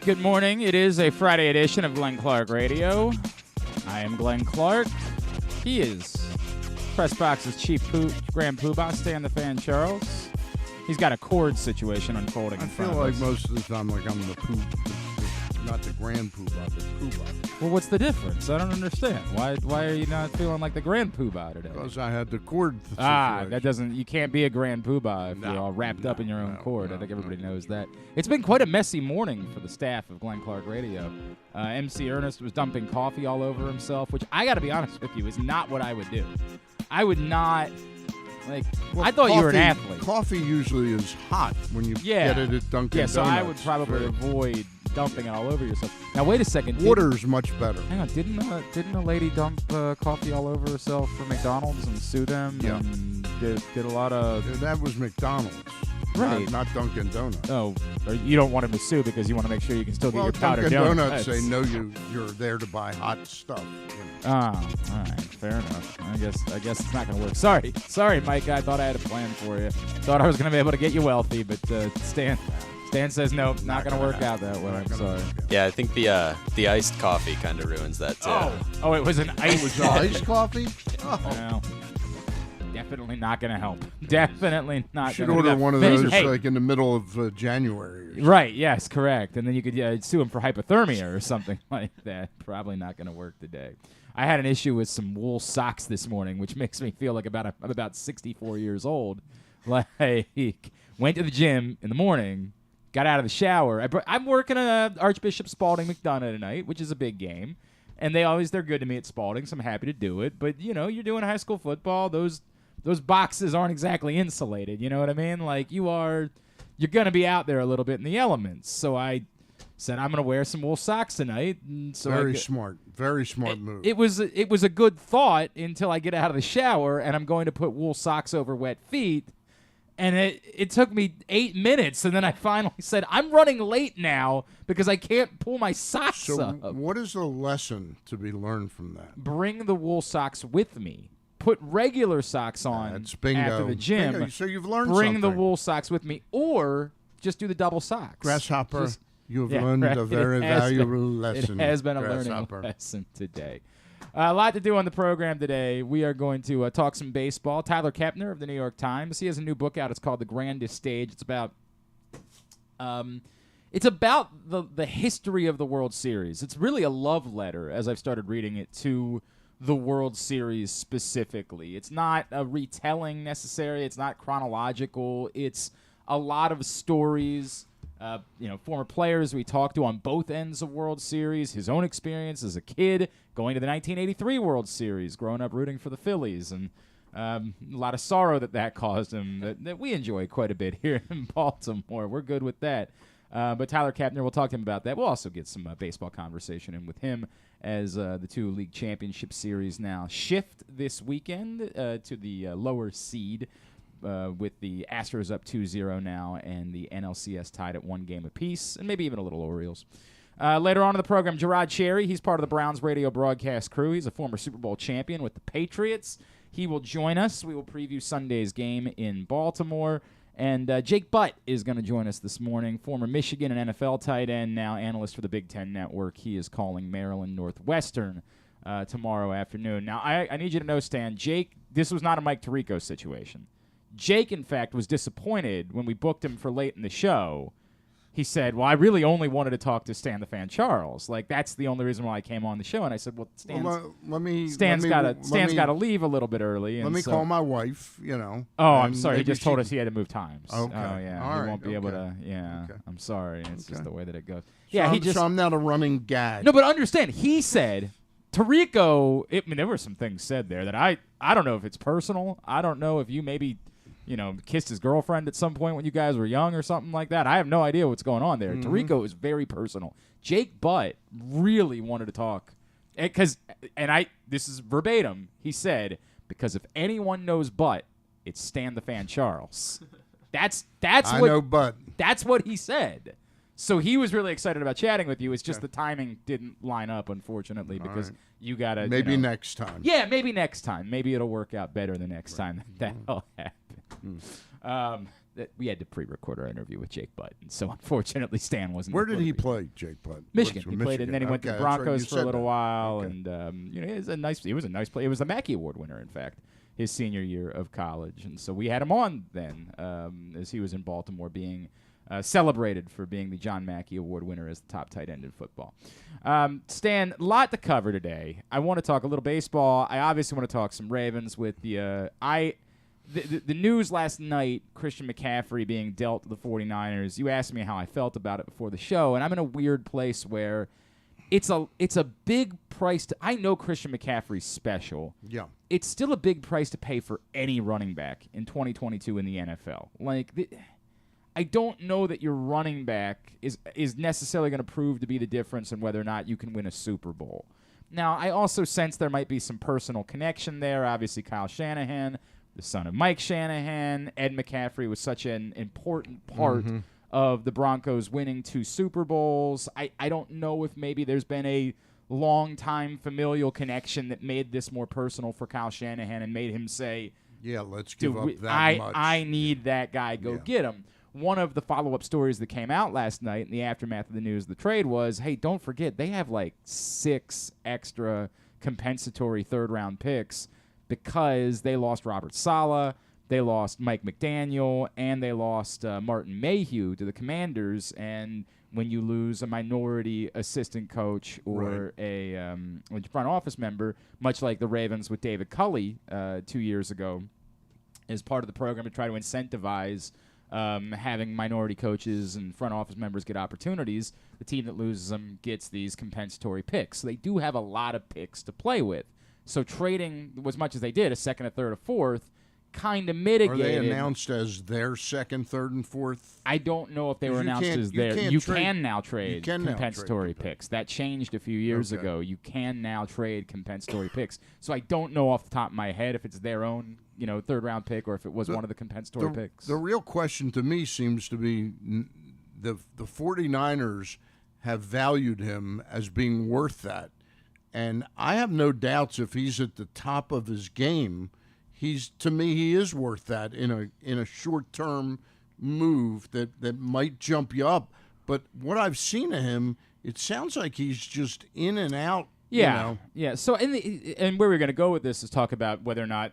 Good morning. It is a Friday edition of Glenn Clark Radio. I am Glenn Clark. He is PressBox's chief grand poobah, Stan the Fan Charles. He's got a cord situation unfolding in front of us. I feel like most of the time like I'm the poop, not the grand poobah, but poobah. Well, what's the difference? I don't understand. Why are you not feeling like the grand poobah today? Because I had the cord situation. That doesn't. You can't be a grand poobah if you're all wrapped up in your own cord. I think everybody knows that. It's been quite a messy morning for the staff of Glenn Clark Radio. MC Ernest was dumping coffee all over himself, which I got to be honest with you is not what I would do. I would not. I thought you were an athlete. Coffee usually is hot when you get it at Dunkin' Donuts. So I would probably avoid dumping it all over yourself. Now, wait a second. Water's much better. Hang on. Didn't a lady dump coffee all over herself for McDonald's and sue them? Yeah. And did a lot of... That was McDonald's. Right. Not Dunkin' Donuts. Oh, you don't want him to sue because you want to make sure you can still get your powdered Dunkin' donuts. Donuts, they know you're there to buy hot stuff. All right, fair enough. I guess it's not going to work. Sorry, Micah. I thought I had a plan for you. Thought I was going to be able to get you wealthy, but Stan says nope, not going to work out that way. I'm sorry. Yeah, I think the iced coffee kind of ruins that too. Oh, it was an iced iced coffee. Oh. Well, definitely not going to help. Definitely not. Should order one of those like in the middle of January. Right. Yes. Correct. And then you could sue him for hypothermia or something like that. Probably not going to work today. I had an issue with some wool socks this morning, which makes me feel like I'm about 64 years old. Like, went to the gym in the morning, got out of the shower. I'm working at Archbishop Spalding McDonough tonight, which is a big game, and they're good to me at Spalding, so I'm happy to do it. But you're doing high school football; those boxes aren't exactly insulated. You know what I mean? Like you're gonna be out there a little bit in the elements. So I said I'm gonna wear some wool socks tonight. And so very smart move. It was a good thought until I get out of the shower and I'm going to put wool socks over wet feet. And it took me 8 minutes, and then I finally said, I'm running late now because I can't pull my socks up. So what is the lesson to be learned from that? Bring the wool socks with me. Put regular socks on after the gym. Bingo. So you've learned Bring something. the wool socks with me, or just do the double socks. Grasshopper, you've learned a very valuable lesson. It has been a learning lesson today. A lot to do on the program today. We are going to talk some baseball. Tyler Kepner of the New York Times. He has a new book out. It's called The Grandest Stage. It's about the history of the World Series. It's really a love letter, as I've started reading it, to the World Series specifically. It's not a retelling necessarily. It's not chronological. It's a lot of stories. Former players we talked to on both ends of World Series, his own experience as a kid going to the 1983 World Series, growing up rooting for the Phillies, and a lot of sorrow that caused him that we enjoy quite a bit here in Baltimore. We're good with that. But Tyler Kepner, we'll talk to him about that. We'll also get some baseball conversation in with him as the two league championship series now shift this weekend to the lower seed. With the Astros up 2-0 now and the NLCS tied at 1 game apiece, and maybe even a little Orioles. Later on in the program, Gerard Cherry, he's part of the Browns radio broadcast crew. He's a former Super Bowl champion with the Patriots. He will join us. We will preview Sunday's game in Baltimore. And Jake Butt is going to join us this morning, former Michigan and NFL tight end, now analyst for the Big Ten Network. He is calling Maryland-Northwestern tomorrow afternoon. Now, I need you to know, Stan, Jake, this was not a Mike Tirico situation. Jake, in fact, was disappointed when we booked him for late in the show. He said, well, I really only wanted to talk to Stan the Fan Charles. Like, that's the only reason why I came on the show. And I said, well, Stan's got to leave a little bit early. Let me call my wife, Oh, I'm sorry. He just told us he had to move times. Okay. Oh, yeah. All he won't be able to. Yeah. Okay. I'm sorry. It's just the way that it goes. So I'm not a running gag. No, but understand, he said, Tirico, there were some things said there that I don't know if it's personal. I don't know if you maybe kissed his girlfriend at some point when you guys were young or something like that. I have no idea what's going on there. Mm-hmm. Tirico is very personal. Jake Butt really wanted to talk this is verbatim. He said, because if anyone knows Butt, it's Stan the Fan Charles. That's what he said. So he was really excited about chatting with you. It's just the timing didn't line up, unfortunately, because you got to... Maybe next time. Yeah, maybe next time. Maybe it'll work out better the next time that'll happen. we had to pre-record our interview with Jake Button, so unfortunately Stan wasn't. Where did he play, Jake Button? Michigan. He played, and then he went to the Broncos for a little while, Okay. and he was a nice player. He was the Mackey Award winner, in fact, his senior year of college, and so we had him on then as he was in Baltimore being celebrated for being the John Mackey Award winner as the top tight end in football. Stan, a lot to cover today. I want to talk a little baseball. I obviously want to talk some Ravens with the the news last night, Christian McCaffrey being dealt to the 49ers. You asked me how I felt about it before the show, and I'm in a weird place where it's a big price to. I know Christian McCaffrey's special. Yeah. It's still a big price to pay for any running back in 2022 in the NFL. I don't know that your running back is necessarily going to prove to be the difference in whether or not you can win a Super Bowl. Now, I also sense there might be some personal connection there. Obviously, Kyle Shanahan, the son of Mike Shanahan, Ed McCaffrey was such an important part of the Broncos winning 2 Super Bowls. I don't know if maybe there's been a long-time familial connection that made this more personal for Kyle Shanahan and made him say, yeah, let's give up that much. I need that guy. Go get him. One of the follow-up stories that came out last night in the aftermath of the news of the trade was, hey, don't forget, they have like 6 extra compensatory third-round picks because they lost Robert Saleh, they lost Mike McDaniel, and they lost Martin Mayhew to the Commanders. And when you lose a minority assistant coach or a front office member, much like the Ravens with David Culley 2 years ago, as part of the program to try to incentivize having minority coaches and front office members get opportunities, the team that loses them gets these compensatory picks. So they do have a lot of picks to play with. So trading, as much as they did, a second, a third, a fourth, kind of mitigated. Are they announced as their second, third, and fourth? I don't know if they were announced as their. You can now trade compensatory picks. That changed a few years ago. You can now trade compensatory picks. So I don't know off the top of my head if it's their own, third-round pick or if it was one of the compensatory picks. The real question to me seems to be the 49ers have valued him as being worth that. And I have no doubts if he's at the top of his game, to me he is worth that in a short-term move that might jump you up. But what I've seen of him, it sounds like he's just in and out. Yeah. So and where we're going to go with this is talk about whether or not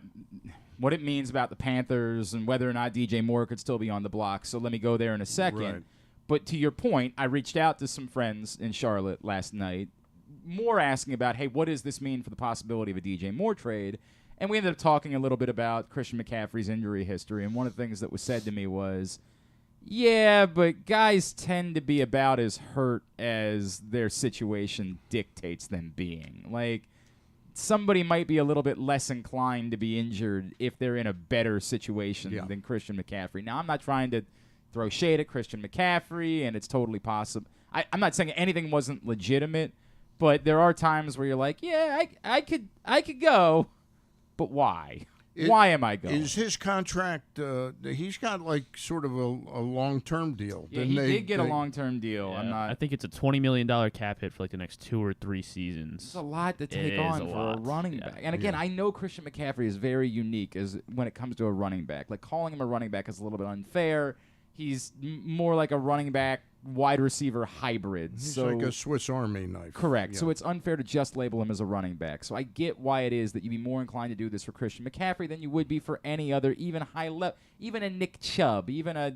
what it means about the Panthers and whether or not DJ Moore could still be on the block. So let me go there in a second. Right. But to your point, I reached out to some friends in Charlotte last night, more asking about, hey, what does this mean for the possibility of a DJ Moore trade? And we ended up talking a little bit about Christian McCaffrey's injury history. And one of the things that was said to me was, yeah, but guys tend to be about as hurt as their situation dictates them being. Like, somebody might be a little bit less inclined to be injured if they're in a better situation than Christian McCaffrey. Now, I'm not trying to throw shade at Christian McCaffrey, and it's totally possible. I'm not saying anything wasn't legitimate, but there are times where you're like, yeah, I could go, but why? Why am I going? Is his contract, he's got like sort of a long-term deal. Yeah, he did get a long-term deal. Yeah, I think it's a $20 million cap hit for like the next 2 or 3 seasons. It's a lot to take on for a running back. And again, I know Christian McCaffrey is very unique as when it comes to a running back. Like, calling him a running back is a little bit unfair. He's more like a running back wide receiver hybrid. He's like a Swiss Army knife. Correct. Yeah. So it's unfair to just label him as a running back. So I get why it is that you'd be more inclined to do this for Christian McCaffrey than you would be for any other, even high level, even a Nick Chubb, even a,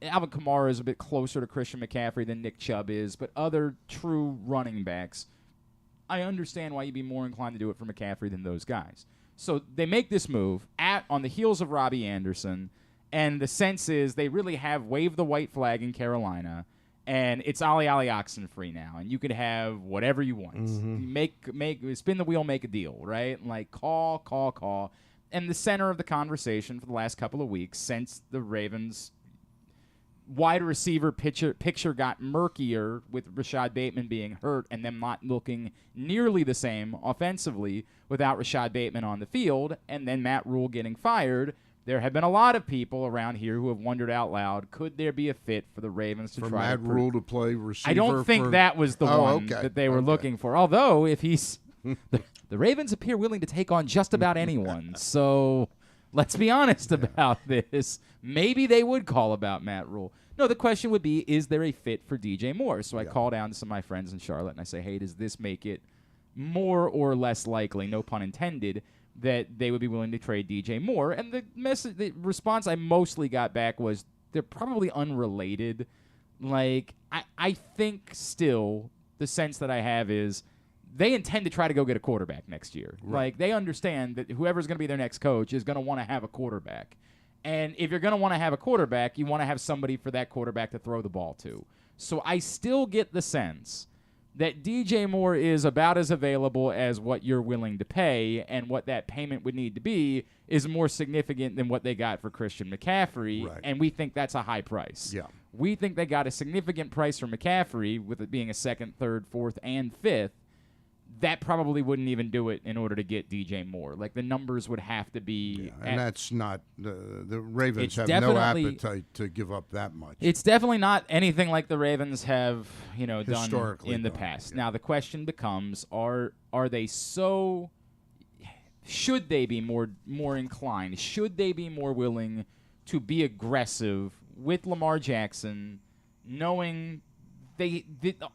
Alvin Kamara is a bit closer to Christian McCaffrey than Nick Chubb is, but other true running backs, I understand why you'd be more inclined to do it for McCaffrey than those guys. So they make this move on the heels of Robbie Anderson. And the sense is they really have waved the white flag in Carolina, and it's Ollie Oxenfree now, and you could have whatever you want. Make spin the wheel, make a deal, right? Like call. And the center of the conversation for the last couple of weeks since the Ravens wide receiver picture got murkier with Rashad Bateman being hurt and them not looking nearly the same offensively without Rashad Bateman on the field, and then Matt Rule getting fired. There have been a lot of people around here who have wondered out loud, could there be a fit for the Ravens to try Matt Rule to play receiver? I don't think that was the one that they were looking for. Although, if he's the Ravens appear willing to take on just about anyone. So Let's be honest about this. Maybe they would call about Matt Rule. No, the question would be, is there a fit for DJ Moore? So I call down to some of my friends in Charlotte, and I say, hey, does this make it more or less likely, no pun intended, that they would be willing to trade DJ Moore? And the response I mostly got back was, they're probably unrelated. Like, I think still the sense that I have is they intend to try to go get a quarterback next year. Right. Like, they understand that whoever's going to be their next coach is going to want to have a quarterback. And if you're going to want to have a quarterback, you want to have somebody for that quarterback to throw the ball to. So I still get the sense that DJ Moore is about as available as what you're willing to pay, and what that payment would need to be is more significant than what they got for Christian McCaffrey, and we think that's a high price. Yeah. We think they got a significant price for McCaffrey, with it being a second, third, fourth, and fifth. That probably wouldn't even do it in order to get DJ Moore. Like, the numbers would have to be... Yeah, and that's not... The Ravens have no appetite to give up that much. It's definitely not anything like the Ravens have, done in the past. Yeah. Now, the question becomes, are they so... Should they be more inclined? Should they be more willing to be aggressive with Lamar Jackson, knowing... The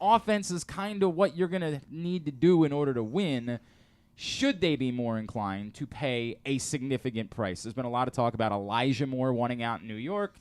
offense is kind of what you're going to need to do in order to win. Should they be more inclined to pay a significant price? There's been a lot of talk about Elijah Moore wanting out in New York.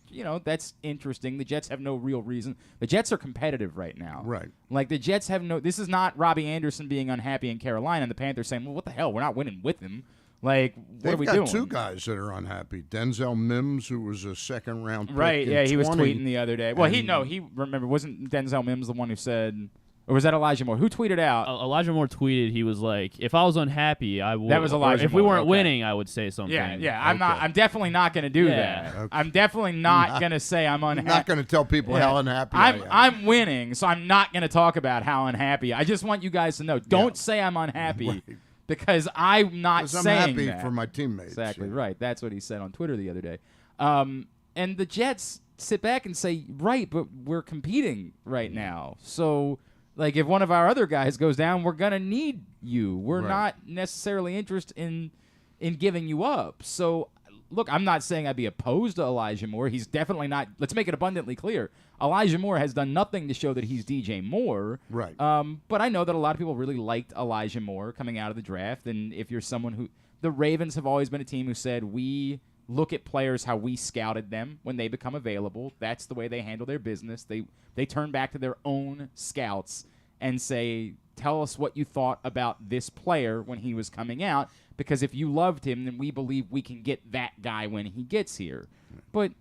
That's interesting. The Jets have no real reason. The Jets are competitive right now. Right. Like, the Jets have no... This is not Robbie Anderson being unhappy in Carolina and the Panthers saying, well, what the hell? We're not winning with him. Like, what are we doing? They've got two guys that are unhappy. Denzel Mims, who was a second-round pick. Right, yeah, he was 20, tweeting the other day. Well, remember, wasn't Denzel Mims the one who said, or was that Elijah Moore? Who tweeted out? Elijah Moore tweeted, he was like, if I was unhappy, I would. That was Elijah If Moore, we weren't winning, I would say something. Yeah, I'm definitely not going to do that. Okay. I'm definitely not going to say I'm unhappy. I'm not going to tell people how unhappy I am. I'm winning, so I'm not going to talk about how unhappy. I just want you guys to know, don't say I'm unhappy. Right. Because I'm not saying I'm happy that. for my teammates. Exactly, right. That's what he said on Twitter the other day. And the Jets sit back and say, right, but we're competing right now. So, like, if one of our other guys goes down, we're going to need you. We're not necessarily interested in giving you up. So, look, I'm not saying I'd be opposed to Elijah Moore. He's definitely not. Let's make it abundantly clear. Elijah Moore has done nothing to show that he's DJ Moore. Right. But I know that a lot of people really liked Elijah Moore coming out of the draft. And if you're someone who... The Ravens have always been a team who said, we look at players how we scouted them when they become available. That's the way they handle their business. They turn back to their own scouts and say, tell us what you thought about this player when he was coming out. Because if you loved him, then we believe we can get that guy when he gets here. But...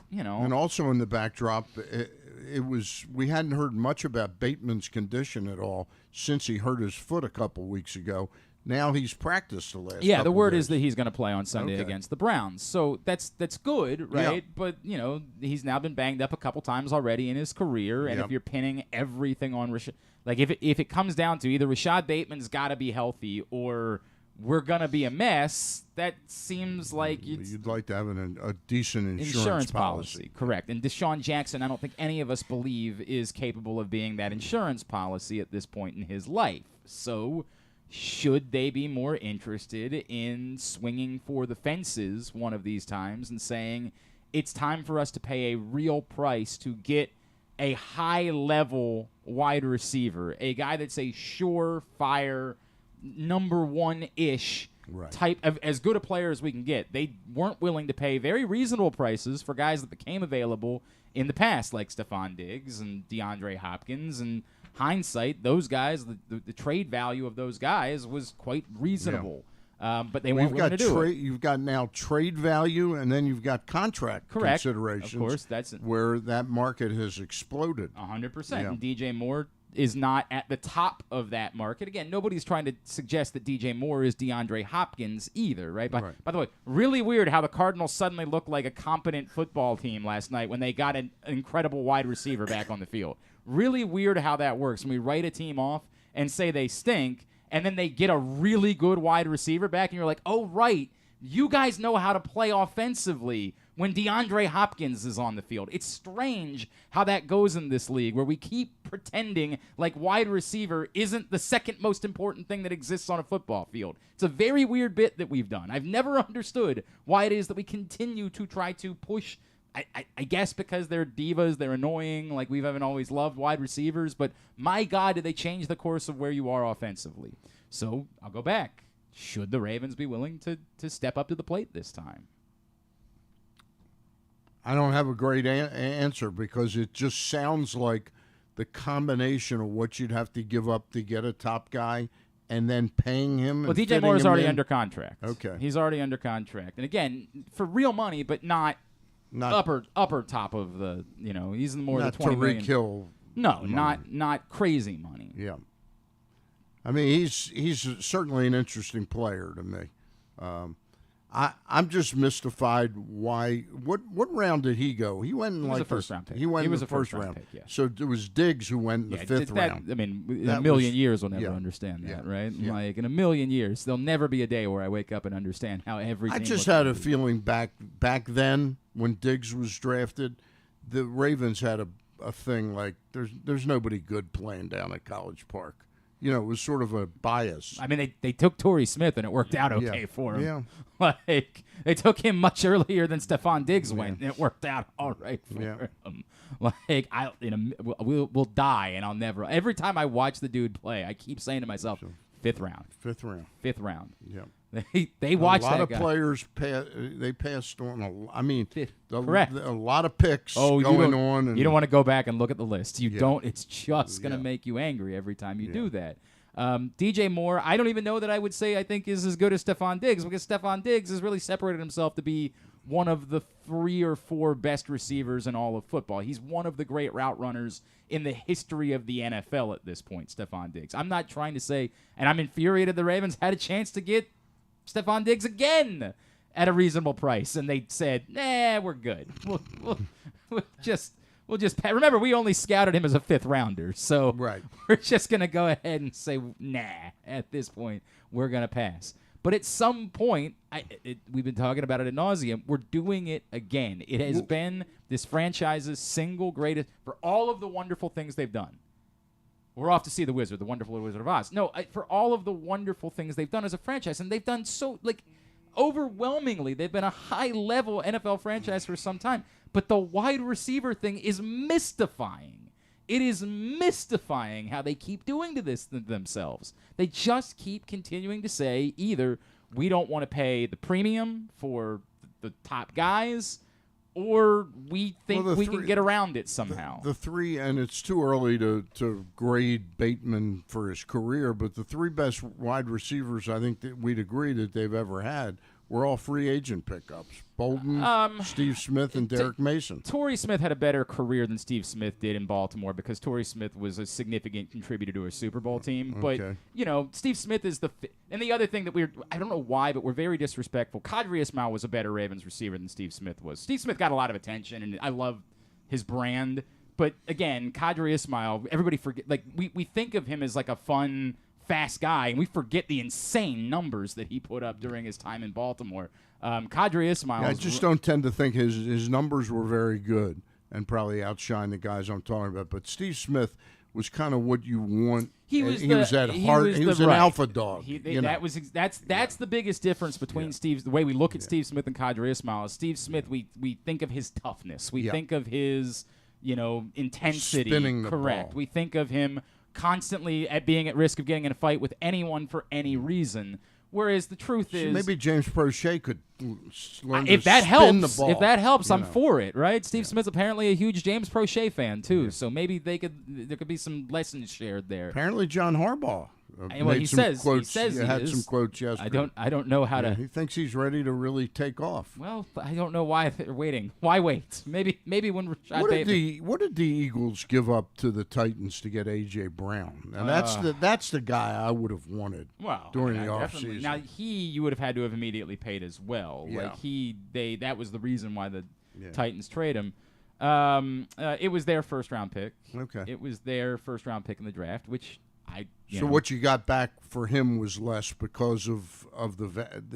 And also in the backdrop, we hadn't heard much about Bateman's condition at all since he hurt his foot a couple weeks ago. Now he's practiced the last. Yeah, the word days. is that he's going to play on Sunday against the Browns. So that's good, right? Yeah. But he's now been banged up a couple times already in his career, and if you're pinning everything on Rashad, like if it comes down to either Rashad Bateman's got to be healthy or we're going to be a mess, that seems like you'd like to have a decent insurance policy. Correct. And Deshaun Jackson, I don't think any of us believe is capable of being that insurance policy at this point in his life. So should they be more interested in swinging for the fences one of these times and saying, it's time for us to pay a real price to get a high-level wide receiver, a guy that's a surefire number one-ish type of as good a player as we can get. They weren't willing to pay very reasonable prices for guys that became available in the past, like Stephon Diggs and DeAndre Hopkins. And hindsight, those guys, the trade value of those guys was quite reasonable. But they weren't willing to do it. You've got now trade value, and then you've got contract considerations. Of course, that's where that market has exploded. 100%. And DJ Moore is not at the top of that market. Again, nobody's trying to suggest that DJ Moore is DeAndre Hopkins either, right? By the way, really weird how the Cardinals suddenly looked like a competent football team last night when they got an incredible wide receiver back on the field. Really weird how that works. When we write a team off and say they stink, and then they get a really good wide receiver back, and you're like, oh, right, you guys know how to play offensively, when DeAndre Hopkins is on the field. It's strange how that goes in this league, where we keep pretending like wide receiver isn't the second most important thing that exists on a football field. It's a very weird bit that we've done. I've never understood why it is that we continue to try to push. I guess because they're divas, they're annoying, like we haven't always loved wide receivers, but my God, did they change the course of where you are offensively. So I'll go back. Should the Ravens be willing to step up to the plate this time? I don't have a great answer because it just sounds like the combination of what you'd have to give up to get a top guy and then paying him. Well, DJ Moore is already under contract. Okay. He's already under contract. And again, for real money, but not upper top of the, he's in more of the 20 million. Tyreek Hill. No, money. not crazy money. Yeah. I mean, he's certainly an interesting player to me. I'm just mystified why. What round did he go? He went in He was like a first round pick. He went in was the a first round. pick, yeah. So it was Diggs who went in the fifth round. I mean, in That a million was- years we'll never yeah, understand that, yeah, right? yeah. Like in a million years, there'll never be a day where I wake up and understand how everything. I just had a feeling back then when Diggs was drafted, the Ravens had a thing like there's nobody good playing down at College Park. It was sort of a bias. I mean, they took Torrey Smith and it worked out okay for him. Yeah. Like they took him much earlier than Stephon Diggs went, and it worked out all right for him. Like we'll die, and I'll never. Every time I watch the dude play, I keep saying to myself, fifth round. Yeah. They watch that guy. A lot of players passed on. Correct. A lot of picks going on. And you don't want to go back and look at the list. You Yeah. don't. It's just going to make you angry every time you do that. DJ Moore, I don't even know that I would say I think is as good as Stephon Diggs, because Stephon Diggs has really separated himself to be one of the 3 or 4 best receivers in all of football. He's one of the great route runners in the history of the NFL at this point, Stephon Diggs. I'm not trying to say, and I'm infuriated the Ravens had a chance to get Stephon Diggs again at a reasonable price, and they said, "Nah, we're good. We'll just pay." Remember, we only scouted him as a 5th rounder, so Right. we're just gonna go ahead and say, "Nah." At this point, we're gonna pass. But at some point, we've been talking about it ad nauseum. We're doing it again. It has been this franchise's single greatest for all of the wonderful things they've done. We're off to see the Wonderful Wizard of Oz. No, for all of the wonderful things they've done as a franchise, and they've done so, overwhelmingly, they've been a high-level NFL franchise for some time. But the wide receiver thing is mystifying. It is mystifying how they keep doing this to themselves. They just keep continuing to say either we don't want to pay the premium for the top guys, or we think we can get around it somehow. The 3, and it's too early to grade Bateman for his career, but the 3 best wide receivers I think that we'd agree that they've ever had were all free agent pickups. Bolden, Steve Smith, and Derek Mason. Torrey Smith had a better career than Steve Smith did in Baltimore because Torrey Smith was a significant contributor to a Super Bowl team. Okay. But, Steve Smith is and the other thing that I don't know why, but we're very disrespectful. Qadri Ismail was a better Ravens receiver than Steve Smith was. Steve Smith got a lot of attention, and I love his brand. But, again, Qadri Ismail, everybody forget, we think of him as like a fun, fast guy, and we forget the insane numbers that he put up during his time in Baltimore. Qadri Ismail. I just don't tend to think his numbers were very good and probably outshine the guys I'm talking about. But Steve Smith was kind of what you want. He was an alpha dog. That's the biggest difference between Steve's the way we look at Steve Smith and Qadri Ismail. Steve Smith, we think of his toughness. We think of his intensity. Spinning the correct. ball. We think of him constantly being at risk of getting in a fight with anyone for any reason. Whereas the truth is, maybe James Prochet could learn if to that spin helps, the ball. if that helps, I'm for it, right? Steve Smith's apparently a huge James Prochet fan too, so maybe there could be some lessons shared there. Apparently, John Harbaugh. He says he had is. some quotes yesterday. I don't know how to. He thinks he's ready to really take off. Well, I don't know why they're waiting. Why wait? Maybe when Rashad What did the Eagles give up to the Titans to get A.J. Brown? And that's the guy I would have wanted during the offseason. Now you would have had to have immediately paid as well. Yeah. That was the reason why the Titans trade him. It was their first round pick. Okay. It was their first round pick in the draft, which So what you got back for him was less because of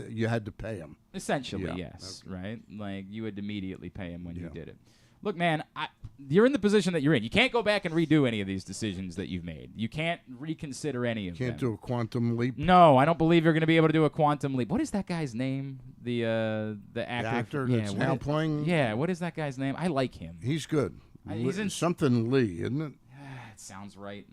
you had to pay him. Essentially, yes, right? Like, you would immediately pay him when you did it. Look, man, you're in the position that you're in. You can't go back and redo any of these decisions that you've made. You can't reconsider any of them. Can't do a quantum leap? No, I don't believe you're going to be able to do a quantum leap. What is that guy's name? The actor. The actor that's now playing? Yeah, what is that guy's name? I like him. He's good. He's in something Lee, isn't it? That sounds right.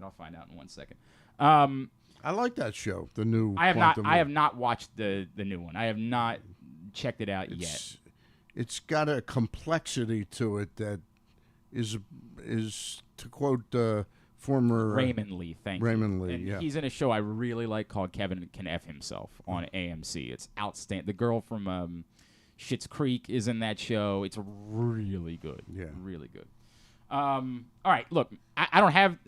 I'll find out in 1 second. I like that show, the new Quantum I have not watched the new one. I have not checked it out yet. It's got a complexity to it that is to quote former Raymond Lee. Thank you. Raymond Lee. And he's in a show I really like called Kevin Can F Himself on AMC. It's outstanding. The girl from Schitt's Creek is in that show. It's really good. Yeah, really good. All right, look, I don't have,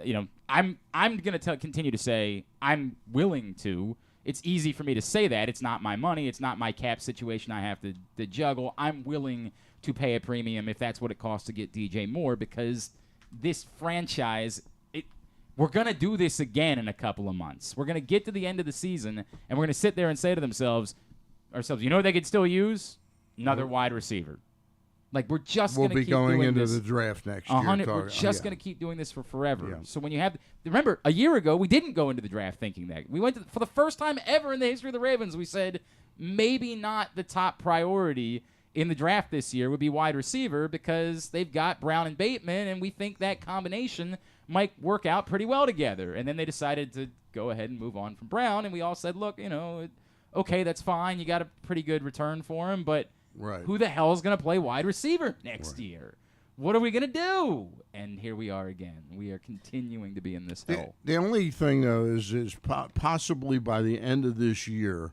I'm going to continue to say I'm willing to. It's easy for me to say that. It's not my money. It's not my cap situation I have to juggle. I'm willing to pay a premium if that's what it costs to get DJ Moore, because this franchise, we're going to do this again in a couple of months. We're going to get to the end of the season, and we're going to sit there and say to ourselves, you know what they could still use? Another wide receiver. Like, we're just going to keep doing this. We'll be going into the draft next year. We're just going to keep doing this for forever. Yeah. So when you have – remember, a year ago, we didn't go into the draft thinking that. We went for the first time ever in the history of the Ravens, we said maybe not the top priority in the draft this year would be wide receiver, because they've got Brown and Bateman, and we think that combination might work out pretty well together. And then they decided to go ahead and move on from Brown, and we all said, look, okay, that's fine. You got a pretty good return for him, but – right. Who the hell is going to play wide receiver next year? What are we going to do? And here we are again. We are continuing to be in this hell. The only thing, though, is possibly by the end of this year,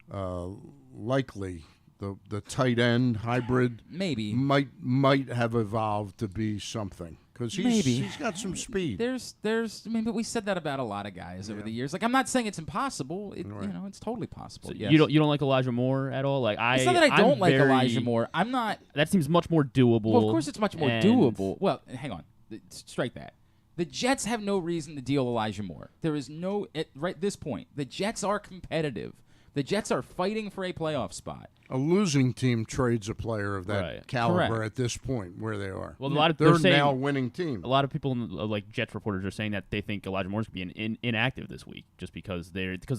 likely the tight end hybrid maybe might have evolved to be something. Because he's got some speed. But we said that about a lot of guys over the years. Like, I'm not saying it's impossible. It's totally possible. So yes. You don't like Elijah Moore at all? Like, it's not that I don't like Elijah Moore. I'm not. That seems much more doable. Well, of course it's much more doable. Well, hang on. Strike that. The Jets have no reason to deal Elijah Moore. There is no right this point. The Jets are competitive. The Jets are fighting for a playoff spot. A losing team trades a player of that caliber Correct. At this point where they are. Well, they're now a winning team. A lot of people, like Jets reporters, are saying that they think Elijah Moore's going to be inactive this week, just because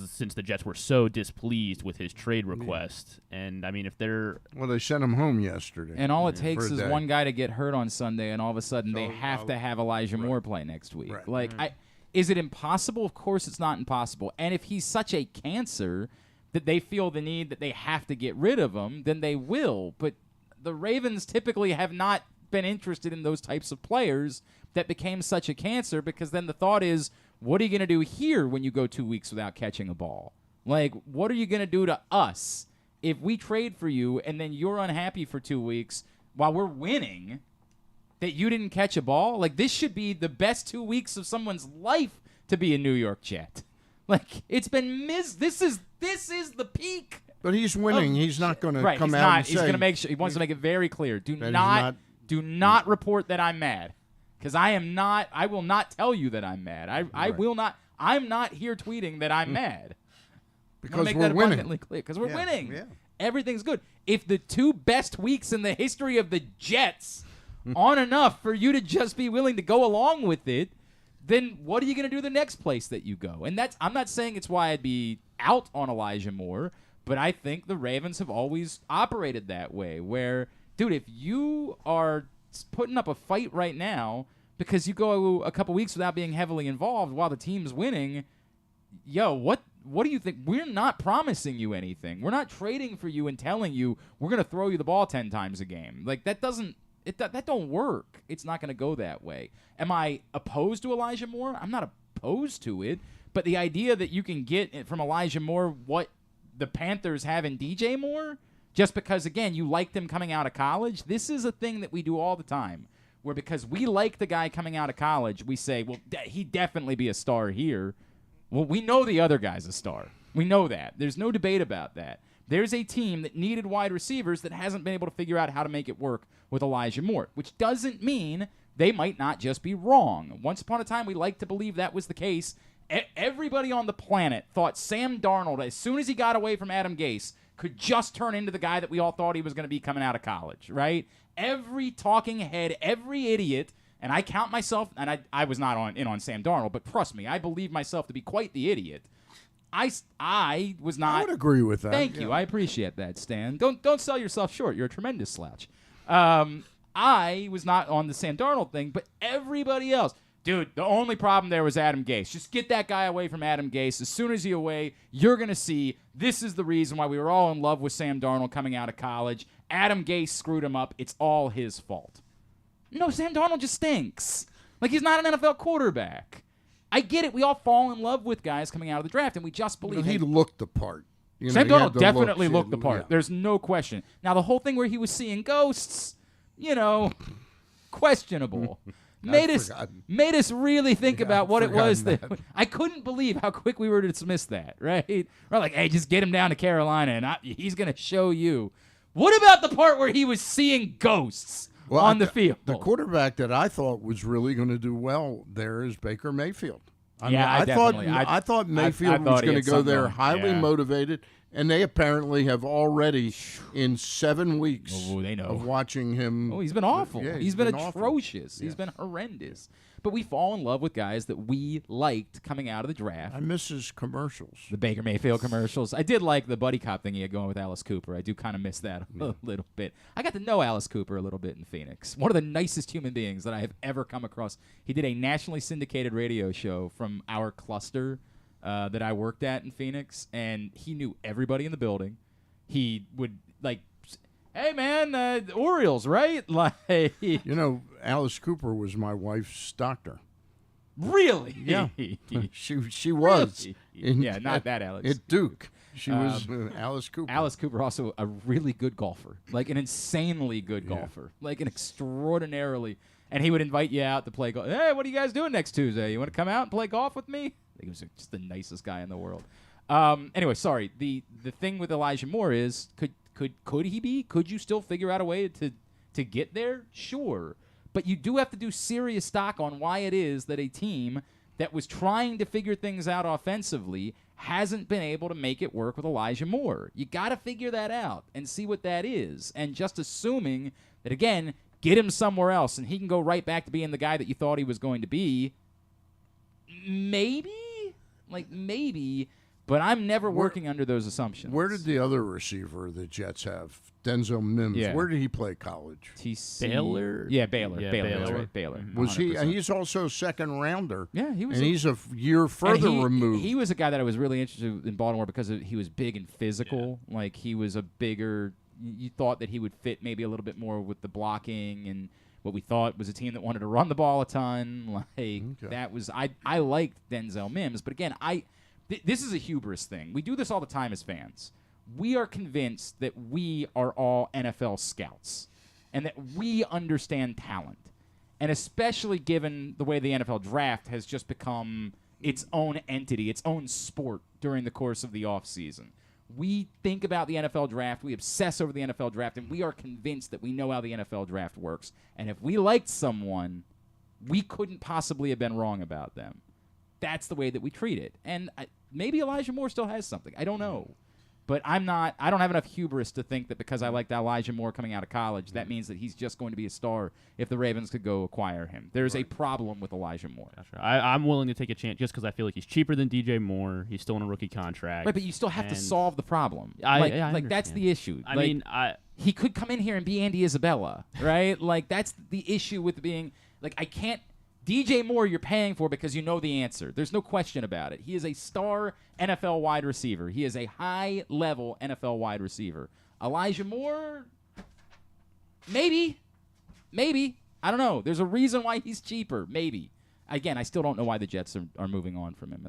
since the Jets were so displeased with his trade request. And I mean, if they're they sent him home yesterday. And all it takes is one guy to get hurt on Sunday, and all of a sudden they have to have Elijah Moore play next week. Right. Like, is it impossible? Of course, it's not impossible. And if he's such a cancer that they feel the need that they have to get rid of him, then they will. But the Ravens typically have not been interested in those types of players that became such a cancer, because then the thought is, what are you going to do here when you go 2 weeks without catching a ball? Like, what are you going to do to us if we trade for you and then you're unhappy for 2 weeks while we're winning that you didn't catch a ball? Like, this should be the best 2 weeks of someone's life to be a New York Jet. Like, it's been this is the peak. But he's winning. He's not going to come out and say. He's going to make sure. He wants to make it very clear. Do not report that I'm mad, because I am not. I will not tell you that I'm mad. I will not. I'm not here tweeting that I'm mad. Because make we're that winning. abundantly clear. Because we're winning. Yeah. Everything's good. If the 2 best weeks in the history of the Jets aren't enough for you to just be willing to go along with it, then what are you going to do the next place that you go? And I'm not saying it's why I'd be out on Elijah Moore, but I think the Ravens have always operated that way, where, dude, if you are putting up a fight right now because you go a couple weeks without being heavily involved while the team's winning, what do you think? We're not promising you anything. We're not trading for you and telling you we're going to throw you the ball 10 times a game. Like, that don't work. It's not going to go that way. Am I opposed to Elijah Moore? I'm not opposed to it. But the idea that you can get from Elijah Moore what the Panthers have in DJ Moore, just because, again, you liked him coming out of college, this is a thing that we do all the time, where because we like the guy coming out of college, we say, well, he'd definitely be a star here. Well, we know the other guy's a star. We know that. There's no debate about that. There's a team that needed wide receivers that hasn't been able to figure out how to make it work with Elijah Moore, which doesn't mean they might not just be wrong. Once upon a time, we liked to believe that was the case. Everybody on the planet thought Sam Darnold, as soon as he got away from Adam Gase, could just turn into the guy that we all thought he was going to be coming out of college, right? Every talking head, every idiot, and I count myself, and I was not in on Sam Darnold, but trust me, I believe myself to be quite the idiot. I was not. I would agree with that. Thank you. I appreciate that, Stan. Don't sell yourself short. You're a tremendous slouch. I was not on the Sam Darnold thing, but everybody else. Dude, the only problem there was Adam Gase. Just get that guy away from Adam Gase. As soon as he's away, you're going to see this is the reason why we were all in love with Sam Darnold coming out of college. Adam Gase screwed him up. It's all his fault. No, Sam Darnold just stinks. Like, he's not an NFL quarterback. I get it. We all fall in love with guys coming out of the draft, and we just believe he looked the part. Sam Darnold definitely looked the part. Yeah. There's no question. Now, the whole thing where he was seeing ghosts, questionable. made us really think about what it was that I couldn't believe how quick we were to dismiss that, right? We're like, hey, just get him down to Carolina, and he's going to show you. What about the part where he was seeing ghosts on the field? The quarterback that I thought was really going to do well there is Baker Mayfield. I thought Mayfield was going to go there highly motivated, and they apparently have already, in 7 weeks of watching him. Oh, he's been awful. Yeah, he's been atrocious. He's been horrendous. But we fall in love with guys that we liked coming out of the draft. I miss his commercials. The Baker Mayfield commercials. I did like the buddy cop thing he had going with Alice Cooper. I do kind of miss that a little bit. I got to know Alice Cooper a little bit in Phoenix. One of the nicest human beings that I have ever come across. He did a nationally syndicated radio show from our cluster that I worked at in Phoenix, and he knew everybody in the building. He would, hey, man, Orioles, right? Alice Cooper was my wife's doctor. Really? Yeah. she was. Really? Not that Alex. At Duke. She was Alice Cooper. Alice Cooper, also a really good golfer, like an insanely good golfer, like an extraordinarily. And he would invite you out to play golf. Hey, what are you guys doing next Tuesday? You want to come out and play golf with me? He was just the nicest guy in the world. Anyway, sorry. The thing with Elijah Moore is, could he be? Could you still figure out a way to get there? Sure. But you do have to do serious stock on why it is that a team that was trying to figure things out offensively hasn't been able to make it work with Elijah Moore. You got to figure that out and see what that is. And just assuming that, again, get him somewhere else and he can go right back to being the guy that you thought he was going to be, maybe, but I'm never working under those assumptions. Where did the other receiver the Jets have, Denzel Mims, where did he play college? Baylor? Yeah, Baylor. That's right, Baylor. Was he? He's also a second rounder. Yeah, he was. And he's a year further removed. He was a guy that I was really interested in Baltimore because he was big and physical. Yeah. Like, he was a bigger. You thought that he would fit maybe a little bit more with the blocking and what we thought was a team that wanted to run the ball a ton. That was I liked Denzel Mims, but again, this is a hubris thing. We do this all the time as fans. We are convinced that we are all NFL scouts and that we understand talent. And especially given the way the NFL draft has just become its own entity, its own sport during the course of the offseason. We think about the NFL draft, we obsess over the NFL draft, and we are convinced that we know how the NFL draft works. And if we liked someone, we couldn't possibly have been wrong about them. That's the way that we treat it. And maybe Elijah Moore still has something. I don't know. But I don't have enough hubris to think that because I liked Elijah Moore coming out of college, that means that he's just going to be a star if the Ravens could go acquire him. There's a problem with Elijah Moore. Gotcha. I'm willing to take a chance just because I feel like he's cheaper than DJ Moore. He's still on a rookie contract. Right, but you still have to solve the problem. I that's the issue. I mean, he could come in here and be Andy Isabella, right? That's the issue with being I can't. DJ Moore you're paying for because you know the answer. There's no question about it. He is a star NFL wide receiver. He is a high-level NFL wide receiver. Elijah Moore, maybe. I don't know. There's a reason why he's cheaper. Maybe. Again, I still don't know why the Jets are moving on from him.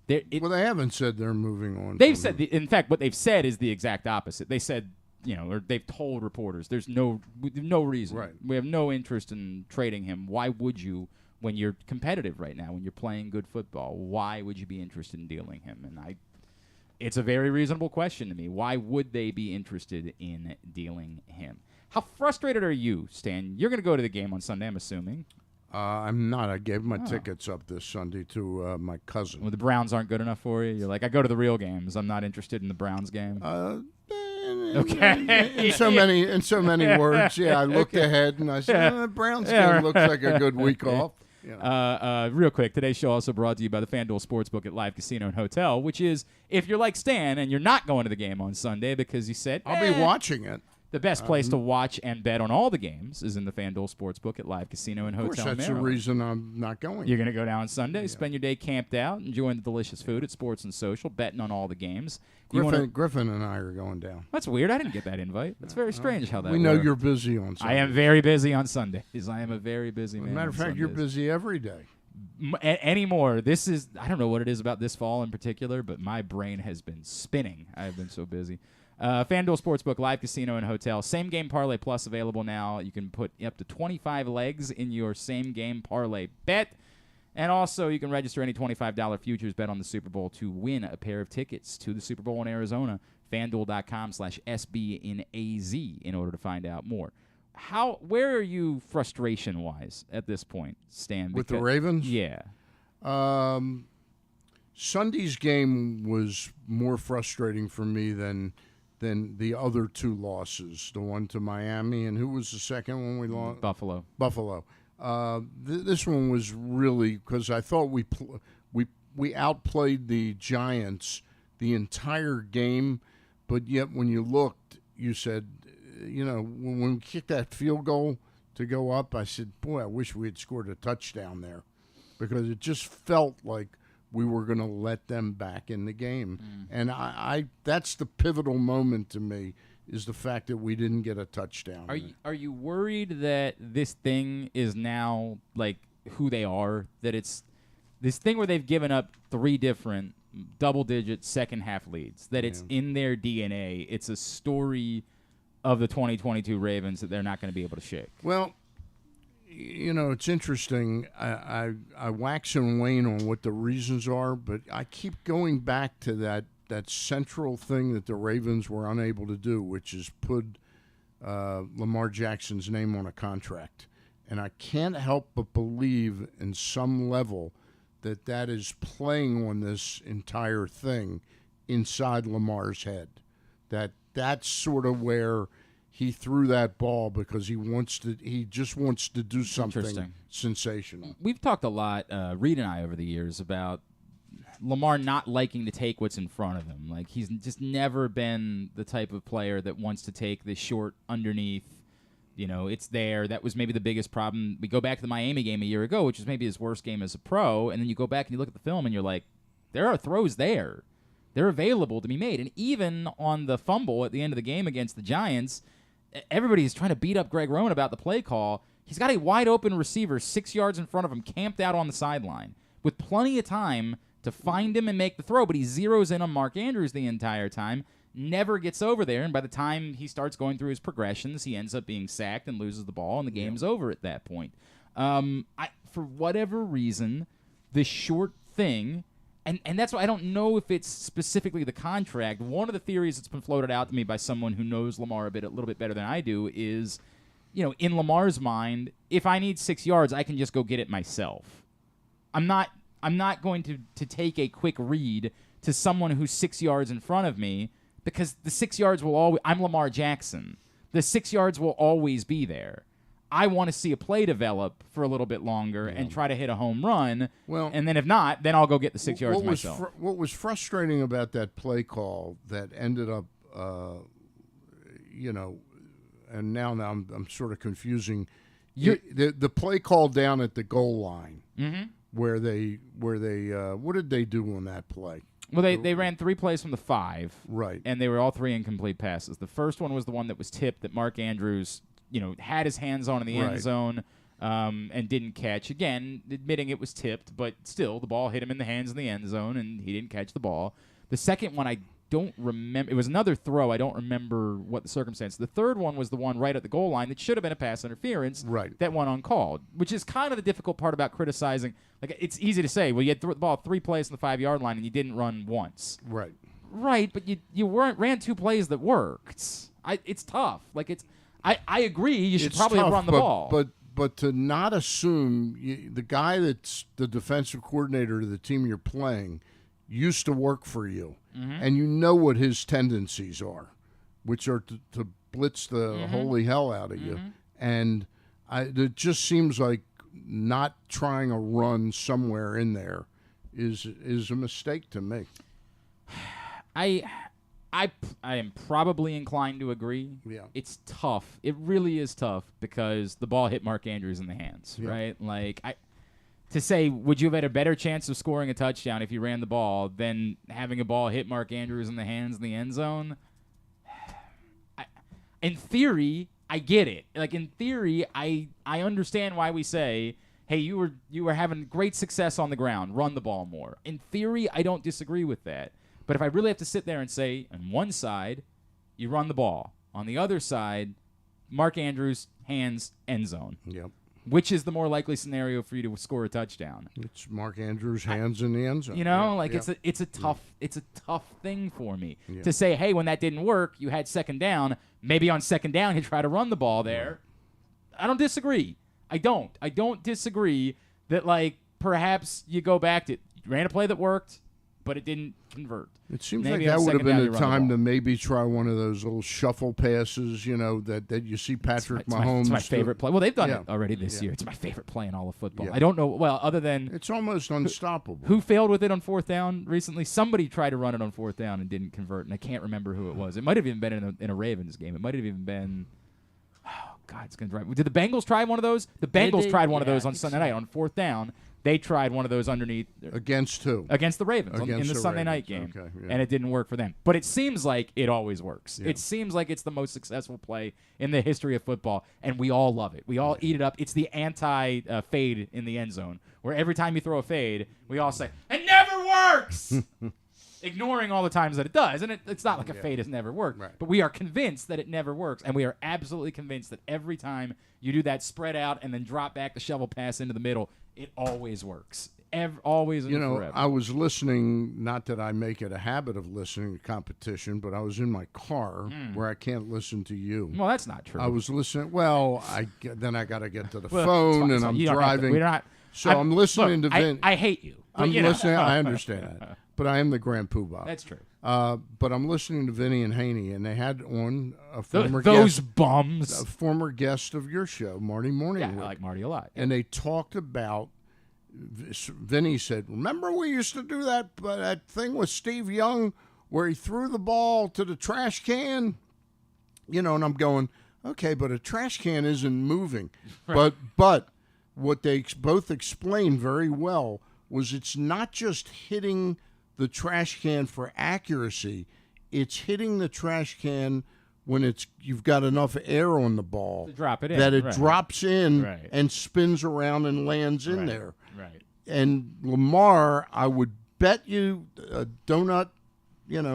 They haven't said they're moving on. They've said, in fact, what they've said is the exact opposite. They said, or they've told reporters, there's no reason. Right. We have no interest in trading him. Why would you? When you're competitive right now, when you're playing good football, why would you be interested in dealing him? And it's a very reasonable question to me. Why would they be interested in dealing him? How frustrated are you, Stan? You're going to go to the game on Sunday, I'm assuming. I'm not. I gave my tickets up this Sunday to my cousin. Well, the Browns aren't good enough for you? You're like, I go to the real games. I'm not interested in the Browns game. Okay. In so many words, yeah. I looked ahead and I said, Browns game looks like a good week off. Yeah. Real quick, today's show also brought to you by the FanDuel Sportsbook at Live Casino and Hotel, which is if you're like Stan and you're not going to the game on Sunday because you said, I'll be watching it. The best place to watch and bet on all the games is in the FanDuel Sportsbook at Live Casino and Hotel. Of course, that's the reason I'm not going. You're going to go down Sunday, spend your day camped out, enjoying the delicious food at Sports and Social, betting on all the games. Griffin and I are going down. That's weird. I didn't get that invite. That's very strange how that works. We know you're busy on Sunday. I am very busy on Sundays. I am a very busy man. As a matter of fact, you're busy every day. Anymore. This is, I don't know what it is about this fall in particular, but my brain has been spinning. I have been so busy. FanDuel Sportsbook, Live Casino and Hotel. Same Game Parlay Plus available now. You can put up to 25 legs in your Same Game Parlay bet. And also, you can register any $25 futures bet on the Super Bowl to win a pair of tickets to the Super Bowl in Arizona. FanDuel.com/SBNAZ in order to find out more. Where are you frustration-wise at this point, Stan? With the Ravens? Yeah. Sunday's game was more frustrating for me than the other two losses. The one to Miami, and who was the second one we lost? Buffalo. This one was really because I thought we outplayed the Giants the entire game, but yet when you looked, you said, when we kicked that field goal to go up, I said, boy, I wish we had scored a touchdown there because it just felt like we were going to let them back in the game. And I that's the pivotal moment to me is the fact that we didn't get a touchdown. Are you worried that this thing is now like who they are? That it's this thing where they've given up 3 different double-digit second-half leads, that it's in their DNA. It's a story of the 2022 Ravens that they're not going to be able to shake. Well, it's interesting. I wax and wane on what the reasons are, but I keep going back to that central thing that the Ravens were unable to do, which is put Lamar Jackson's name on a contract. And I can't help but believe in some level that is playing on this entire thing inside Lamar's head. That's sort of where he threw that ball because he just wants to do something sensational. We've talked a lot, Reed and I, over the years about Lamar not liking to take what's in front of him. Like, he's just never been the type of player that wants to take the short underneath. It's there. That was maybe the biggest problem. We go back to the Miami game a year ago, which was maybe his worst game as a pro, and then you go back and you look at the film and you're like, there are throws there. They're available to be made. And even on the fumble at the end of the game against the Giants, everybody's trying to beat up Greg Roman about the play call. He's got a wide-open receiver 6 yards in front of him, camped out on the sideline, with plenty of time to find him and make the throw, but he zeroes in on Mark Andrews the entire time, never gets over there, and by the time he starts going through his progressions, he ends up being sacked and loses the ball, and the game's over at that point. For whatever reason, the short thing, and that's why I don't know if it's specifically the contract. One of the theories that's been floated out to me by someone who knows Lamar a little bit better than I do is, in Lamar's mind, if I need 6 yards, I can just go get it myself. I'm not going to take a quick read to someone who's 6 yards in front of me because the 6 yards will always – I'm Lamar Jackson. The 6 yards will always be there. I want to see a play develop for a little bit longer and try to hit a home run. Well, and then if not, then I'll go get the 6 yards myself. What was frustrating about that play call that ended up, and now I'm sort of confusing the play call down at the goal line where they what did they do on that play? Well, they ran 3 plays from the 5. Right. And they were all 3 incomplete passes. The first one was the one that was tipped that Mark Andrews, had his hands on in the end zone and didn't catch. Again, admitting it was tipped, but still the ball hit him in the hands in the end zone and he didn't catch the ball. The second one I don't remember. It was another throw. I don't remember what the circumstance. The third one was the one right at the goal line that should have been a pass interference. Right. That went uncalled, which is kind of the difficult part about criticizing. Like, it's easy to say, well, you had the ball 3 plays on the 5-yard line and you didn't run once. Right. Right, but you ran 2 plays that worked. It's tough. Like, I agree. You should It's probably tough, run the ball. But to not assume the guy that's the defensive coordinator of the team you're playing used to work for you, and you know what his tendencies are, which are to blitz the holy hell out of you. And it just seems like not trying a run somewhere in there is a mistake to me. I am probably inclined to agree. Yeah. It's tough. It really is tough because the ball hit Mark Andrews in the hands, Yeah. right? Like to say, would you have had a better chance of scoring a touchdown if you ran the ball than having a ball hit Mark Andrews in the hands in the end zone? In theory, I get it. Like in theory, I understand why we say, hey, you were having great success on the ground. Run the ball more. In theory, I don't disagree with that. But if I really have to sit there and say, on one side, you run the ball. On the other side, Mark Andrews, hands, end zone. Yep. Which is the more likely scenario for you to score a touchdown? It's Mark Andrews' hands in the end zone. You know, Yeah. it's a tough thing for me Yeah. to say, hey, when that didn't work, you had second down. Maybe on second down you try to run the ball there. I don't disagree. I don't disagree that like perhaps you go back to you ran a play that worked, but it didn't convert. It seems Maybe like on that would have second been down the you run the time ball. to maybe try one of those little shuffle passes, you know, that you see Patrick Mahomes. It's my do. favorite play. Well, they've done Yeah. it already this Yeah. year. It's my favorite play in all of football. Yeah. I don't know. Well, other than It's almost unstoppable. who failed with it on fourth down recently? Somebody tried to run it on fourth down and didn't convert, and I can't remember who it was. It might have even been in a Ravens game. It might have even been. Oh God, it's gonna drive. Did the Bengals try one of those? The Bengals they? tried one of Yeah, those I on think Sunday so. night on fourth down. They tried one of those underneath Against who? against the Ravens in Against the the Sunday night game, Ravens. Okay, yeah. and it didn't work for them. But it seems like it always works. Yeah. It seems like it's the most successful play in the history of football, and we all love it. We all eat it up. It's the anti-fade in the end zone, where every time you throw a fade, we all say, it never works! Ignoring all the times that it does. And it's not like a fade has never worked, Right. but we are convinced that it never works, and we are absolutely convinced that every time you do that spread out and then drop back the shovel pass into the middle, it always works. Always and You know, forever. I was listening, not that I make it a habit of listening to competition, but I was in my car where I can't listen to you. Well, that's not true. I was listening. Well, then I got to get to the Well, phone, it's fine, and it's fine. I'm You don't have to- driving. we're not- So I'm listening look, to Vin. I hate you. but, I'm you know. listening. I understand that, but I am the Grand Poobah. That's true. But I'm listening to Vinny and Haney, and they had on a former Those guest, bums. a former guest of your show, Marty Yeah, Morningwood. I like Marty a lot. And they talked about. Vinny said, "Remember we used to do that thing with Steve Young where he threw the ball to the trash can, you know?" And I'm going, "Okay, but a trash can isn't moving." But what they both explained very well was it's not just hitting the trash can for accuracy; it's hitting the trash can when you've got enough air on the ball To drop it in, that it right. drops in Right. and spins around and lands in Right, there. Right. And Lamar, I would bet you a donut, and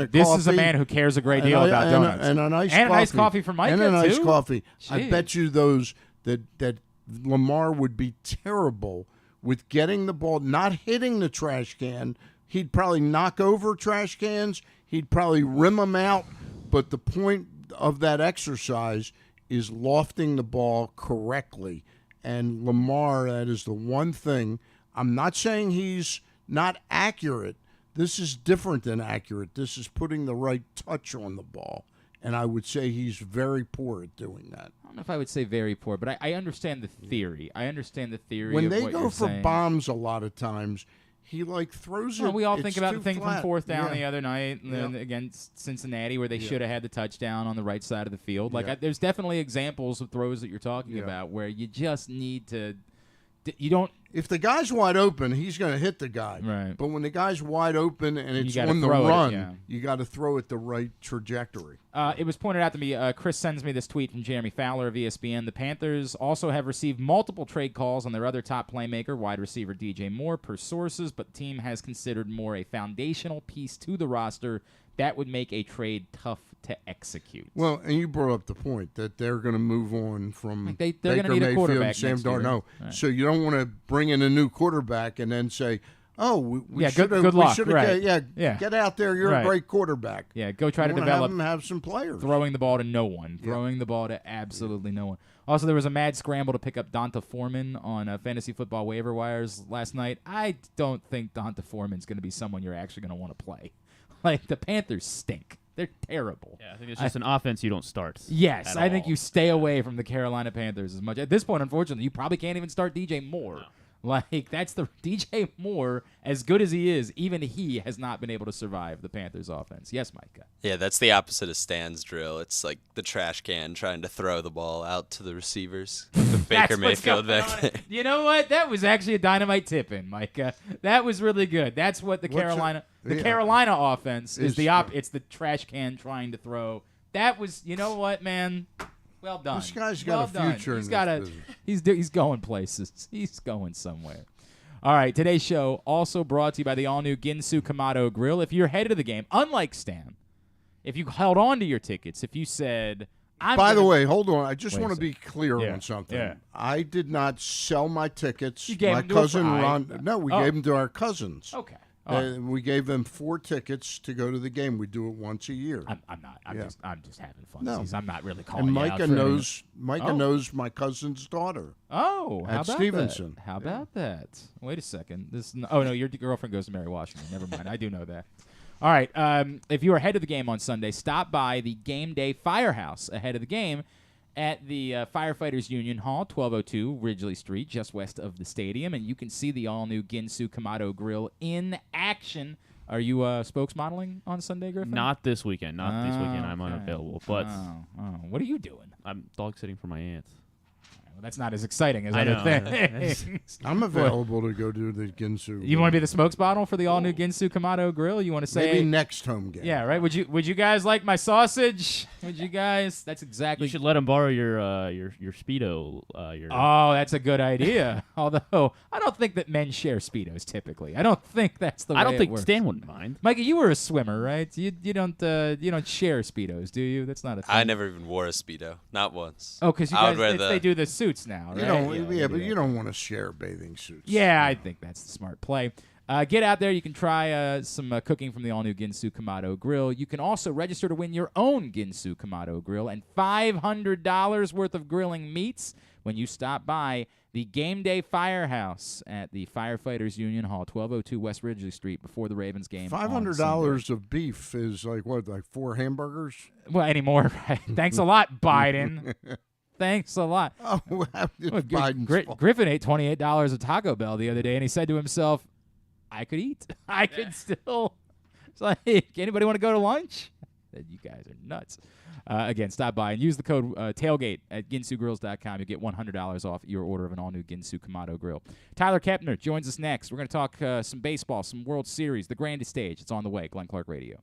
a This coffee. is a man who cares a great and deal a- about and donuts. a nice and coffee. a nice coffee from Micah, and a nice too? coffee. I Jeez. bet you those that Lamar would be terrible with getting the ball, not hitting the trash can. He'd probably knock over trash cans. He'd probably rim them out. But the point of that exercise is lofting the ball correctly. And Lamar, that is the one thing. I'm not saying he's not accurate. This is different than accurate. This is putting the right touch on the ball. And I would say he's very poor at doing that. I don't know if I would say very poor, but I understand the theory. I understand the theory When of they what go you're for saying. bombs a lot of times, he throws Well, it. we all it's think about the too thing flat. from fourth down Yeah. the other night and then Yeah. against Cincinnati where they should have had the touchdown on the right side of the field. Like Yeah. there's definitely examples of throws that you're talking Yeah. about where you just need to you don't If the guy's wide open, he's going to hit the guy. Right. But when the guy's wide open and it's gotta on the throw it, run, yeah. you got to throw it the right trajectory. It was pointed out to me, Chris sends me this tweet from Jeremy Fowler of ESPN. The Panthers also have received multiple trade calls on their other top playmaker, wide receiver DJ Moore, per sources, but the team has considered more a foundational piece to the roster that would make a trade tough to execute. Well, and you brought up the point that they're going to move on from Like they're Baker gonna need a Mayfield quarterback and Sam next year. Darnold. Right. So you don't want to bring in a new quarterback and then say, Oh, we Yeah, should have. good luck, We should have. right. Yeah, get out there. You're Right. a great quarterback. Yeah, go try You to wanna develop. have some players. Throwing the ball to no one. Throwing the ball to absolutely no one. Also, there was a mad scramble to pick up Donta Foreman on fantasy football waiver wires last night. I don't think Donta Foreman's going to be someone you're actually going to want to play. Like, the Panthers stink. They're terrible. Yeah, I think it's just an offense you don't start. Yes, at I think all. you stay away from the Carolina Panthers as much. At this point, unfortunately, you probably can't even start DJ Moore. No. Like, that's the DJ Moore, as good as he is, even he has not been able to survive the Panthers offense. Yes, Micah. Yeah, that's the opposite of Stan's drill. It's like the trash can trying to throw the ball out to the receivers. The Baker Mayfield back there. You know what? That was actually a dynamite tip-in, Micah. That was really good. That's what the Carolina offense is. It's the trash can trying to throw. That was, you know what, man? Well done. This guy's got a future in this business. He's going places. He's going somewhere. All right, today's show also brought to you by the all-new Ginsu Kamado Grill. If you're headed of the game, unlike Stan, if you held on to your tickets, if you said, By the way, hold on. I just Wait a want to be clear Yeah, on something. yeah. I did not sell my tickets. You gave My them to a cousin friend. Ron. No, we Oh. gave them to our cousins. Okay. We gave them 4 tickets to go to the game. We do it once a year. I'm not. I'm just having fun. No. I'm not really calling And you out Micah for knows. Oh. Knows my cousin's daughter. Oh, how At about Stevenson. that? How about that? Wait a second. Oh no, your girlfriend goes to Mary Washington. Never mind. I do know that. All right. If you are ahead of the game on Sunday, stop by the Game Day Firehouse ahead of the game at the Firefighters Union Hall, 1202 Ridgely Street, just west of the stadium, and you can see the all-new Ginsu Kamado Grill in action. Are you spokesmodeling on Sunday, Griffin? Not this weekend. Not this weekend. I'm okay. unavailable. But What are you doing? I'm dog sitting for my aunt. Well, that's not as exciting as I other know. things. I'm available to go do the Ginsu. You want to be the spokesbottle for the all-new Ginsu Kamado Grill? You want to say maybe next home game? Yeah, right. Would you guys like my sausage? Would you guys? That's exactly. You should let him borrow your Speedo. Oh, that's a good idea. Although I don't think that men share Speedos typically. I don't think that's the way I don't it think works. Stan wouldn't mind. Micah, you were a swimmer, right? You don't share Speedos, do you? That's not a thing. I never even wore a Speedo. Not once. Oh, because you I would guys wear they do the suits now, right? You don't. they Yeah, do but that. you don't want to share bathing suits. Yeah, I think that's the smart play. Get out there. You can try some cooking from the all-new Ginsu Kamado Grill. You can also register to win your own Ginsu Kamado Grill and $500 worth of grilling meats when you stop by the Game Day Firehouse at the Firefighters Union Hall, 1202 West Ridgely Street, before the Ravens game. $500 of beef is like 4 hamburgers? Well, anymore, right? Thanks a lot, Biden. Thanks a lot. Oh, it's Biden's fault. Griffin ate $28 at Taco Bell the other day, and he said to himself, I could eat. I could still. It's like, anybody want to go to lunch? You guys are nuts. Again, stop by and use the code tailgate at ginsugrills.com. You'll get $100 off your order of an all-new Ginsu Kamado Grill. Tyler Kepner joins us next. We're going to talk some baseball, some World Series, the Grandest Stage. It's on the way. Glenn Clark Radio.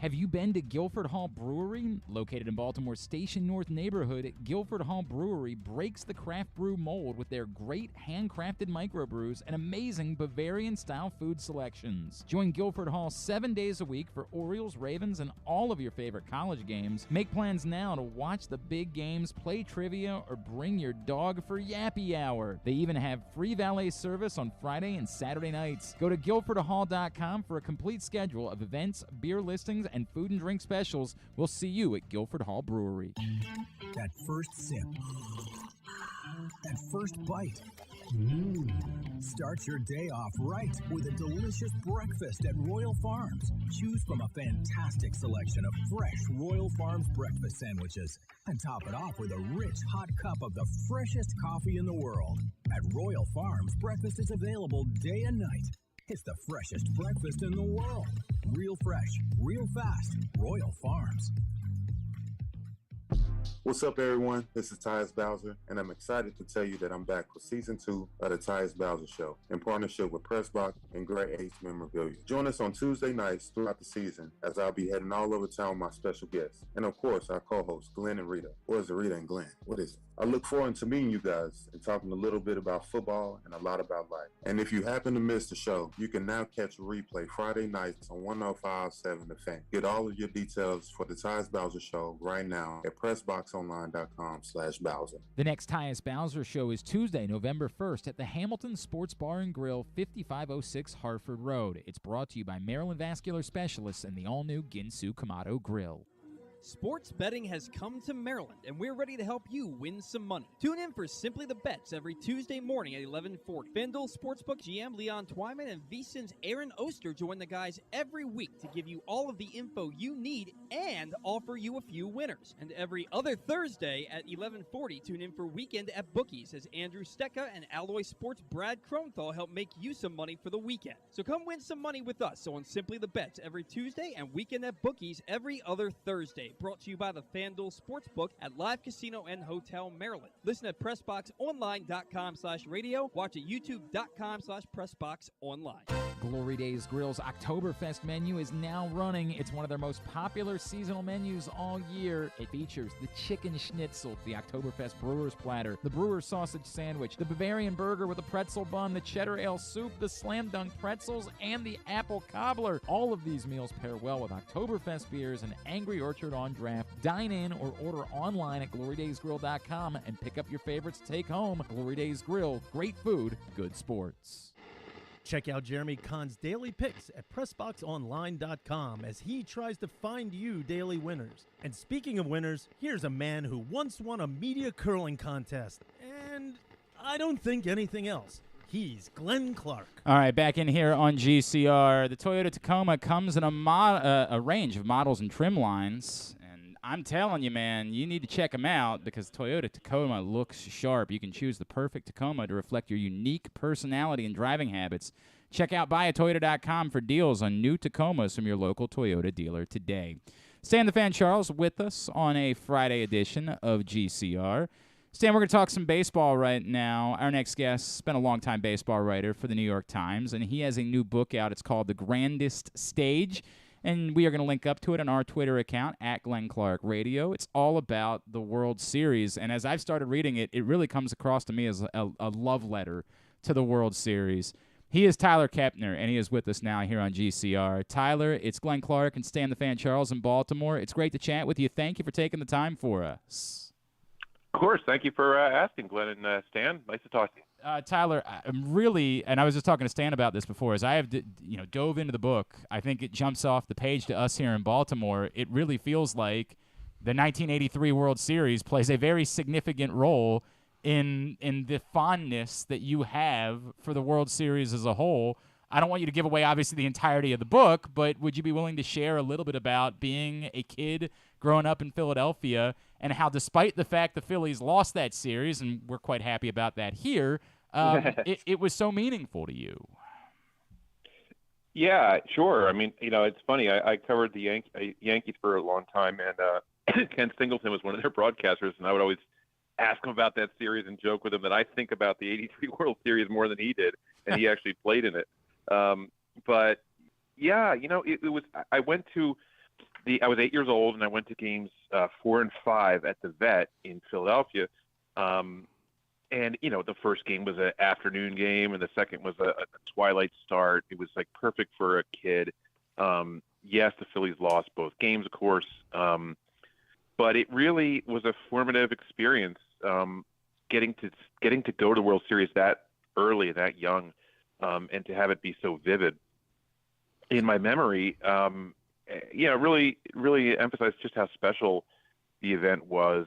Have you been to Guilford Hall Brewery? Located in Baltimore's Station North neighborhood, Guilford Hall Brewery breaks the craft brew mold with their great handcrafted microbrews and amazing Bavarian-style food selections. Join Guilford Hall 7 days a week for Orioles, Ravens, and all of your favorite college games. Make plans now to watch the big games, play trivia, or bring your dog for Yappy Hour. They even have free valet service on Friday and Saturday nights. Go to guilfordhall.com for a complete schedule of events, beer listings, and food and drink specials. We'll see you at Guilford Hall Brewery. That first sip. That first bite. Start your day off right with a delicious breakfast at Royal Farms. Choose from a fantastic selection of fresh Royal Farms breakfast sandwiches and top it off with a rich hot cup of the freshest coffee in the world. At Royal Farms, breakfast is available day and night. It's the freshest breakfast in the world. Real fresh, real fast. Royal Farms. What's up, everyone? This is Tyus Bowser, and I'm excited to tell you that I'm back for Season 2 of The Tyus Bowser Show in partnership with PressBox and Great Age Memorabilia. Join us on Tuesday nights throughout the season as I'll be heading all over town with my special guests. And, of course, our co-hosts, Glenn and Rita. Or is it Rita and Glenn? What is it? I look forward to meeting you guys and talking a little bit about football and a lot about life. And if you happen to miss the show, you can now catch a replay Friday nights on 105.7 The Fan. Get all of your details for the Tyus Bowser Show right now at PressBoxOnline.com/Bowser. The next Tyus Bowser Show is Tuesday, November 1st at the Hamilton Sports Bar and Grill, 5506 Hartford Road. It's brought to you by Maryland Vascular Specialists and the all-new Ginsu Kamado Grill. Sports betting has come to Maryland, and we're ready to help you win some money. Tune in for Simply the Bets every Tuesday morning at 11:40. FanDuel Sportsbook GM Leon Twyman and VSiN's Aaron Oster join the guys every week to give you all of the info you need and offer you a few winners. And every other Thursday at 11:40, tune in for Weekend at Bookies as Andrew Stecca and Alloy Sports' Brad Kronthal help make you some money for the weekend. So come win some money with us on Simply the Bets every Tuesday and Weekend at Bookies every other Thursday. Brought to you by the FanDuel Sportsbook at Live Casino and Hotel Maryland. Listen at PressBoxOnline.com/radio. Watch at YouTube.com/PressBoxOnline. Glory Days Grill's Oktoberfest menu is now running. It's one of their most popular seasonal menus all year. It features the chicken schnitzel, the Oktoberfest brewer's platter, the brewer's sausage sandwich, the Bavarian burger with a pretzel bun, the cheddar ale soup, the slam dunk pretzels, and the apple cobbler. All of these meals pair well with Oktoberfest beers and Angry Orchard on draft. Dine in or order online at glorydaysgrill.com and pick up your favorites to take home. Glory Days Grill, great food, good sports. Check out Jeremy Kahn's daily picks at PressBoxOnline.com as he tries to find you daily winners. And speaking of winners, here's a man who once won a media curling contest, and I don't think anything else. He's Glenn Clark. All right, back in here on GCR. The Toyota Tacoma comes in a range of models and trim lines. And I'm telling you, man, you need to check them out because Toyota Tacoma looks sharp. You can choose the perfect Tacoma to reflect your unique personality and driving habits. Check out buyatoyota.com for deals on new Tacomas from your local Toyota dealer today. Stan the Fan Charles with us on a Friday edition of GCR. Stan, we're going to talk some baseball right now. Our next guest has been a longtime baseball writer for the New York Times, and he has a new book out. It's called The Grandest Stage, and we are going to link up to it on our Twitter account, at Glenn Clark Radio. It's all about the World Series, and as I've started reading it, it really comes across to me as a love letter to the World Series. He is Tyler Kepner, and he is with us now here on GCR. Tyler, it's Glenn Clark and Stan the Fan Charles in Baltimore. It's great to chat with you. Thank you for taking the time for us. Of course. Thank you for asking, Glenn and Stan. Nice to talk to you. Tyler, I'm really, and I was just talking to Stan about this before, as I have dove into the book, I think it jumps off the page to us here in Baltimore. It really feels like the 1983 World Series plays a very significant role in the fondness that you have for the World Series as a whole. I don't want you to give away, obviously, the entirety of the book, but would you be willing to share a little bit about being a kid growing up in Philadelphia and how, despite the fact the Phillies lost that series, and we're quite happy about that here, it was so meaningful to you? Yeah, sure. I mean, it's funny. I covered the Yankees for a long time, and Ken Singleton was one of their broadcasters, and I would always ask him about that series and joke with him that I think about the 83 World Series more than he did, and he actually played in it. But yeah, it was, I was 8 years old and I went to games 4 and 5 at the Vet in Philadelphia. And the first game was an afternoon game and the second was a twilight start. It was like perfect for a kid. Yes, the Phillies lost both games, of course. But it really was a formative experience, getting to go to the World Series that early, that young. And to have it be so vivid in my memory, really, really emphasized just how special the event was.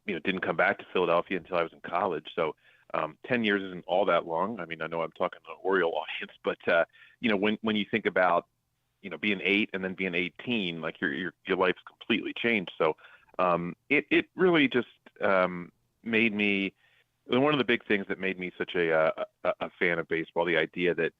Didn't come back to Philadelphia until I was in college. So 10 years isn't all that long. I mean, I know I'm talking to an Oriole audience, but, when you think about, being 8 and then being 18, like your life's completely changed. So it really just made me, one of the big things that made me such a fan of baseball, the idea that,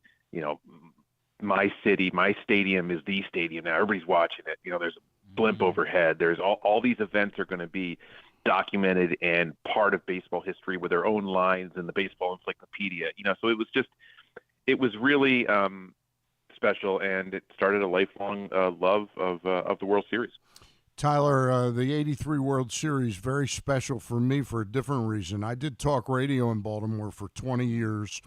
my city, my stadium is the stadium now. Everybody's watching it. There's a blimp overhead. There's all these events are going to be documented and part of baseball history with their own lines in the baseball encyclopedia. So it was really special, and it started a lifelong love of the World Series. Tyler, the 83 World Series, very special for me for a different reason. I did talk radio in Baltimore for 20 years.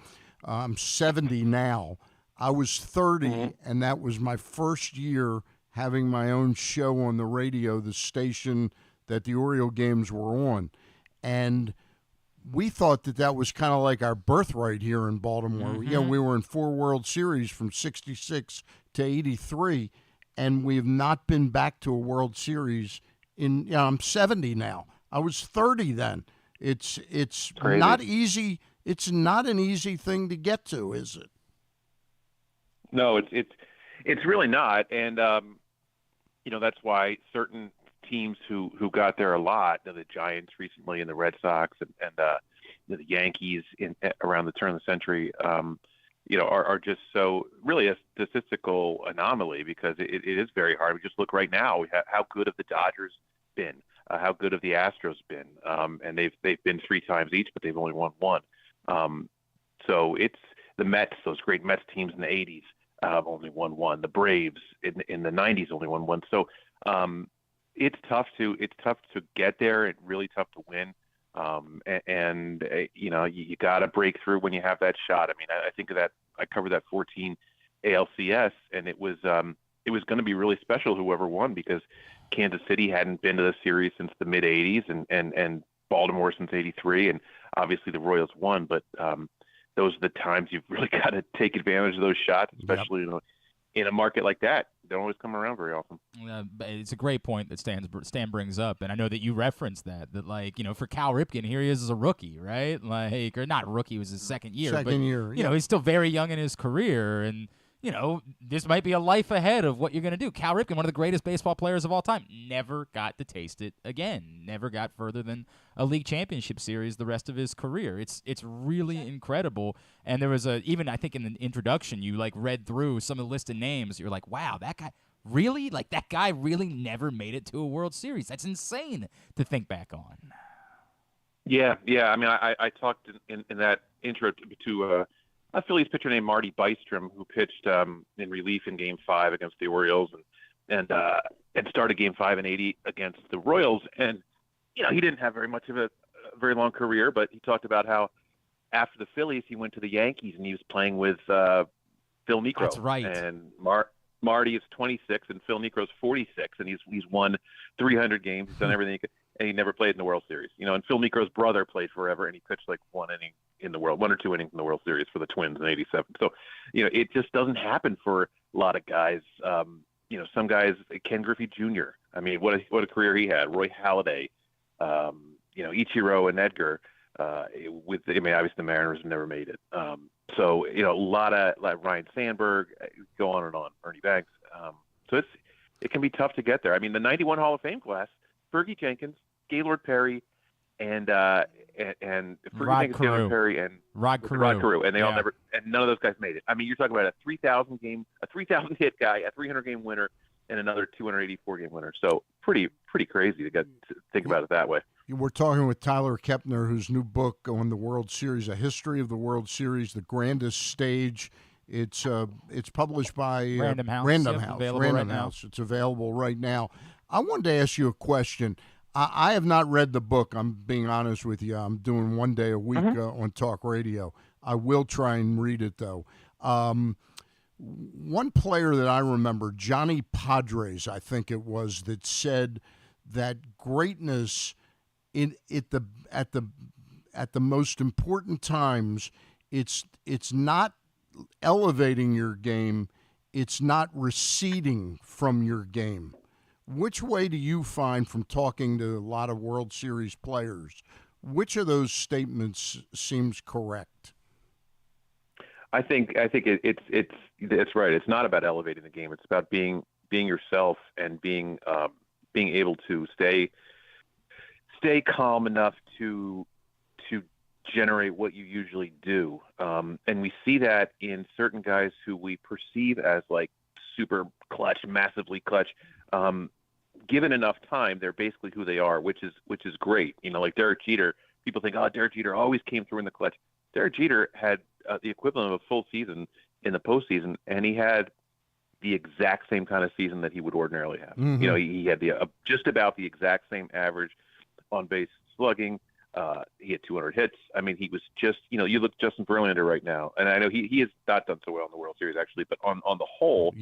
I'm 70 now. I was 30, and that was my first year having my own show on the radio, the station that the Oriole games were on. And we thought that was kind of like our birthright here in Baltimore. Mm-hmm. You know, we were in 4 World Series from 66 to 83, and we have not been back to a World Series I'm 70 now. I was 30 then. It's Crazy. not easy. It's not an easy thing to get to, is it? No, it's really not, and that's why certain teams who got there a lot, the Giants recently and the Red Sox and the Yankees around the turn of the century, are just so really a statistical anomaly because it is very hard. We just look right now, how good have the Dodgers been, how good have the Astros been, and they've been 3 times each, but they've only won 1. So it's the Mets, those great Mets teams in the 80s, only won 1. The Braves in the 90s only won 1. So it's tough to get there and really tough to win. You got to break through when you have that shot. I mean, I think of that. I covered that 14 ALCS, and it was going to be really special whoever won because Kansas City hadn't been to the series since the mid 80s, and Baltimore since 83, and obviously the Royals won. But those are the times you've really got to take advantage of those shots, especially in a market like that. They don't always come around very often. It's a great point that Stan brings up, and I know that you referenced that for Cal Ripken, here he is as a rookie, right? Or not rookie, it was his second year. He's still very young in his career, and this might be a life ahead of what you're going to do. Cal Ripken, one of the greatest baseball players of all time, never got to taste it again. Never got further than a league championship series the rest of his career. It's really incredible. And there was even I think in the introduction, you read through some of the list of names. You're like, wow, that guy really? That guy really never made it to a World Series. That's insane to think back on. Yeah. I mean, I talked in that intro to a Phillies pitcher named Marty Bystrom, who pitched in relief in Game 5 against the Orioles and started Game 5 in '80 against the Royals. And he didn't have very much of a very long career, but he talked about how after the Phillies he went to the Yankees and he was playing with Phil Niekro. That's right. And Marty is 26 and Phil Niekro's 46, and he's won 300 games. He's done everything he could, and he never played in the World Series. And Phil Niekro's brother played forever, and he pitched 1 inning in the 1 or 2 innings in the World Series for the Twins in '87. So, it just doesn't happen for a lot of guys. Some guys, Ken Griffey Jr. I mean, what a career he had. Roy Halladay, Ichiro and Edgar. Obviously the Mariners have never made it. So, a lot of Ryan Sandberg, go on and on, Ernie Banks. So it can be tough to get there. I mean, the '91 Hall of Fame class, Fergie Jenkins, Gaylord Perry, and Rod Carew. Perry and Rod Carew, and they all never, and none of those guys made it. I mean, you're talking about a 3,000 hit guy, a 300 game winner, and another 284 game winner. So pretty crazy to think about it that way. We're talking with Tyler Kepner, whose new book on the World Series, A History of the World Series, The Grandest Stage. It's published by Random House. Random House. It's available right now. I wanted to ask you a question. I have not read the book. I'm being honest with you. I'm doing 1 day a week on talk radio. I will try and read it, though. One player that I remember, Johnny Padres, I think it was, that said that greatness at the most important times, it's not elevating your game, it's not receding from your game. Which way do you find, from talking to a lot of World Series players, which of those statements seems correct? I think it's right. It's not about elevating the game. It's about being yourself and being able to stay calm enough to generate what you usually do. And we see that in certain guys who we perceive as super clutch, massively clutch. Given enough time, they're basically who they are, which is great. Like Derek Jeter, people think, Derek Jeter always came through in the clutch. Derek Jeter had the equivalent of a full season in the postseason, and he had the exact same kind of season that he would ordinarily have. Mm-hmm. You know, he had just about the exact same average on base slugging. He had 200 hits. I mean, he was just, you know, you look at Justin Verlander right now, and I know he has not done so well in the World Series actually, but on the whole,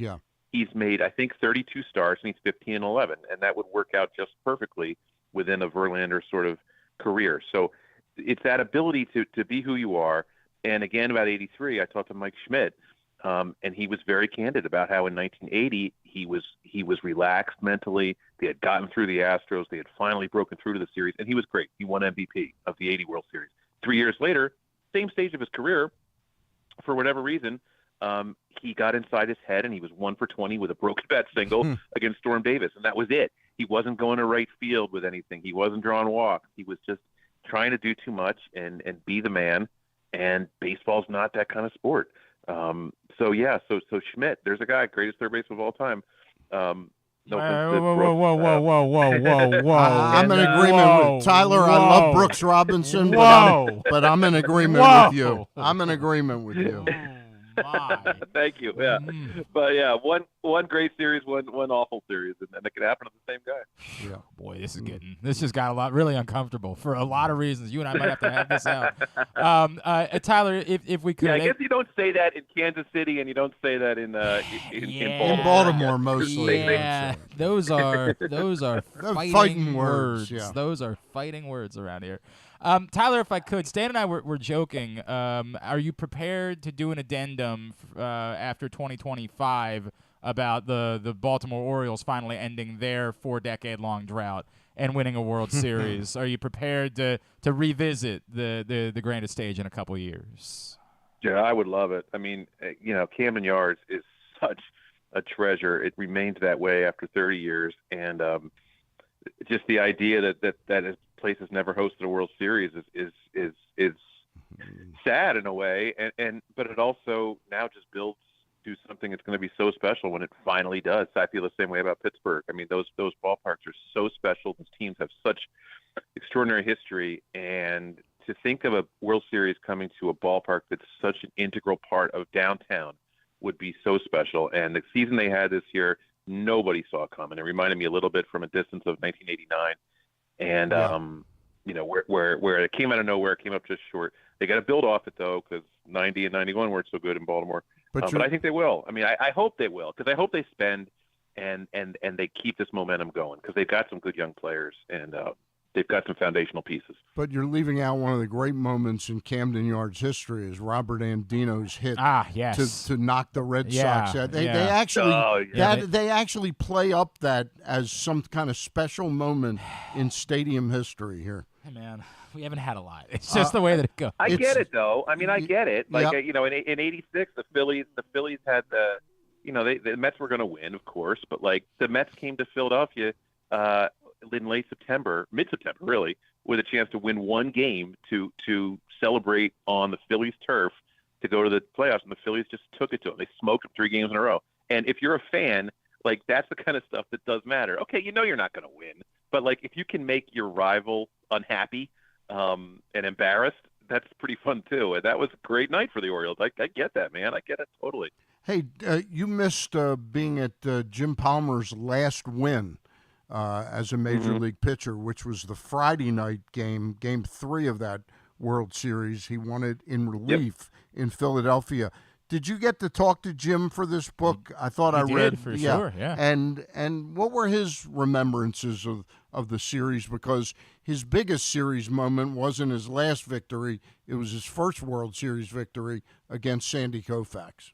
he's made, I think, 32 starts, and he's 15-11, and that would work out just perfectly within a Verlander sort of career. So it's that ability to be who you are. And again, about 83, I talked to Mike Schmidt, and he was very candid about how in 1980 he was relaxed mentally. They had gotten through the Astros. They had finally broken through to the series, and he was great. He won MVP of the 80 World Series. 3 years later, same stage of his career, for whatever reason, he got inside his head, and he was 1 for 20 with a broken bat single against Storm Davis, and that was it. He wasn't going to right field with anything. He wasn't drawing walks. He was just trying to do too much and be the man, and baseball's not that kind of sport. So Schmidt, there's a guy, greatest third baseman of all time. Whoa. I'm in agreement with Tyler. I love Brooks Robinson, but I'm in agreement with you. I'm in agreement with you. Thank you. Yeah, but yeah, one great series, one awful series, and it could happen to the same guy. Yeah, boy, this just got really uncomfortable for a lot of reasons. You and I might have to have this out. Tyler, if we could, yeah, I guess you don't say that in Kansas City, and you don't say that in Baltimore mostly. Yeah, those are fighting words. Yeah. Those are fighting words around here. Tyler, if I could, Stan and I were joking. Are you prepared to do an addendum after 2025 about the Baltimore Orioles finally ending their 4-decade-long drought and winning a World Series? Are you prepared to revisit the Grandest Stage in a couple years? Yeah, I would love it. I mean, you know, Camden Yards is such a treasure. It remains that way after 30 years, and just the idea that a place has never hosted a World Series is sad in a way, but it also now just builds to something that's going to be so special when it finally does. I feel the same way about Pittsburgh. I mean, those ballparks are so special. Those teams have such extraordinary history, and to think of a World Series coming to a ballpark that's such an integral part of downtown would be so special. And the season they had this year, nobody saw it coming. It reminded me a little bit from a distance of 1989. And, you know, where it came out of nowhere, it came up just short. They got to build off it, though, because 90 and 91 weren't so good in Baltimore. But I think they will. I mean, I hope they will, because I hope they spend and they keep this momentum going, because they've got some good young players, and they've got some foundational pieces. But you're leaving out one of the great moments in Camden Yards history is Robert Andino's hit to knock the Red Sox out. They actually play up that as some kind of special moment in stadium history here. Hey, man, we haven't had a lot. It's just the way that it goes. I get it, though. I mean, I get it. Like, you know, in '86, the Phillies had the Mets were going to win, of course, but like the Mets came to Philadelphia in late September, mid-September, really, with a chance to win one game to celebrate on the Phillies turf to go to the playoffs, and the Phillies just took it to them. They smoked them 3 games in a row. And if you're a fan, like, that's the kind of stuff that does matter. Okay, you know you're not going to win, but like if you can make your rival unhappy and embarrassed, that's pretty fun too. And that was a great night for the Orioles. I get that, man. I get it totally. Hey, you missed being at Jim Palmer's last win as a major league pitcher, which was the Friday night game 3 of that World Series. He won it in relief in Philadelphia. Did you get to talk to Jim for this book? I thought I read for sure. Yeah. And what were his remembrances of the series? Because his biggest series moment wasn't his last victory; it was his first World Series victory against Sandy Koufax.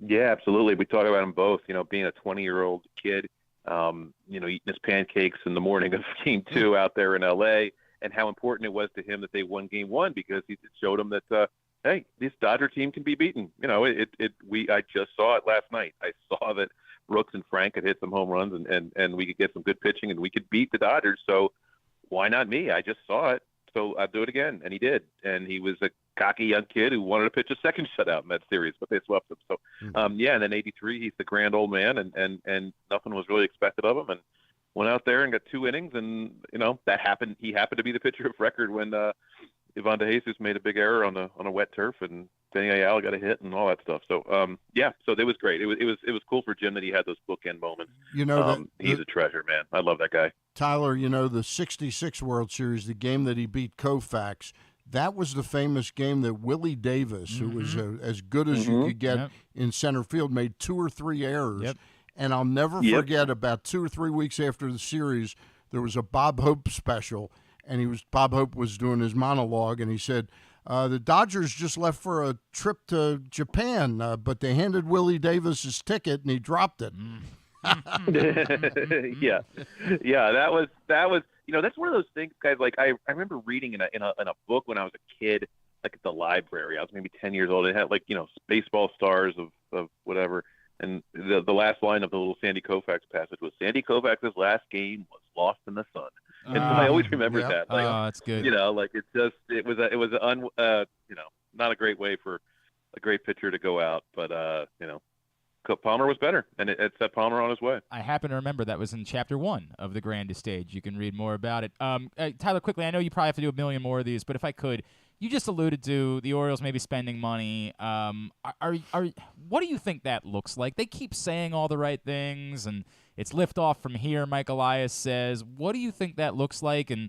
Yeah, absolutely. We talk about them both. You know, being a 20-year-old kid, you know, eating his pancakes in the morning of Game 2 out there in L.A., and how important it was to him that they won Game 1, because it showed him that. Hey, this Dodger team can be beaten. You know, I just saw it last night. I saw that Brooks and Frank had hit some home runs, and we could get some good pitching, and we could beat the Dodgers. So why not me? I just saw it, so I'll do it again. And he did. And he was a cocky young kid who wanted to pitch a second shutout in that series, but they swept him. So, and then 83, he's the grand old man, and nothing was really expected of him, and went out there and got 2 innings, and, you know, that happened. He happened to be the pitcher of record when Ivan De Jesus made a big error on a wet turf and Danny Ayala got a hit and all that stuff. So yeah, so it was great. It was cool for Jim that he had those bookend moments. You know, he's a treasure, man. I love that guy. Tyler, you know, the 66 World Series, the game that he beat Koufax, that was the famous game that Willie Davis, who was as good as you could get in center field, made 2 or 3 errors. Yep. And I'll never forget, about 2 or 3 weeks after the series, there was a Bob Hope special, and Bob Hope was doing his monologue, and he said, the Dodgers just left for a trip to Japan, but they handed Willie Davis his ticket, and he dropped it. yeah, that was that's one of those things, guys. Like I remember reading in a book when I was a kid, like at the library. I was maybe 10 years old. It had baseball stars of whatever, and the last line of the little Sandy Koufax passage was Sandy Koufax's last game was lost in the sun. And so I always remembered that. Like, that's good. Like it was not a great way for a great pitcher to go out, but Palmer was better, and it set Palmer on his way. I happen to remember that was in Chapter 1 of the Grandest Stage. You can read more about it. Tyler, quickly, I know you probably have to do a million more of these, but if I could, you just alluded to the Orioles maybe spending money. What do you think that looks like? They keep saying all the right things, and it's liftoff from here, Mike Elias says. What do you think that looks like? And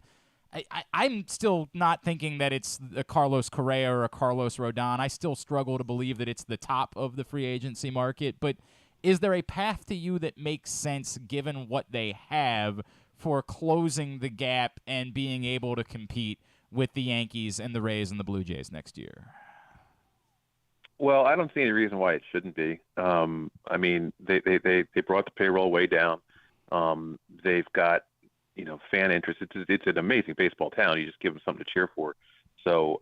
I'm still not thinking that it's a Carlos Correa or a Carlos Rodon. I still struggle to believe that it's the top of the free agency market. But is there a path to you that makes sense given what they have for closing the gap and being able to compete with the Yankees and the Rays and the Blue Jays next year? Well, I don't see any reason why it shouldn't be. I mean, they brought the payroll way down. They've got fan interest. It's an amazing baseball town. You just give them something to cheer for. So,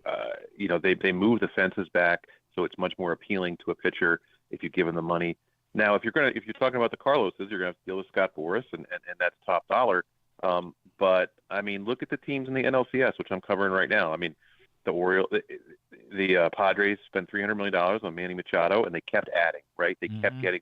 they move the fences back, so it's much more appealing to a pitcher if you give them the money. Now, if you're talking about the Carloses, you're gonna have to deal with Scott Boras, and that's top dollar. But I mean, look at the teams in the NLCS, which I'm covering right now. I mean, the Padres spent $300 million on Manny Machado, and they kept adding. Right, they kept getting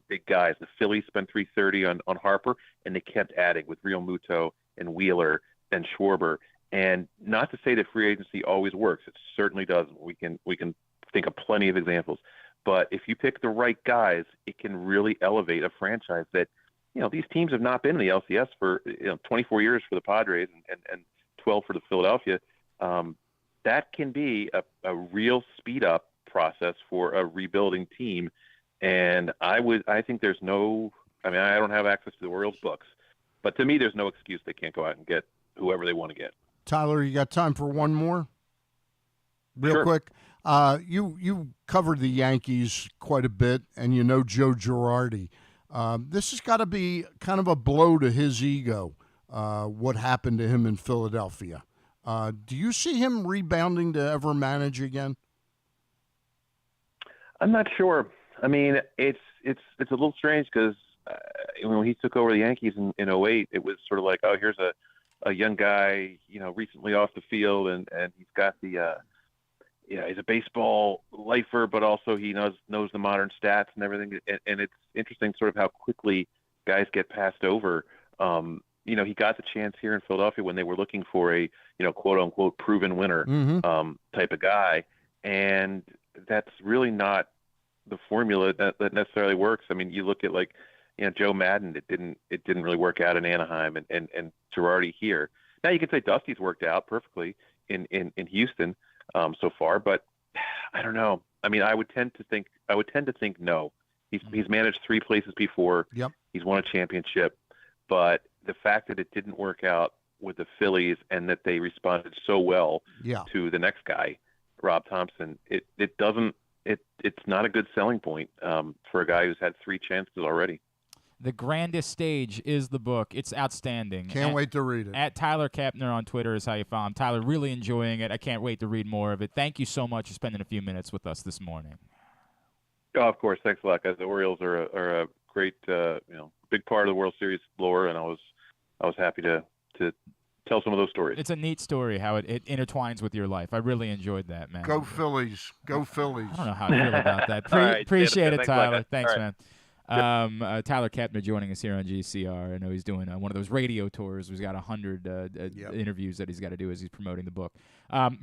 big guys. The Phillies spent $330 on Harper, and they kept adding with Real Muto and Wheeler and Schwarber. And not to say that free agency always works; it certainly doesn't. We can think of plenty of examples. But if you pick the right guys, it can really elevate a franchise that, these teams have not been in the LCS for 24 years for the Padres and 12 for the Philadelphia. That can be a real speed up process for a rebuilding team. And I think I don't have access to the Orioles books, but to me, there's no excuse they can't go out and get whoever they want to get. Tyler, you got time for one more? Real quick. You covered the Yankees quite a bit, and you know Joe Girardi. This has got to be kind of a blow to his ego, what happened to him in Philadelphia. Do you see him rebounding to ever manage again? I'm not sure. I mean, it's a little strange because when he took over the Yankees in 2008, it was sort of like, oh, here's a young guy, recently off the field, and he's got the he's a baseball lifer, but also he knows the modern stats and everything. And it's interesting sort of how quickly guys get passed over. He got the chance here in Philadelphia when they were looking for a, quote unquote proven winner type of guy. And that's really not the formula that necessarily works. I mean, you look at Joe Madden, it didn't really work out in Anaheim and Girardi here. Now you can say Dusty's worked out perfectly in Houston so far, but I don't know. I mean, I would tend to think no. He's managed 3 places before. Yep. He's won a championship, but the fact that it didn't work out with the Phillies and that they responded so well to the next guy, Rob Thompson, it's not a good selling point for a guy who's had 3 chances already. The Grandest Stage is the book. It's outstanding. Can't wait to read it. At Tyler Kepner on Twitter is how you follow him. Tyler, really enjoying it. I can't wait to read more of it. Thank you so much for spending a few minutes with us this morning. Oh, of course. Thanks a lot, guys. The Orioles are a great, big part of the World Series lore, and I was happy to tell some of those stories. It's a neat story how it intertwines with your life. I really enjoyed that, man. Go Phillies. Go Phillies. I don't know how I feel about that. All right, Appreciate it, thanks, Tyler. Micah. Thanks, All man. Tyler Kepner joining us here on GCR. I know he's doing one of those radio tours. He's got 100 interviews that he's got to do as he's promoting the book.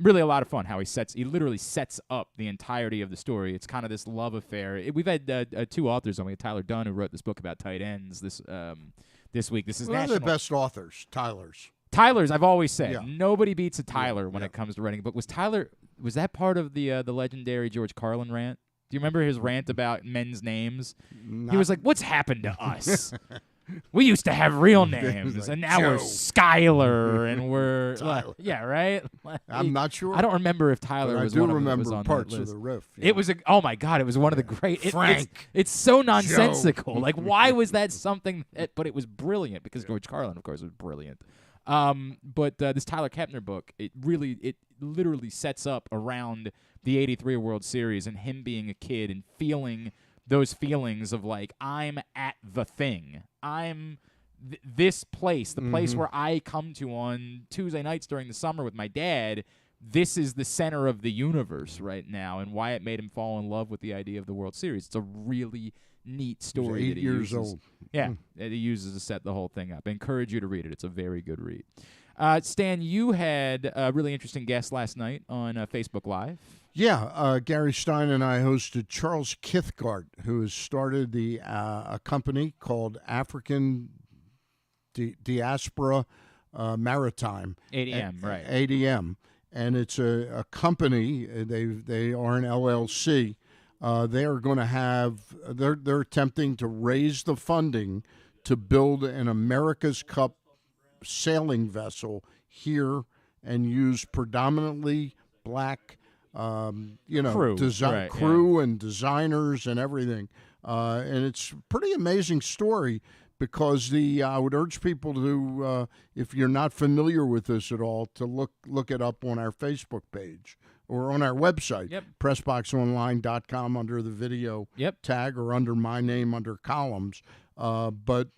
Really a lot of fun how he literally sets up the entirety of the story. It's kind of this love affair. We've had two authors on. We had Tyler Dunn, who wrote this book about tight ends this week. This is one national. of the best authors, Tyler's, I've always said, Yeah. nobody beats a Tyler when it comes to writing a book. Was that part of the legendary George Carlin rant? Do you remember his rant about men's names? He was like, "What's happened to us? We used to have real names, like and now Joe. we're Skyler, and we're Tyler. yeah, right." I'm not sure. I don't remember if Tyler But was I do one of them that remember was on parts that of list. the riff. It was oh my god, it was one of the great. Frank, it's so nonsensical. Like, why was that something? But it was brilliant because George Carlin, of course, was brilliant. But this Tyler Kepner book, it literally sets up around the '83 World Series and him being a kid and feeling those feelings of like, I'm at the thing. I'm this place, the place where I come to on Tuesday nights during the summer with my dad. This is the center of the universe right now, and why it made him fall in love with the idea of the World Series. It's a really neat story. He's 8 that he years uses. old. Yeah, that he uses to set the whole thing up. I encourage you to read it. It's a very good read. Stan, you had a really interesting guest last night on Facebook Live. Yeah, Gary Stein and I hosted Charles Kithgart, who has started a company called African Diaspora Maritime. ADM, right. ADM. And it's a company. They are an LLC. They are going to have. They're attempting to raise the funding to build an America's Cup sailing vessel here and use predominantly black, crew, crew and designers and everything. And it's a pretty amazing story. Because I would urge people to, if you're not familiar with this at all, to look it up on our Facebook page or on our website, PressBoxOnline.com under the video tag or under my name under columns. But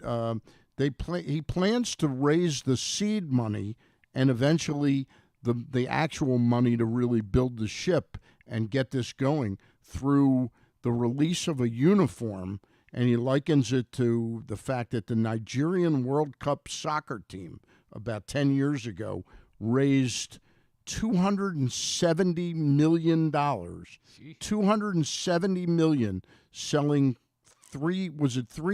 he plans to raise the seed money and eventually the actual money to really build the ship and get this going through the release of a uniform. And he likens it to the fact that the Nigerian World Cup soccer team about 10 years ago raised $270 million. $270 million selling 3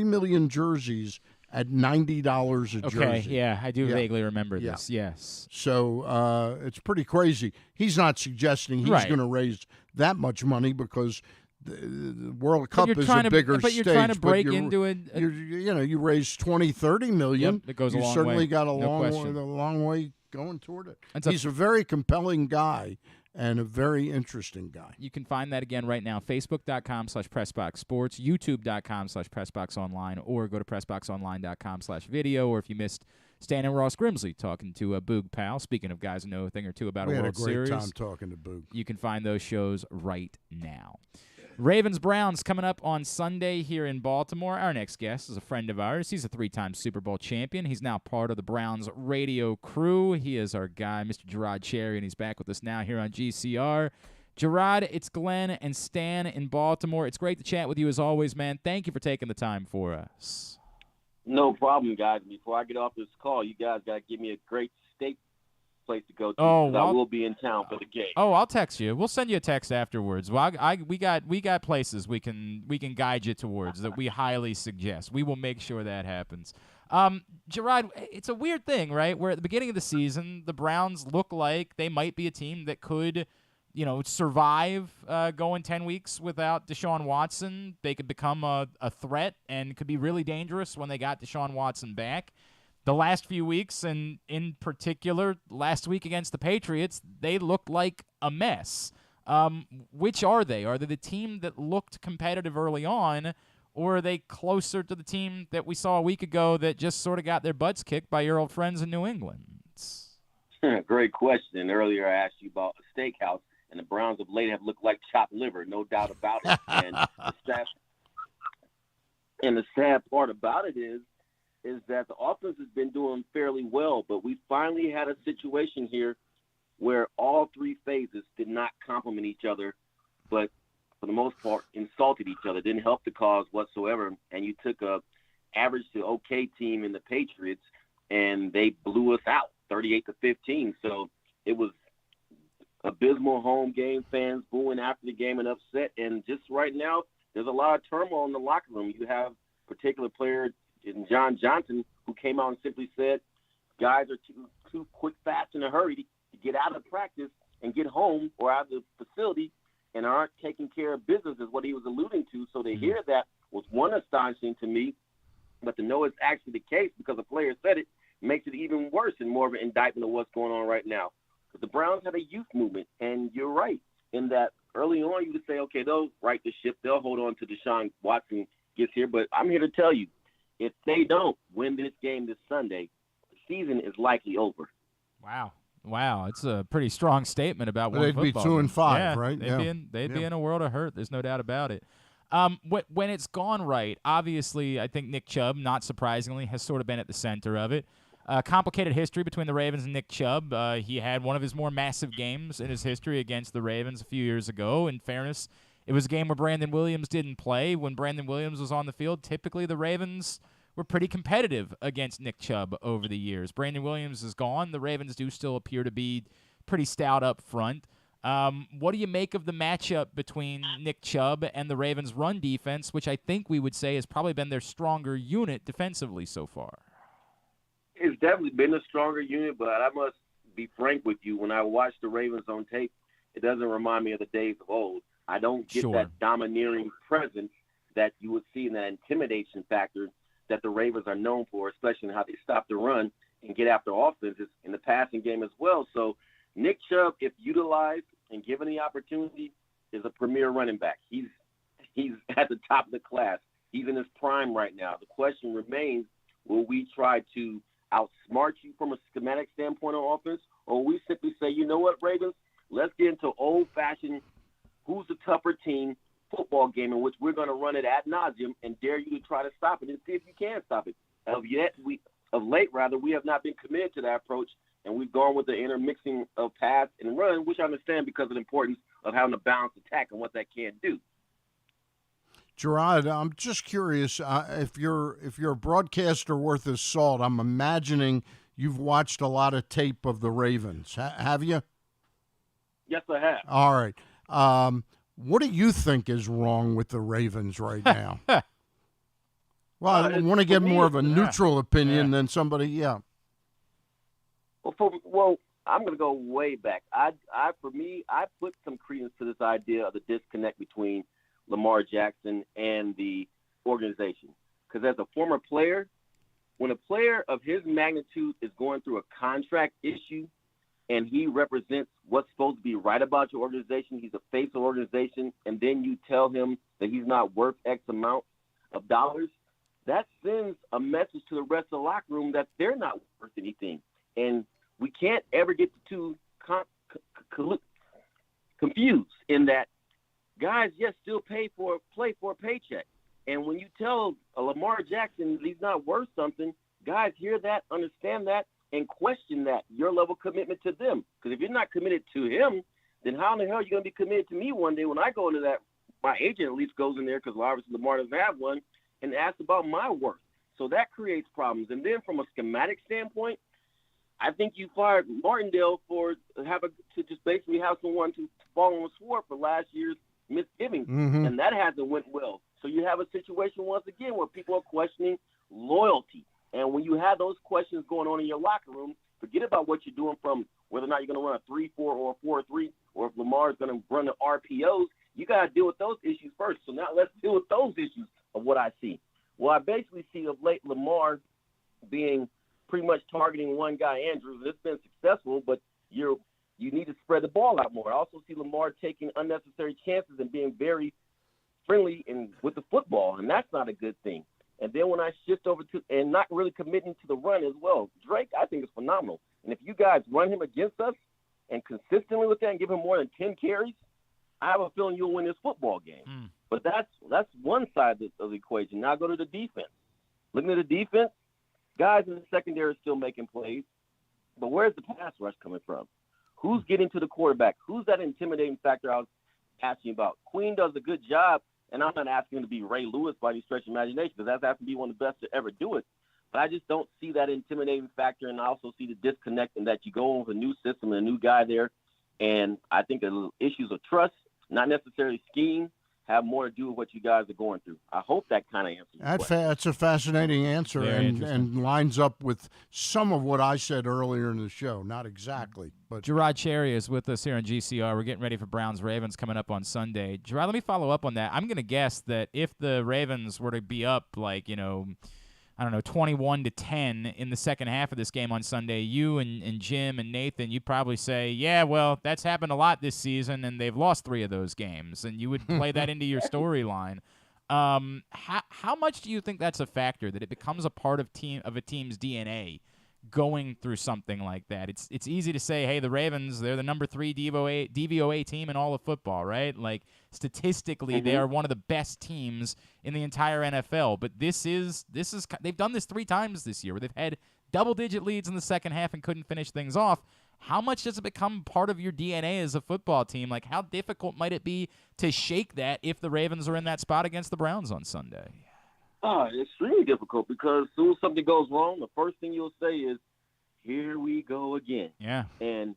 million jerseys at $90 a jersey. Okay, yeah, I do vaguely remember this, yes. So it's pretty crazy. He's not suggesting he's going to raise that much money because the World Cup is a bigger stage. But you're trying to break into it. You raise 20, 30 million. It goes a long way. You certainly got a No long way going toward it. He's a very compelling guy and a very interesting guy. You can find that again right now, Facebook.com/PressBoxSports, YouTube.com/PressBoxOnline, or go to PressBoxOnline.com/video, or if you missed Stan and Ross Grimsley talking to Boog Powell, speaking of guys who know a thing or two about a World Series. We had a great time talking to Boog. You can find those shows right now. Ravens-Browns coming up on Sunday here in Baltimore. Our next guest is a friend of ours. He's a 3-time Super Bowl champion. He's now part of the Browns radio crew. He is our guy, Mr. Gerard Cherry, and he's back with us now here on GCR. Gerard, it's Glenn and Stan in Baltimore. It's great to chat with you as always, man. Thank you for taking the time for us. No problem, guys. Before I get off this call, you guys got to give me a great steak place to go to. Oh, I will be in town for the game. Oh, I'll text you. We'll send you a text afterwards. Well, we got places we can guide you towards that we highly suggest. We will make sure that happens. Gerard, it's a weird thing, right? Where at the beginning of the season, the Browns look like they might be a team that could, survive going 10 weeks without Deshaun Watson. They could become a threat and could be really dangerous when they got Deshaun Watson back. The last few weeks, and in particular last week against the Patriots, they looked like a mess. Which are they? Are they the team that looked competitive early on, or are they closer to the team that we saw a week ago that just sort of got their butts kicked by your old friends in New England? Great question. Earlier I asked you about a steakhouse, and the Browns of late have looked like chopped liver, no doubt about it. And the sad part about it is that the offense has been doing fairly well, but we finally had a situation here where all three phases did not complement each other. But for for the most part, insulted each other, didn't help the cause whatsoever, and you took a average to okay team in the Patriots, and they blew us out 38-15. So it was abysmal home game, fans booing after the game and upset. And just right now, there's a lot of turmoil in the locker room. You have a particular player in John Johnson who came out and simply said, guys are too quick, fast, in a hurry to get out of practice and get home or out of the facility and aren't taking care of business, is what he was alluding to. So to hear that was one astonishing to me, but to know it's actually the case because the player said it makes it even worse and more of an indictment of what's going on right now. But the Browns have a youth movement, and you're right in that early on you would say, okay, they'll right the ship, they'll hold on to Deshaun Watson gets here. But I'm here to tell you, if they don't win this game this Sunday, the season is likely over. Wow, it's a pretty strong statement about one football. They'd be 2-5, yeah, right? They'd be in a world of hurt. There's no doubt about it. When it's gone right, obviously, I think Nick Chubb, not surprisingly, has sort of been at the center of it. Complicated history between the Ravens and Nick Chubb. He had one of his more massive games in his history against the Ravens a few years ago. In fairness, it was a game where Brandon Williams didn't play. When Brandon Williams was on the field, typically the Ravens were pretty competitive against Nick Chubb over the years. Brandon Williams is gone. The Ravens do still appear to be pretty stout up front. What do you make of the matchup between Nick Chubb and the Ravens' run defense, which I think we would say has probably been their stronger unit defensively so far? It's definitely been a stronger unit, but I must be frank with you. When I watch the Ravens on tape, it doesn't remind me of the days of old. I don't get that domineering presence that you would see in that intimidation factor that the Ravens are known for, especially in how they stop the run and get after offenses in the passing game as well. So Nick Chubb, if utilized and given the opportunity, is a premier running back. He's at the top of the class. He's in his prime right now. The question remains, will we try to outsmart you from a schematic standpoint on offense, or will we simply say, you know what, Ravens, let's get into old-fashioned who's the tougher team football game in which we're going to run it ad nauseum and dare you to try to stop it and see if you can stop it. Of late, we have not been committed to that approach, and we've gone with the intermixing of pass and run, which I understand because of the importance of having a balanced attack and what that can do. Gerard, I'm just curious, if you're a broadcaster worth his salt, I'm imagining you've watched a lot of tape of the Ravens. Have you? Yes, I have. All right. What do you think is wrong with the Ravens right now? Well, I want to get more of a neutral opinion than somebody, Well, I'm going to go way back. For me, I put some credence to this idea of the disconnect between Lamar Jackson and the organization. Because as a former player, when a player of his magnitude is going through a contract issue and he represents what's supposed to be right about your organization, he's a face of the organization, and then you tell him that he's not worth X amount of dollars, that sends a message to the rest of the locker room that they're not worth anything. And we can't ever get the two confused in that guys, yes, still play for a paycheck. And when you tell Lamar Jackson he's not worth something, guys hear that, understand that, and question that, your level of commitment to them. Because if you're not committed to him, then how in the hell are you going to be committed to me one day when I go into that? My agent at least goes in there, because obviously Lamar doesn't have one, and asks about my worth. So that creates problems. And then from a schematic standpoint, I think you fired Martindale to just basically have someone to fall on the sword for last year's misgivings, and that hasn't went well. So you have a situation once again where people are questioning loyalty. And when you have those questions going on in your locker room, forget about what you're doing from whether or not you're going to run a 3-4 or a 4-3, or if Lamar is going to run the RPOs. You got to deal with those issues first. So now let's deal with those issues of what I see. Well, I basically see of late Lamar being pretty much targeting one guy, Andrews. It's been successful, but you need to spread the ball out more. I also see Lamar taking unnecessary chances and being very friendly with the football, and that's not a good thing. And then when I shift over to and not really committing to the run as well, Drake, I think is phenomenal. And if you guys run him against us and consistently with that and give him more than 10 carries, I have a feeling you'll win this football game. But that's one side of the equation. Now go to the defense. Looking at the defense, guys in the secondary are still making plays, but where's the pass rush coming from? Who's getting to the quarterback? Who's that intimidating factor out asking about. Queen does a good job, and I'm not asking him to be Ray Lewis by any stretch of imagination, because that has to be one of the best to ever do it. But I just don't see that intimidating factor, and I also see the disconnect in that you go with a new system and a new guy there, and I think the issues of trust, not necessarily scheme, have more to do with what you guys are going through. I hope that kind of answers your question. That's a fascinating answer Very and lines up with some of what I said earlier in the show. Not exactly, but Gerard Cherry is with us here on GCR. We're getting ready for Browns-Ravens coming up on Sunday. Gerard, let me follow up on that. I'm going to guess that if the Ravens were to be up, like, 21-10 in the second half of this game on Sunday, you and Jim and Nathan, you'd probably say, yeah, well, that's happened a lot this season, and they've lost 3 of those games, and you would play that into your storyline. How much do you think that's a factor, that it becomes a part of a team's DNA going through something like that? It's easy to say, hey, the Ravens, they're the number 3 DVOA team in all of football, right? Like, statistically, they are one of the best teams in the entire NFL. But this is they've done this 3 times this year, where they've had double-digit leads in the second half and couldn't finish things off. How much does it become part of your DNA as a football team? Like, how difficult might it be to shake that if the Ravens are in that spot against the Browns on Sunday? It's extremely difficult, because as soon as something goes wrong, the first thing you'll say is, here we go again. Yeah. And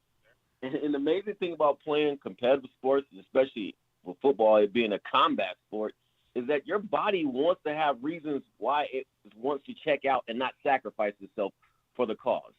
the amazing thing about playing competitive sports, especially with football, it being a combat sport, is that your body wants to have reasons why it wants to check out and not sacrifice itself for the cause.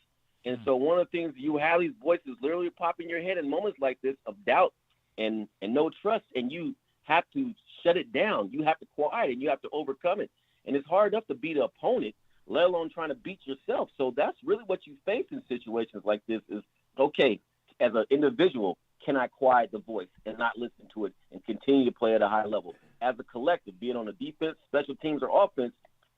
And so one of the things, you have these voices literally pop in your head in moments like this of doubt and no trust, and you have to shut it down. You have to quiet it, and you have to overcome it. And it's hard enough to beat an opponent, let alone trying to beat yourself. So that's really what you face in situations like this is, okay, as an individual, can I quiet the voice and not listen to it and continue to play at a high level? As a collective, be it on the defense, special teams, or offense,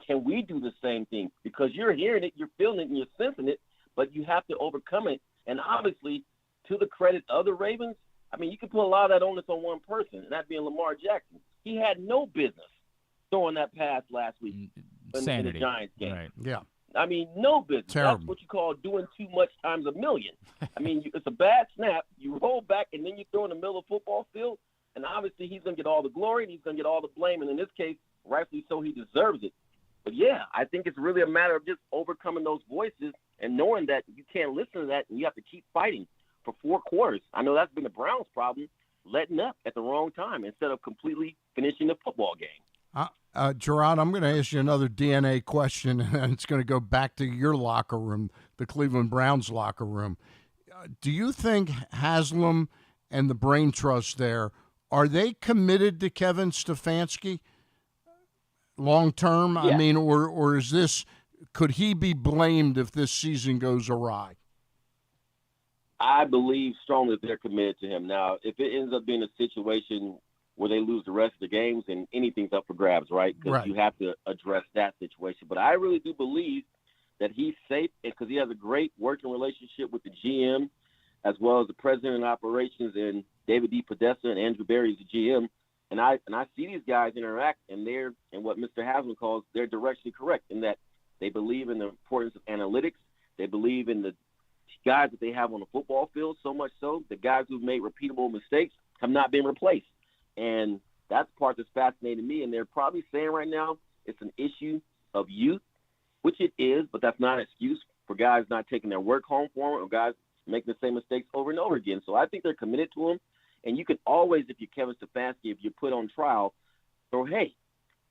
can we do the same thing? Because you're hearing it, you're feeling it, and you're sensing it, but you have to overcome it. And obviously, to the credit of the Ravens, I mean, you can put a lot of that onus on one person, and that being Lamar Jackson. He had no business throwing that pass last week in the Giants game. Right. yeah. I mean, no business. Terrible. That's what you call doing too much times a million. I mean, it's a bad snap. You roll back, and then you throw in the middle of the football field, and obviously he's going to get all the glory, and he's going to get all the blame, and in this case, rightfully so, he deserves it. But, yeah, I think it's really a matter of just overcoming those voices and knowing that you can't listen to that, and you have to keep fighting for 4 quarters. I know that's been the Browns' problem, letting up at the wrong time instead of completely finishing the football game. Gerard, I'm going to ask you another DNA question, and it's going to go back to your locker room, the Cleveland Browns locker room. Do you think Haslam and the brain trust there, are they committed to Kevin Stefanski long term? Yeah. I mean, or is this, could he be blamed if this season goes awry? I believe strongly that they're committed to him. Now, if it ends up being a situation where they lose the rest of the games, and anything's up for grabs, right? Because you have to address that situation. But I really do believe that he's safe because he has a great working relationship with the GM as well as the president of operations and David D. Podesta and Andrew Berry's the GM. And I see these guys interact, and they're, and what Mr. Haslam calls, they're directionally correct in that they believe in the importance of analytics. They believe in the guys that they have on the football field, so much so the guys who've made repeatable mistakes have not been replaced. And that's the part that's fascinating me. And they're probably saying right now it's an issue of youth, which it is, but that's not an excuse for guys not taking their work home for them or guys making the same mistakes over and over again. So I think they're committed to him. And you can always, if you're Kevin Stefanski, if you're put on trial, so, hey,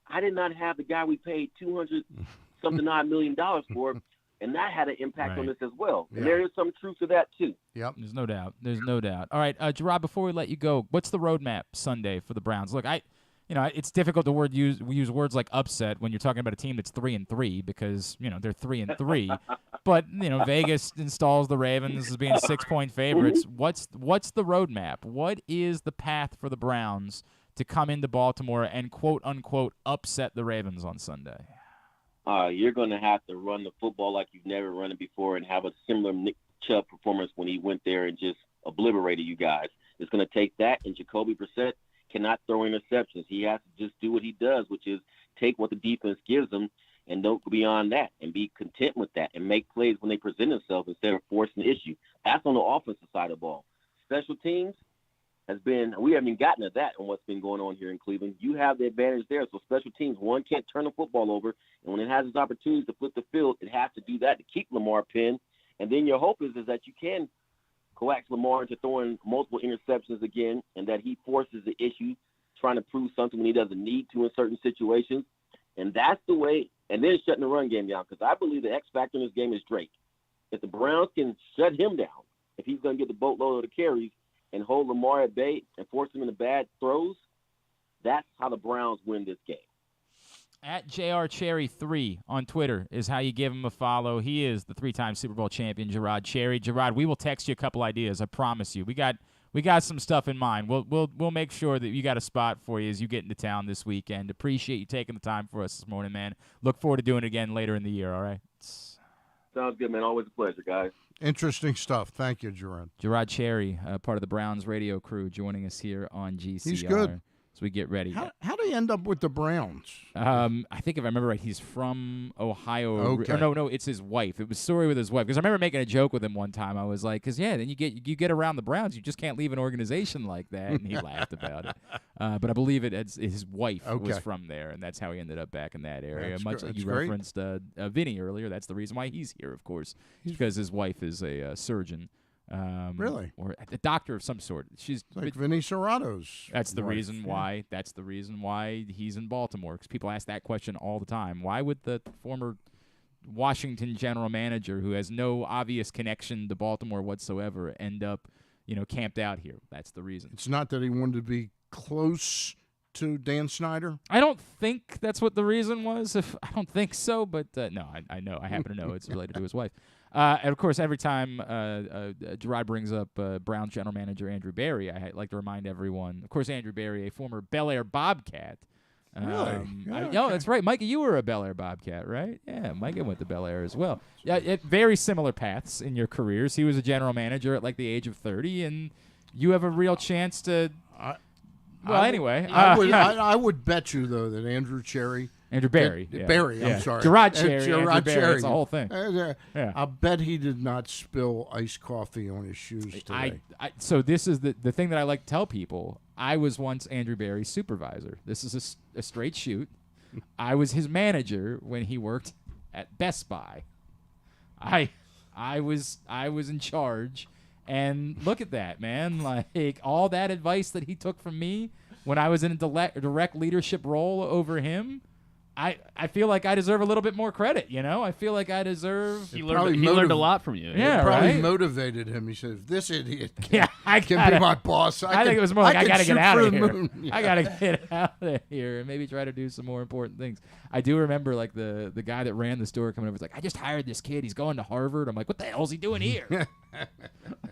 I did not have the guy we paid $200-something odd million for, and that had an impact on this as well. And there is some truth to that, too. Yep. There's no doubt. There's no doubt. All right, Gerard, before we let you go, what's the roadmap Sunday for the Browns? Look, it's difficult to use words like upset when you're talking about a team that's 3-3 because, they're 3-3. But, Vegas installs the Ravens as being 6-point favorites. What's the roadmap? What is the path for the Browns to come into Baltimore and, quote-unquote, upset the Ravens on Sunday? You're going to have to run the football like you've never run it before and have a similar Nick Chubb performance when he went there and just obliterated you guys. It's going to take that, and Jacoby Brissett cannot throw interceptions. He has to just do what he does, which is take what the defense gives him and don't go beyond that and be content with that and make plays when they present themselves instead of forcing the issue. That's on the offensive side of the ball. Special teams, we haven't even gotten to that on what's been going on here in Cleveland. You have the advantage there. So special teams, one, can't turn the football over. And when it has its opportunities to flip the field, it has to do that to keep Lamar pinned. And then your hope is that you can coax Lamar into throwing multiple interceptions again, and that he forces the issue, trying to prove something when he doesn't need to in certain situations. And that's the way. And then shutting the run game down, because I believe the X factor in this game is Drake. If the Browns can shut him down, if he's going to get the boatload of the carries and hold Lamar at bay and force him into bad throws, that's how the Browns win this game. At JRCherry3 on Twitter is how you give him a follow. He is the 3-time Super Bowl champion, Gerard Cherry. Gerard, we will text you a couple ideas. I promise you. We got some stuff in mind. We'll make sure that you got a spot for you as you get into town this weekend. Appreciate you taking the time for us this morning, man. Look forward to doing it again later in the year. All right. Sounds good, man. Always a pleasure, guys. Interesting stuff. Thank you, Gerard. Gerard Cherry, part of the Browns radio crew, joining us here on GCR. He's good. As we get ready. How did he end up with the Browns? I think if I remember right, he's from Ohio. Okay. No, it's his wife. It was story with his wife. Because I remember making a joke with him one time. I was like, then you get around the Browns. You just can't leave an organization like that. And he laughed about it. But I believe his wife was from there, and that's how he ended up back in that area. Much like you referenced Vinny earlier. That's the reason why he's here, of course, because his wife is a surgeon. Really? Or a doctor of some sort. She's like Vinny Serrato's. That's the wife. reason why. That's the reason why he's in Baltimore. Because people ask that question all the time. Why would the former Washington general manager, who has no obvious connection to Baltimore whatsoever, end up, camped out here? That's the reason. It's not that he wanted to be close to Dan Snyder. I don't think that's what the reason was. I don't think so, but no, I know. I happen to know it's related to his wife. And, of course, every time Gerard brings up Browns general manager Andrew Berry, I like to remind everyone, of course, Andrew Berry, a former Bel Air Bobcat. Really? No, that's right. Micah, you were a Bel Air Bobcat, right? Yeah, Micah went to Bel Air as well. Yeah, very similar paths in your careers. He was a general manager at, the age of 30, and you have a real chance to anyway. I would bet you, though, that Andrew Berry. I'm sorry. Gerard Cherry. Andrew Berry. It's the whole thing. I bet he did not spill iced coffee on his shoes today. So this is the thing that I like to tell people. I was once Andrew Berry's supervisor. This is a straight shoot. I was his manager when he worked at Best Buy. I was in charge. And look at that, man. All that advice that he took from me when I was in a direct leadership role over him, I feel like I deserve a little bit more credit, I feel like I deserve... He learned a lot from you. Yeah, it probably right? motivated him. He said, if this idiot can be my boss, I think it was more like, I got to get out of here. Yeah. I got to get out of here and maybe try to do some more important things. I do remember, the guy that ran the store coming over was like, I just hired this kid. He's going to Harvard. I'm like, what the hell is he doing here?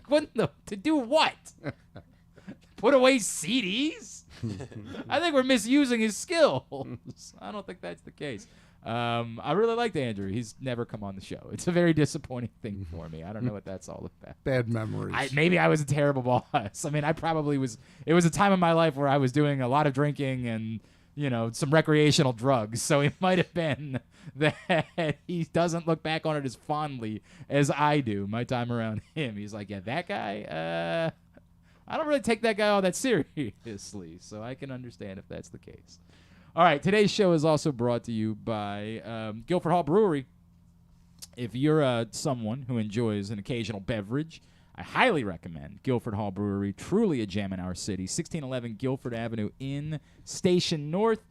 To do what? Put away CDs? I think we're misusing his skills. I don't think that's the case. I really liked Andrew. He's never come on the show. It's a very disappointing thing for me. I don't know what that's all about. Bad memories. Maybe I was a terrible boss. I mean, I probably was. It was a time in my life where I was doing a lot of drinking and, some recreational drugs. So it might have been that he doesn't look back on it as fondly as I do my time around him. He's like, yeah, that guy, I don't really take that guy all that seriously, so I can understand if that's the case. All right, today's show is also brought to you by Guilford Hall Brewery. If you're someone who enjoys an occasional beverage, I highly recommend Guilford Hall Brewery, truly a gem in our city, 1611 Guilford Avenue in Station North.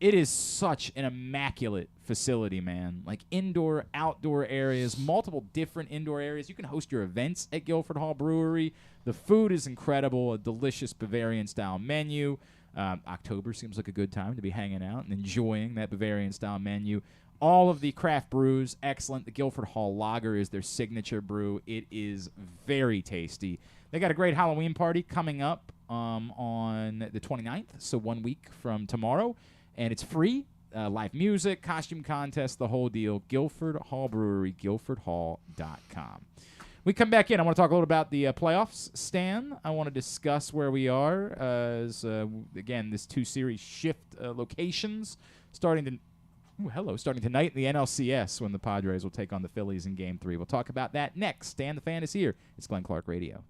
It is such an immaculate facility, man. Indoor, outdoor areas, multiple different indoor areas. You can host your events at Guilford Hall Brewery. The food is incredible, a delicious Bavarian-style menu. October seems like a good time to be hanging out and enjoying that Bavarian-style menu. All of the craft brews, excellent. The Guilford Hall Lager is their signature brew. It is very tasty. They got a great Halloween party coming up on the 29th, so 1 week from tomorrow. And it's free, live music, costume contest, the whole deal. Guilford Hall Brewery, guilfordhall.com. We come back in. I want to talk a little about the playoffs, Stan. I want to discuss where we are as, again, this two-series shift locations starting tonight in the NLCS when the Padres will take on the Phillies in Game 3. We'll talk about that next. Stan the Fan is here. It's Glenn Clark Radio.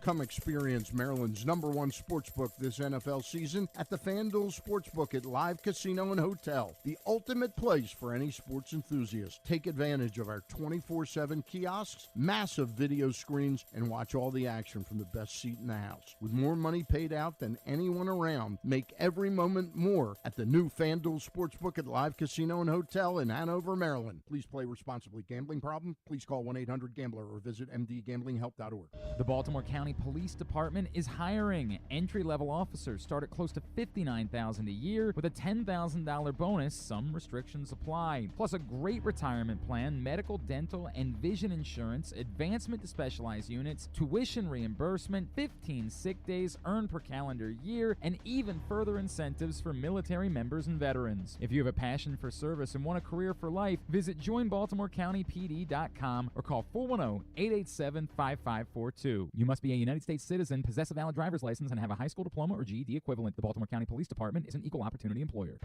Come experience Maryland's #1 sportsbook this NFL season at the FanDuel Sportsbook at Live Casino and Hotel, the ultimate place for any sports enthusiast. Take advantage of our 24/7 kiosks, massive video screens, and watch all the action from the best seat in the house. With more money paid out than anyone around, make every moment more at the new FanDuel Sportsbook at Live Casino and Hotel in Hanover, Maryland. Please play responsibly. Gambling problem? Please call 1-800-GAMBLER or visit mdgamblinghelp.org. The Baltimore County Police Department is hiring. Entry-level officers start at close to $59,000 a year with a $10,000 bonus. Some restrictions apply. Plus a great retirement plan, medical, dental, and vision insurance, advancement to specialized units, tuition reimbursement, 15 sick days earned per calendar year, and even further incentives for military members and veterans. If you have a passion for service and want a career for life, visit joinbaltimorecountypd.com or call 410-887-5542. You must be a United States citizen, possess a valid driver's license, and have a high school diploma or GED equivalent. The Baltimore County Police Department is an equal opportunity employer.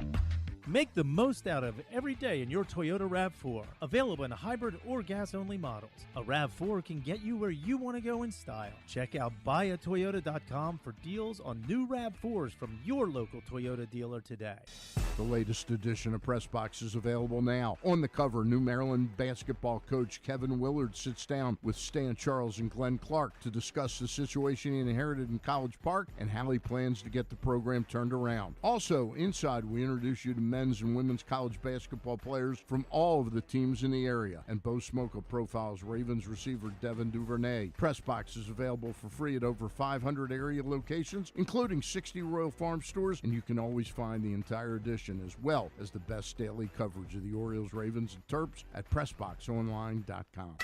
Make the most out of every day in your Toyota RAV4. Available in hybrid or gas-only models. A RAV4 can get you where you want to go in style. Check out buyatoyota.com for deals on new RAV4s from your local Toyota dealer today. The latest edition of PressBox is available now. On the cover, New Maryland basketball coach Kevin Willard sits down with Stan Charles and Glenn Clark to discuss the situation he inherited in College Park and how he plans to get the program turned around. Also, inside, we introduce you to men's and women's college basketball players from all of the teams in the area. And Bo Smoka profiles Ravens receiver Devin Duvernay. PressBox is available for free at over 500 area locations, including 60 Royal Farm stores, and you can always find the entire edition as well as the best daily coverage of the Orioles, Ravens, and Terps at PressBoxOnline.com.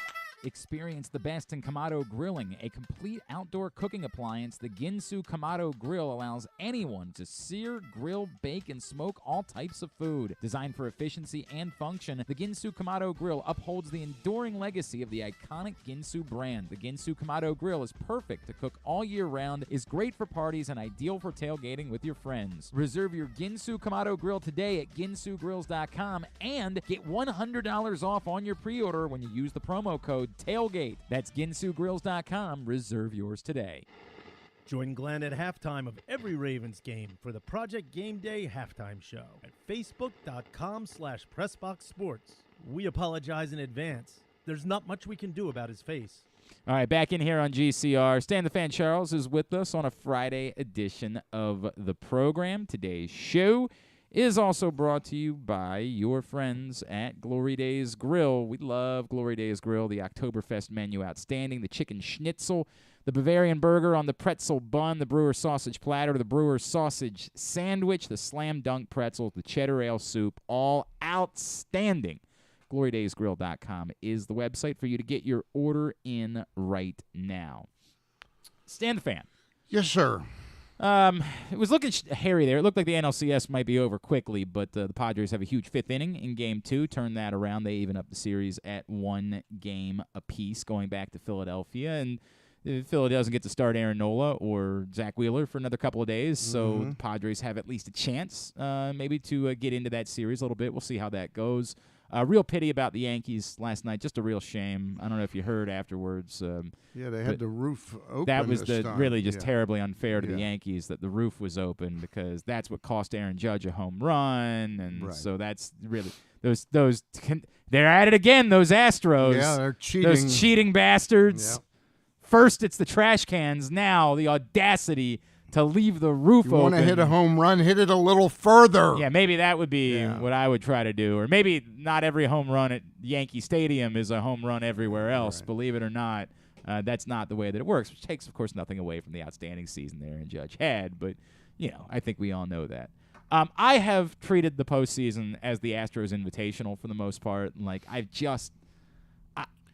Experience the best in Kamado Grilling, a complete outdoor cooking appliance. The Ginsu Kamado Grill allows anyone to sear, grill, bake, and smoke all types of food. Designed for efficiency and function, the Ginsu Kamado Grill upholds the enduring legacy of the iconic Ginsu brand. The Ginsu Kamado Grill is perfect to cook all year round, is great for parties, and ideal for tailgating with your friends. Reserve your Ginsu Kamado Grill today at ginsugrills.com and get $100 off on your pre-order when you use the promo code TAILGATE. That's ginsugrills.com. Reserve yours today. Join Glenn at halftime of every Ravens game for the Project Game Day halftime show at facebook.com/PressBoxSports. We apologize in advance. There's not much we can do about his face. All right, back in here on GCR. Stan the Fan Charles is with us on a Friday edition of the program. Today's show is also brought to you by your friends at Glory Days Grill. We love Glory Days Grill. The Oktoberfest menu outstanding. The chicken schnitzel, the Bavarian burger on the pretzel bun, the brewer sausage platter, the brewer sausage sandwich, the slam dunk pretzels, the cheddar ale soup, all outstanding. GloryDaysGrill.com is the website for you to get your order in right now. Stan the Fan. Yes, sir. It was looking hairy there. It looked like the NLCS might be over quickly, but the Padres have a huge fifth inning in Game 2. Turn that around. They even up the series at 1 game apiece going back to Philadelphia. And Philly doesn't get to start Aaron Nola or Zach Wheeler for another couple of days, so the Padres have at least a chance maybe to get into that series a little bit. We'll see how that goes. Real pity about the Yankees last night. Just a real shame. I don't know if you heard afterwards. Yeah, they had the roof open. That was this time. really just terribly unfair to the Yankees that the roof was open, because that's what cost Aaron Judge a home run, and so that's really they're at it again. Those Astros. Yeah, they're cheating. Those cheating bastards. Yep. First, it's the trash cans. Now the audacity to leave the roof open. You want to hit a home run, hit it a little further. Yeah, maybe that would be what I would try to do. Or maybe not every home run at Yankee Stadium is a home run everywhere else. Right. Believe it or not, that's not the way that it works, which takes, of course, nothing away from the outstanding season there Aaron Judge had. But, I think we all know that. I have treated the postseason as the Astros Invitational for the most part. And, I've just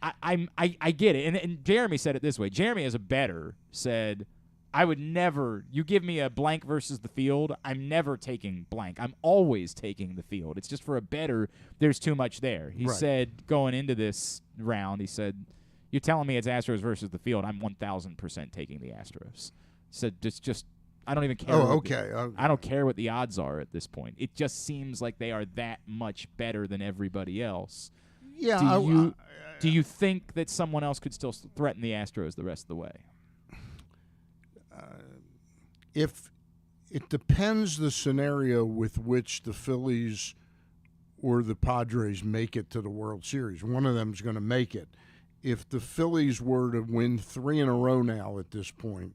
I get it. And Jeremy said it this way. Jeremy, as a bettor, said, I would never, you give me a blank versus the field, I'm never taking blank. I'm always taking the field. It's just for a bettor, there's too much there. He said going into this round, he said, you're telling me it's Astros versus the field, I'm 1,000% taking the Astros. He said, it's just, I don't even care. I don't care what the odds are at this point. It just seems like they are that much better than everybody else. Yeah. Do you think that someone else could still threaten the Astros the rest of the way? if it depends the scenario with which the Phillies or the Padres make it to the World Series. One of them is going to make it. If the Phillies were to win 3 in a row now at this point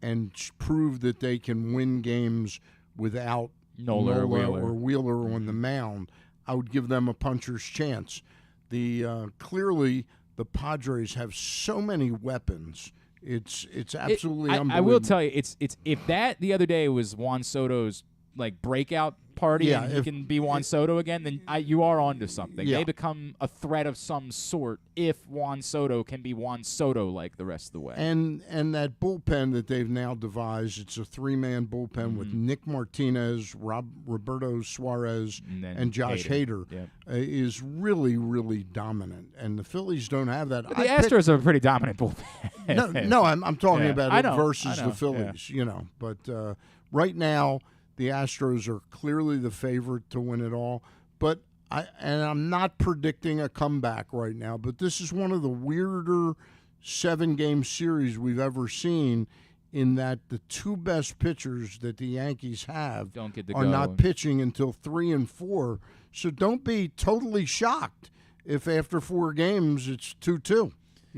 and prove that they can win games without Nola or Wheeler on the mound, I would give them a puncher's chance. Clearly, the Padres have so many weapons. It's absolutely unbelievable. I will tell you, it's if that the other day was Juan Soto's like breakout party and he can be Juan Soto again, then you are onto something. Yeah. They become a threat of some sort if Juan Soto can be Juan Soto like the rest of the way. And that bullpen that they've now devised, it's a 3-man bullpen with Nick Martinez, Roberto Suarez, and Josh Hader, is really, really dominant. And the Phillies don't have that. But the Astros are a pretty dominant bullpen. No, I'm talking about it versus the Phillies, But right now, the Astros are clearly the favorite to win it all. But I'm not predicting a comeback right now, but this is one of the weirder 7-game series we've ever seen, in that the 2 best pitchers that the Yankees have are not pitching until 3 and 4. So don't be totally shocked if after 4 games it's 2-2.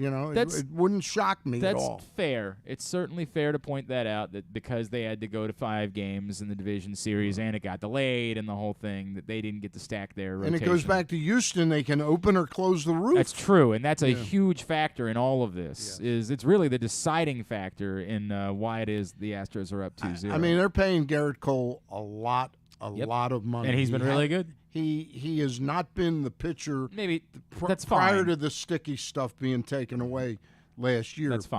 It wouldn't shock me at all. That's fair. It's certainly fair to point that out, that because they had to go to 5 games in the division series and it got delayed and the whole thing, that they didn't get to stack their rotation. And it goes back to Houston. They can open or close the roof. That's true, and that's a huge factor in all of this. It's really the deciding factor in why it is the Astros are up 2-0. I mean, they're paying Garrett Cole a lot of money. And he's been really good. He has not been the pitcher. Maybe that's prior fine. to the sticky stuff being taken away last year. That's fine.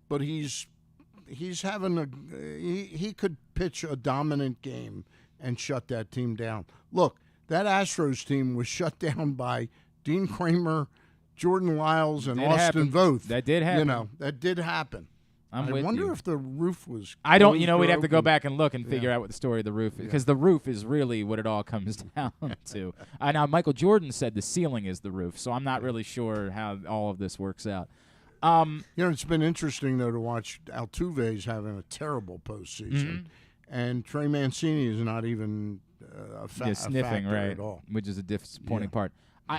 But he's having he could pitch a dominant game and shut that team down. Look, that Astros team was shut down by Dean Kramer, Jordan Lyles, and Austin Voth. That did happen. That did happen. I wonder if the roof was. I don't. We'd have to go back and look and figure out what the story of the roof is, because the roof is really what it all comes down to. Now, Michael Jordan said the ceiling is the roof, so I'm not really sure how all of this works out. It's been interesting though to watch Altuve's having a terrible postseason, and Trey Mancini is not even sniffing, factor right? At all, which is a disappointing part.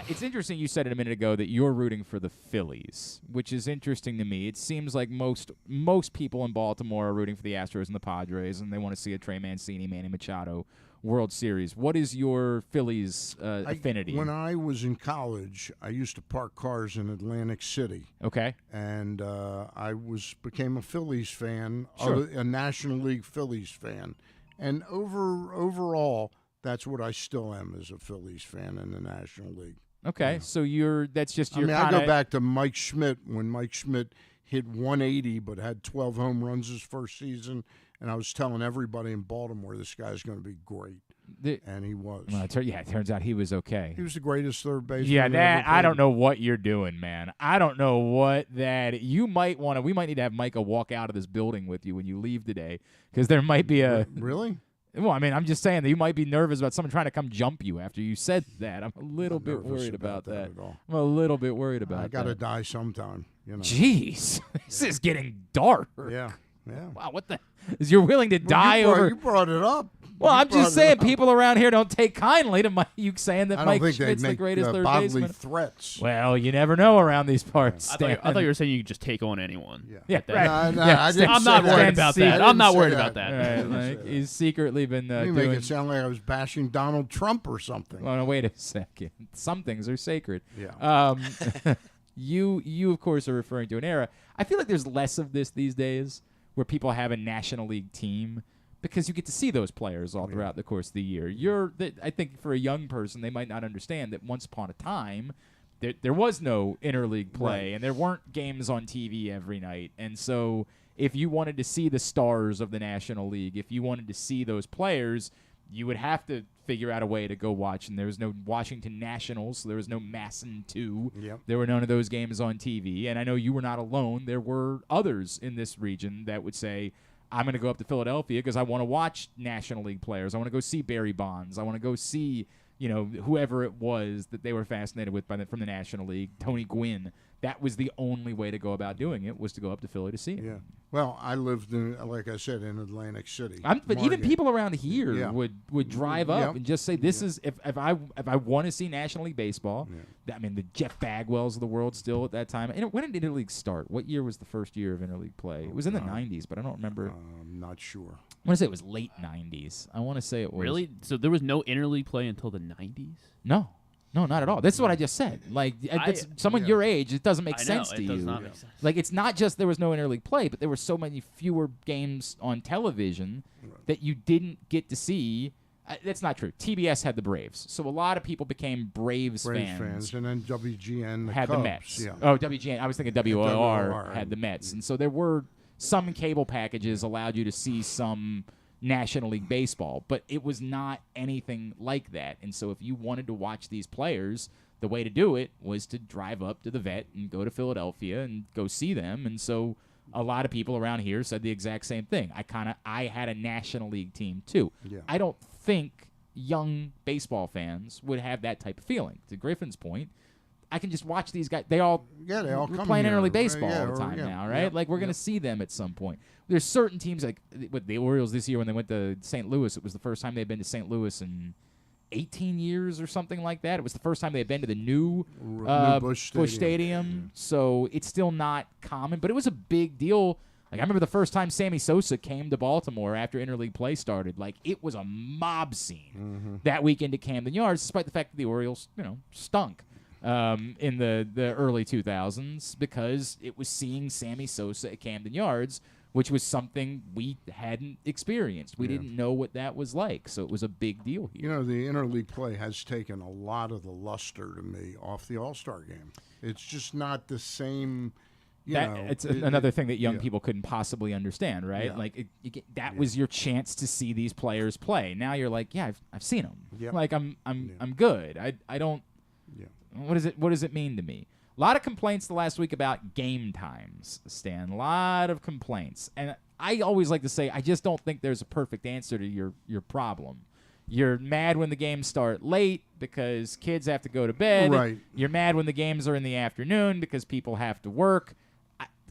It's interesting you said it a minute ago that you're rooting for the Phillies, which is interesting to me. It seems like most people in Baltimore are rooting for the Astros and the Padres, and they want to see a Trey Mancini, Manny Machado World Series. What is your Phillies affinity? When I was in college, I used to park cars in Atlantic City. Okay. And I became a Phillies fan, a National League Phillies fan. And overall, that's what I still am, as a Phillies fan in the National League. Okay, so that's just your. I go back to Mike Schmidt, when Mike Schmidt hit 180 but had 12 home runs his first season, and I was telling everybody in Baltimore this guy's going to be great, and he was. Well, it turns out he was okay. He was the greatest third baseman. Yeah, I don't know what you're doing, man. I don't know what that. You might want to. We might need to have Micah walk out of this building with you when you leave today, because there might be a. Really? Well, I mean, I'm just saying that you might be nervous about someone trying to come jump you after you said that. I'm a little bit worried about that. I'm a little bit worried about that. I got to die sometime. Jeez, this is getting dark. Yeah. Wow, what the? You're willing to die over? You brought it up. Well, I'm just saying, people around here don't take kindly to you saying that Mike Schmidt's the greatest third baseman. Threats. Well, you never know around these parts. I thought you were saying you could just take on anyone. Yeah, right. I'm not worried about that. I'm not worried about that. Right, he's secretly been you make it sound like I was bashing Donald Trump or something. Well, no, wait a second. Some things are sacred. Yeah. You of course are referring to an era. I feel like there's less of this these days, where people have a National League team, because you get to see those players all throughout the course of the year. I think for a young person, they might not understand that once upon a time, there was no interleague play, and there weren't games on TV every night. And so if you wanted to see the stars of the National League, if you wanted to see those players, you would have to figure out a way to go watch. And there was no Washington Nationals, so there was no Masson 2. Yep. There were none of those games on TV. And I know you were not alone. There were others in this region that would say, I'm going to go up to Philadelphia because I want to watch National League players. I want to go see Barry Bonds. I want to go see, whoever it was that they were fascinated with from the National League, Tony Gwynn that was the only way to go about doing it, was to go up to Philly to see him. Yeah. Well, I lived in, like I said, in Atlantic City. But even people around here would drive up Yep. and just say, "This is if I want to see National League baseball." I mean, the Jeff Bagwells of the world still at that time. And when did interleague start? What year was the first year of interleague play? It was in the 90s, but I don't remember. I'm not sure. I want to say it was late 90s. I want to say it was. Really? So there was no interleague play until the 90s? No, not at all. This is what I just said. Like, someone your age, it doesn't make sense to you. It does not make sense. Like, it's not just there was no interleague play, but there were so many fewer games on television that you didn't get to see. That's not true. TBS had the Braves, so a lot of people became Braves fans. And then WGN had Cubs. the Mets. Yeah. Oh, WGN. I was thinking WOR had the and- Mets, and so there were some cable packages allowed you to see some National League baseball, but it was not anything like that. And so if you wanted to watch these players, the way to do it was to drive up to the vet and go to Philadelphia and go see them. And so a lot of people around here said the exact same thing. I had a National League team too. Yeah. I don't think young baseball fans would have that type of feeling. To Griffin's point, I can just watch these guys. They all come playing here, interleague right? baseball Yeah, all the or- time yeah, now, right? yeah, Like we're gonna see them at some point. There's certain teams like with the Orioles this year when they went to St. Louis. It was the first time they'd been to St. Louis in 18 years or something like that. It was the first time they had been to the new Busch Stadium. So it's still not common, but it was a big deal. Like I remember the first time Sammy Sosa came to Baltimore after interleague play started. Like it was a mob scene that weekend at Camden Yards, despite the fact that the Orioles, stunk in the early 2000s, because it was seeing Sammy Sosa at Camden Yards, which was something we hadn't experienced. We didn't know what that was like, so it was a big deal here. The interleague play has taken a lot of the luster to me off the All-Star game. It's just not the same. It's another thing that young people couldn't possibly understand, right? Yeah. Like that was your chance to see these players play. Now you're like, yeah, I've seen them. Yep. Like I'm good. I don't. Yeah. What does it mean to me? A lot of complaints the last week about game times, Stan. A lot of complaints, and I always like to say I just don't think there's a perfect answer to your problem. You're mad when the games start late because kids have to go to bed. Right. You're mad when the games are in the afternoon because people have to work.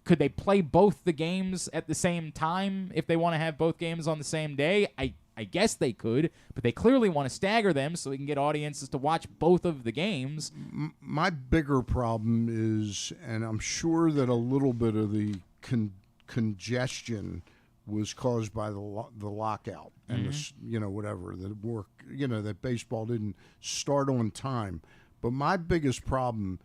Could they play both the games at the same time if they want to have both games on the same day? I guess they could, but they clearly want to stagger them so we can get audiences to watch both of the games. My bigger problem is, and I'm sure that a little bit of the congestion was caused by the lockout and whatever, that work, that baseball didn't start on time. But my biggest problem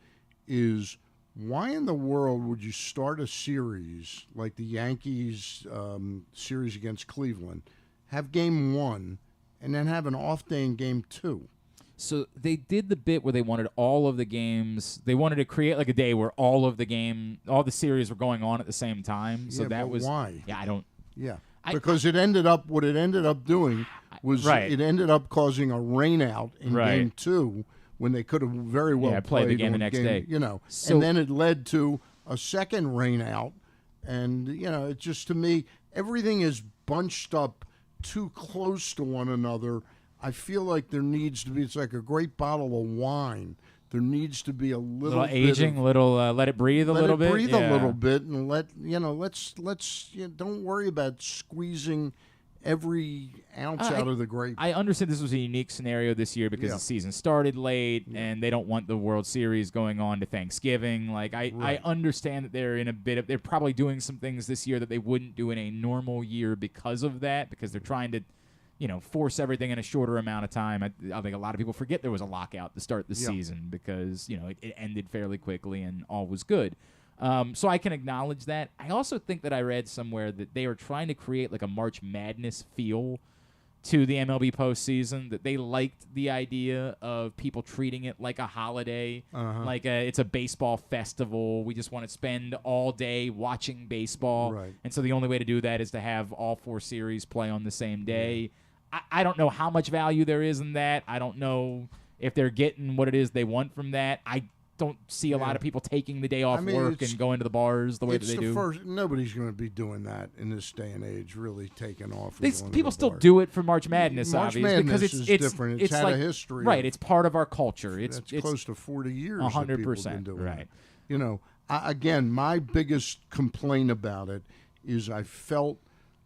is, why in the world would you start a series like the Yankees series against Cleveland, have game one, and then have an off day in game two? So they did the bit where they wanted all of the games. They wanted to create like a day where all the series were going on at the same time. So that was why? Yeah, I don't. Yeah, because what it ended up doing was it ended up causing a rain out in game two when they could have very well played the game the next day. So, and then it led to a second rain out, and it just, to me, everything is bunched up too close to one another. I feel like there needs to be, it's like a great bottle of wine. There needs to be a little aging, let it breathe a little bit. Let it breathe a little bit, and let's don't worry about squeezing every ounce out of the grape. I understand this was a unique scenario this year because the season started late and they don't want the World Series going on to Thanksgiving. Like I understand that they're in they're probably doing some things this year that they wouldn't do in a normal year because of that, because they're trying to force everything in a shorter amount of time. I think a lot of people forget there was a lockout to start the season because it ended fairly quickly and all was good. So I can acknowledge that. I also think that I read somewhere that they are trying to create like a March Madness feel to the MLB postseason, that they liked the idea of people treating it like a holiday, like it's a baseball festival. We just want to spend all day watching baseball. Right. And so the only way to do that is to have all four series play on the same day. I don't know how much value there is in that. I don't know if they're getting what it is they want from that. I don't see a lot of people taking the day off work and going to the bars the way that they do. Nobody's going to be doing that in this day and age, really taking off. People still do it for March Madness, March obviously, Madness because is it's different. It's had like, a history. Right, it's part of our culture. It's close to 40 years. 100%. Right. Again, my biggest complaint about it is I felt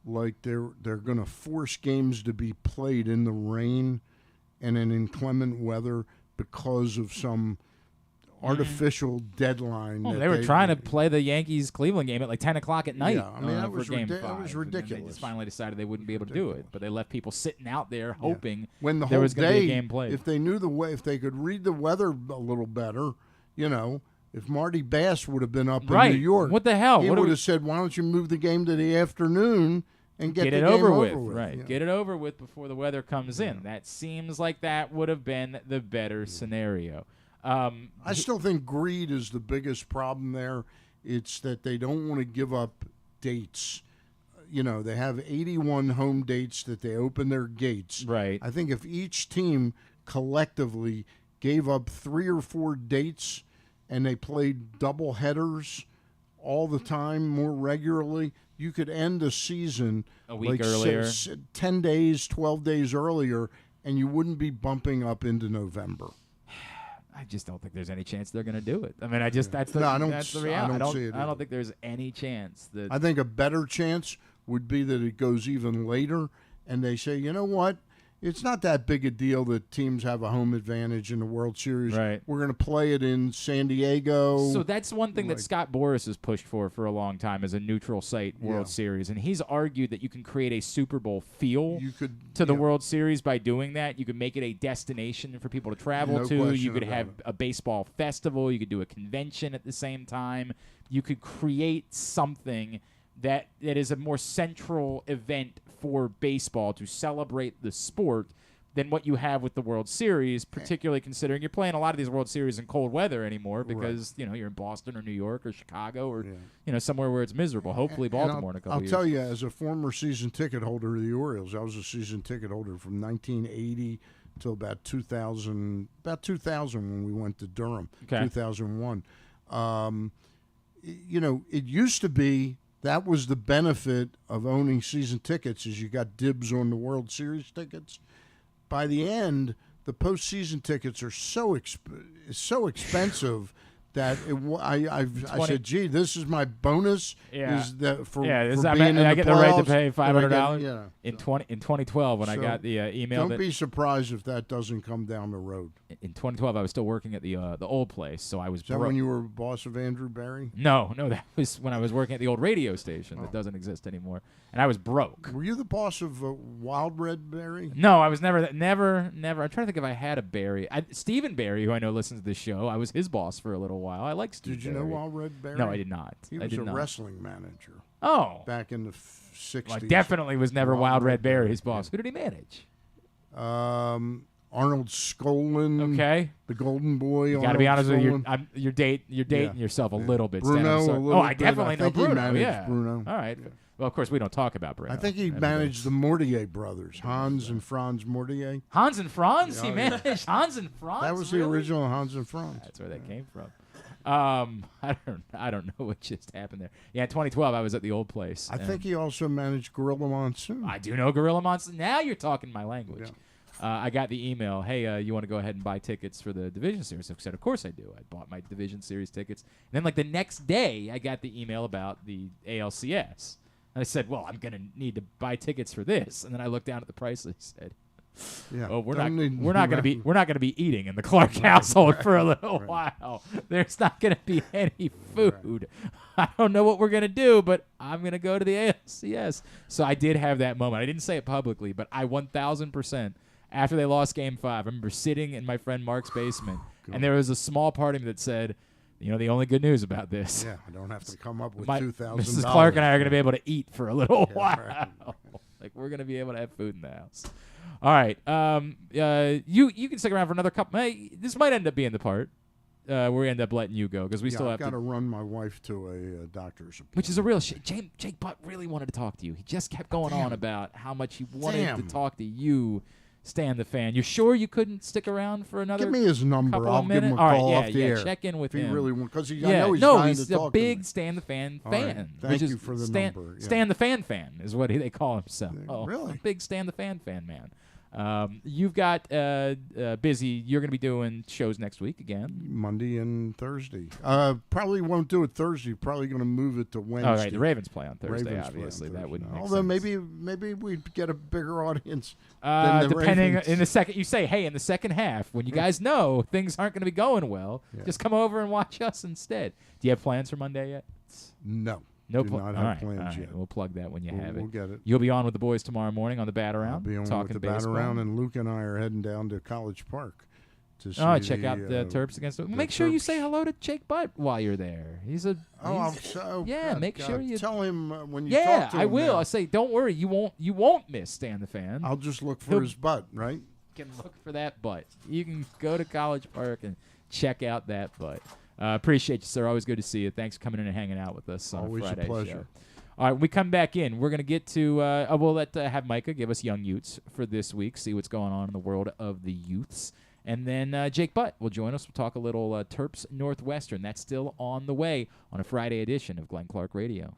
like they're going to force games to be played in the rain and in inclement weather because of some artificial deadline. They were trying to play the Yankees-Cleveland game at like 10 o'clock at night. Yeah, I mean, that was Game 5. that was ridiculous. And they just finally decided they wouldn't be able to do it, but they left people sitting out there hoping when the there whole was going to day, be a game played. If they knew if they could read the weather a little better, if Marty Bass would have been up in New York, what the hell? He would have said, "Why don't you move the game to the afternoon and get the it game over with?" Right, Get it over with before the weather comes in. That seems like that would have been the better scenario. I still think greed is the biggest problem there. It's that they don't want to give up dates. They have 81 home dates that they open their gates. Right. I think if each team collectively gave up 3 or 4 dates and they played double headers all the time more regularly, you could end the season a week earlier, 10 days, 12 days earlier, and you wouldn't be bumping up into November. I just don't think there's any chance they're going to do it. I mean, that's the reality. I don't see it. I don't think there's any chance that. I think a better chance would be that it goes even later, and they say, you know what? It's not that big a deal that teams have a home advantage in the World Series. Right. We're going to play it in San Diego. So that's one thing that Scott Boras has pushed for a long time as a neutral site World Series. And he's argued that you can create a Super Bowl feel to the World Series by doing that. You could make it a destination for people to travel to. You could have a baseball festival. You could do a convention at the same time. You could create something that is a more central event for baseball to celebrate the sport than what you have with the World Series, particularly considering you're playing a lot of these World Series in cold weather anymore because you're in Boston or New York or Chicago or somewhere where it's miserable. Hopefully Baltimore in a couple years. I'll tell you, as a former season ticket holder of the Orioles, I was a season ticket holder from 1980 till about 2000 when we went to Durham, 2001. It used to be that was the benefit of owning season tickets, is you got dibs on the World Series tickets. By the end, the postseason tickets are so expensive that I said, "Gee, this is my bonus." Is that for being in I get the right to pay $500? In 2012 when I got the email. Don't be surprised if that doesn't come down the road. In 2012, I was still working at the old place, so I was. Is that when you were boss of Andrew Barry? No, that was when I was working at the old radio station that doesn't exist anymore, and I was broke. Were you the boss of Wild Red Barry? No, I was never. I'm trying to think if I had a Barry. Stephen Barry, who I know listens to this show, I was his boss for a little while. I like Steve. Did you know Wild Red Barry? No, I did not. He was a wrestling manager. Oh, back in the 60s. Well, I definitely was never Wild Red Barry's boss. Who did he manage? Arnold Skolin. Okay. The Golden Boy. You got to be honest with you. You're dating yourself a little bit. Bruno. I definitely know Bruno. He managed Bruno. All right. Yeah. Well, of course, we don't talk about Bruno. I think he managed the Mortier brothers, Hans and Franz Mortier. Hans and Franz? He managed Hans and Franz? That was the original Hans and Franz. That's where that came from. I don't know what just happened there. Yeah, in 2012, I was at the old place. I think he also managed Gorilla Monsoon. I do know Gorilla Monsoon. Now you're talking my language. Yeah. I got the email, hey, you want to go ahead and buy tickets for the Division Series? I said, of course I do. I bought my Division Series tickets. And then, the next day, I got the email about the ALCS. And I said, well, I'm going to need to buy tickets for this. And then I looked down at the price and I said, we're not going to be eating in the Clark household for a little while. There's not going to be any food. I don't know what we're going to do, but I'm going to go to the ALCS. So I did have that moment. I didn't say it publicly, but I 1,000%. After they lost Game 5, I remember sitting in my friend Mark's basement, and there was a small part of me that said, the only good news about this. Yeah, I don't have to come up with $2,000. Mrs. Clark and I are going to be able to eat for a little while. Right. We're going to be able to have food in the house. All right. You can stick around for another couple. Hey, this might end up being the part where we end up letting you go because we still have got to run my wife to a doctor's appointment. Which is a real shit. Jake Butt really wanted to talk to you. He just kept going on about how much he wanted to talk to you. Stan the Fan. You sure you couldn't stick around for another? Give me his number. I'll give him a call off the air. Check in with him. If he really wants, because I know he's dying to talk to me. He's a big Stan the Fan fan. Right. Thank you for the number. Stan the Fan is what they call himself. Really? A big Stan the Fan man. You've got busy. You're going to be doing shows next week again. Monday and Thursday. Probably won't do it Thursday. Probably going to move it to Wednesday. All right, the Ravens play on Thursday, Ravens obviously. play on That wouldn't Thursday. make Although sense. maybe we'd get a bigger audience than the depending Ravens. in the second, you say, hey, in the second half, when you guys know things aren't going to be going well, just come over and watch us instead. Do you have plans for Monday yet? No. No do plans. not have plans yet. We'll plug that when you have it. We'll get it. You'll be on with the boys tomorrow morning on the Bat Around. I'll be on talking with the Bat baseball. Around, and Luke and I are heading down to College Park to see check out the Terps against the Make sure you say hello to Jake Butt while you're there. I'm so make sure you tell him when you talk to him. I will. Now. I say, don't worry, you won't miss Stan the Fan. I'll just look for his butt, right? You can look for that butt. You can go to College Park and check out that butt. Appreciate you, sir. Always good to see you. Thanks for coming in and hanging out with us on Always a Friday a pleasure. show. All right, when we come back in, we're going to get to we'll have Micah give us Young Yutes for this week, see what's going on in the world of the youths. And then Jake Butt will join us. We'll talk a little Terps Northwestern. That's still on the way on a Friday edition of Glenn Clark Radio.